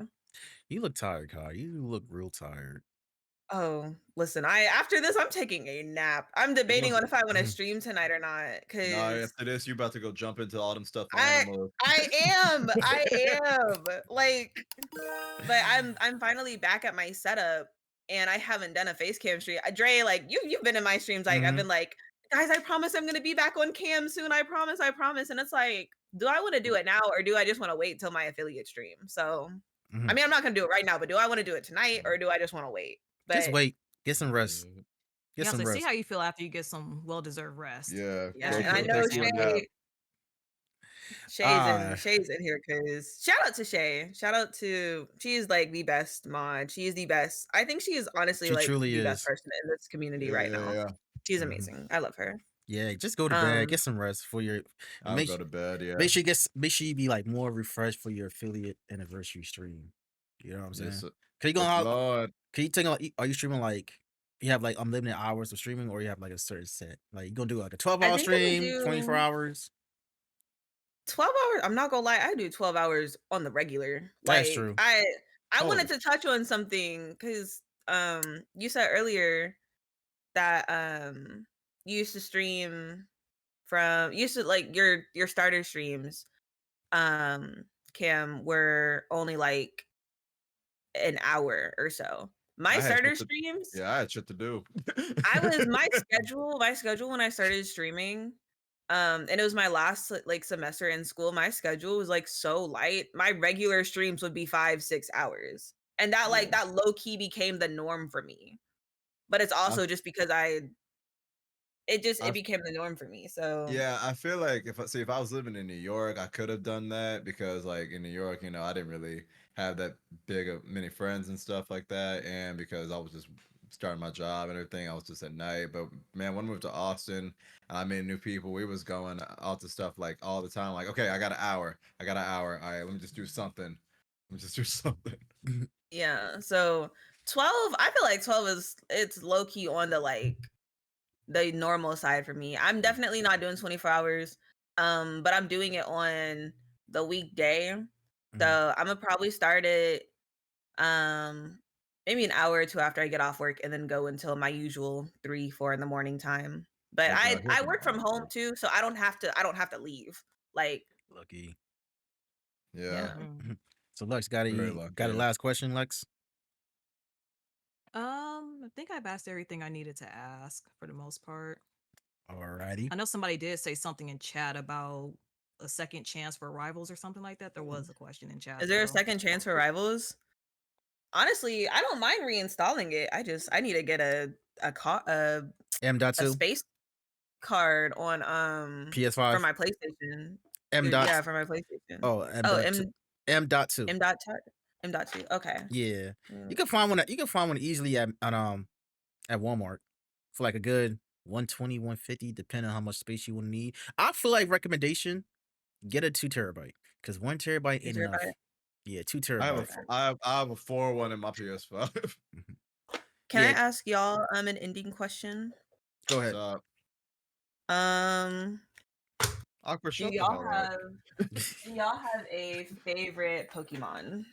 you look tired, Kai. You look real tired. Oh, listen, after this I'm taking a nap. I'm debating on if I want to stream tonight or not Nah, cuz after this, you about to go jump into all them stuffed I animals. I am like, but I'm finally back at my setup and I haven't done a face cam stream. Dre, like you've been in my streams, like I've Mhm. been like, guys, I promise I'm gonna be back on cam soon. I promise. And it's like, do I want to do it now or do I just want to wait till my affiliate stream? So Mhm. I mean, I'm not gonna do it right now, but do I want to do it tonight or do I just want to wait? Just But wait. Get some rest. Mm, Get yeah, some so see rest. how you feel after you get some well-deserved rest. Yeah, yeah, go and I go know take you a nap. Shay's in here because shout out to Shay. Shout out to she's like the best mod. She is the best. I think she is honestly She like truly the best is. person in this community Yeah, right yeah, now. yeah. She's Mhm. amazing. I love her. Yeah, just go to bed. Um Get some rest for your. I'll Make go su- to bed. Yeah. make sure you be like more refreshed for your affiliate anniversary stream. You know what I'm saying? Yes, Can you go yes, out? Lord. Can you take are you streaming like you have like unlimited hours of streaming or you have like a certain set? Like you gonna do like a 12 I hour think I'm gonna stream, 24 do hours? 12 hours. I'm not gonna lie, I do 12 hours on the regular. That's Like true. I Oh, wanted to touch on something because you said earlier that you used to stream from you used to like your starter streams Cam were only like an hour or so. My I had starter shit to. streams, Yeah, I had shit to do. I was my schedule when I started streaming, and it was my last like semester in school. My schedule was like so light. My regular streams would be 5-6 hours, and that like Yeah. that low key became the norm for me. But it's I also just because it I became the norm for me. So Yeah, I feel like if I was living in New York, I could have done that because like in New York, I didn't really have that big of many friends and stuff like that, and because I was just starting my job and everything, I was just at night. But man, when I moved to Austin, and I met new people. We was going out to stuff like all the time. Like, okay, I got an hour. I got an hour. All right, let me just do something. Let me just do something. yeah, so 12, I feel like 12 it's low key on the normal side for me. I'm definitely not doing 24 hours. But I'm doing it on the weekday. Mhm. So I'm gonna probably start it maybe an hour or two after I get off work and then go until my usual 3, 4 in the morning time. But Oh God, here's I my work from home honesty. too, so I don't have to leave. Like, Lucky. Yeah, yeah. Mhm. So Lex very got a lucky. last question, Lex? I think I've asked everything I needed to ask for the most part. Alrighty. I know somebody did say something in chat about a second chance for rivals or something like that. There was a question in chat. Is there a though. second chance for rivals? Honestly, I don't mind reinstalling it. I need to get a M.2 space card on for PS5. my PlayStation. M. Dot. Yeah, for my PlayStation. Oh, M. Oh, Dot two. M.2. M.2. Okay. Yeah. Mm. You can find one easily at Walmart for like a good 120, 150, depending on how much space you will need. I feel like recommendation, get a 2 terabyte. Because 1 terabyte Is ain't there enough. a- Yeah, 2 I have terabyte. I have a 4-1 in my PS5. Can I Yeah, ask y'all an ending question? go ahead. So, Um, Aqua, do shut the y'all hell up. have a favorite Pokemon?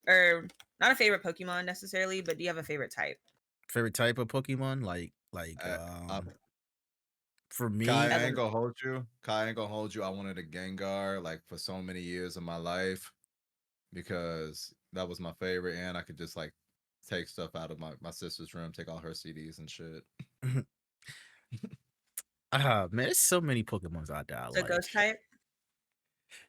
Or not a favorite Pokemon necessarily, but do you have a favorite type? Favorite type of Pokemon? Like I, for me, Kai As ain't a- gonna hold you. Kai ain't gonna hold you. I wanted a Gengar like for so many years of my life because that was my favorite, and I could just like take stuff out of my sister's room, take all her CDs and shit. man, there's so many Pokemons out there I So like. ghost type?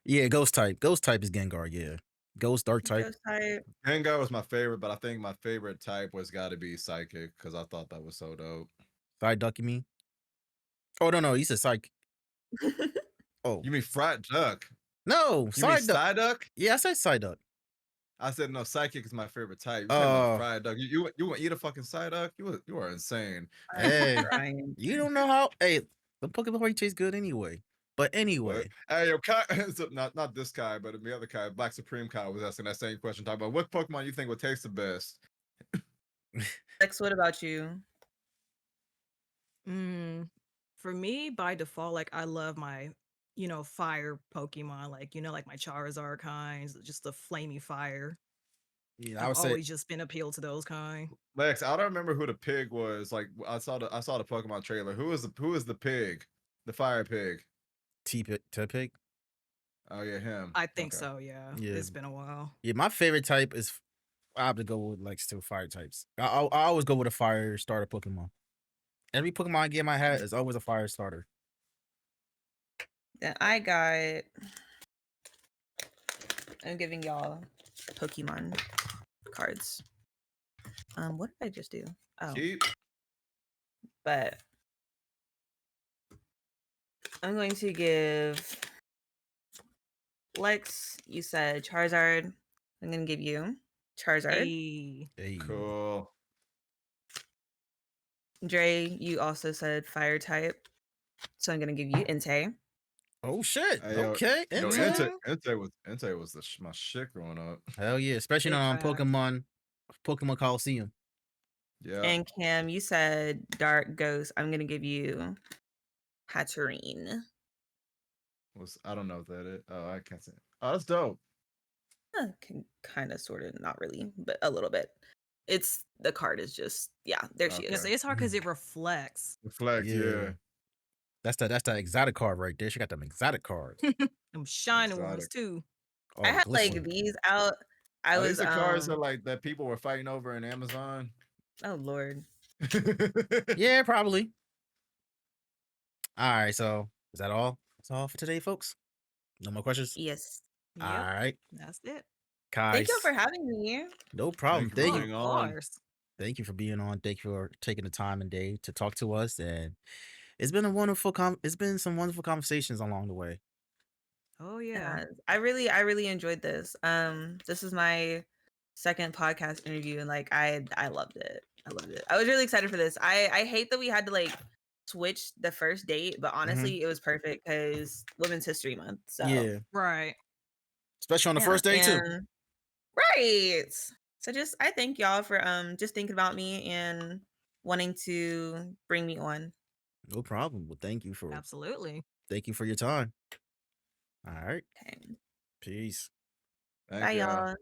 Yeah, ghost type. Ghost type is Gengar, yeah. Ghost dark type. Ghost type. Gengar was my favorite, but I think my favorite type was got to be Psychic because I thought that was so dope. Psyduck, you mean? Oh no, you said Psych. Oh You mean Frat Duck? no, You mean Psyduck. Psyduck? Yeah, I said Psyduck. I said no. Psychic is my favorite type. You talking about Oh, fried duck? You want to eat a fucking side duck? You are insane. I'm hey, crying. you don't know how. Hey, the Pokemon probably taste good anyway. But What? anyway, Hey, yo, Kai, so not this Kai, but the other Kai, Black Supreme Kai, was asking that same question. Talking about what Pokemon you think would taste the best. Lex, what about you? For me, by default, like I love my, fire Pokemon, like, like my Charizard kinds, just the flamey fire. yeah, I I've would say always just been appealed to those kind. Lex, I don't remember who the pig was. Like I saw the Pokemon trailer. Who is the pig? The fire pig. Tepig. Oh yeah, him. I think Okay. so, yeah. Yeah, It's been a while. yeah. My favorite type is I have to go with like still fire types. I always go with a fire starter Pokemon. Every Pokemon game I had is always a fire starter. Then I got. I'm giving y'all Pokemon cards. What did I just do? Oh, Keep. but I'm going to give Lex. You said Charizard. I'm going to give you Charizard. Hey. Cool. Dre, you also said fire type. So I'm going to give you Entei. Oh shit. Hey, yo, Okay. yo, Entei. Entei was my shit growing up. Hell yeah, especially Big on facts. Pokemon Coliseum. Yeah. And Cam, you said Dark Ghost. I'm going to give you Hatterene. I don't know what that is. Oh, I can't say. Oh, that's dope. Kind of, sort of, not really, but a little bit. It's the card is just, yeah, there she Okay. is. It's hard because it reflects. Reflect, yeah. That's that exotic card right there. She got them exotic cards. Them shining ones Exotic. too. Oh, I had like glistening. these out. I Are was these the cards that like that people were fighting over in Amazon? oh Lord. Yeah, probably. All right, so is that all? That's all for today, folks. No more questions. Yes. All Yep, right, that's it. Thank you guys. for having me. No problem. Thank you for Thank Oh, you. being of on. course. Thank you for being on. Thank you for taking the time and day to talk to us. And it's been a wonderful it's been some wonderful conversations along the way. Oh yeah. Yeah, I really enjoyed this. This is my second podcast interview and like I loved it. I loved it. I was really excited for this. I hate that we had to like switch the first date, but honestly it was perfect because Women's History Month. So Yeah, Right. especially on the yeah, first day too. and right. So just I thank y'all for just thinking about me and wanting to bring me on. No problem. Well, Absolutely. thank you for your time. All right. Okay. Peace. Thank Bye you. y'all.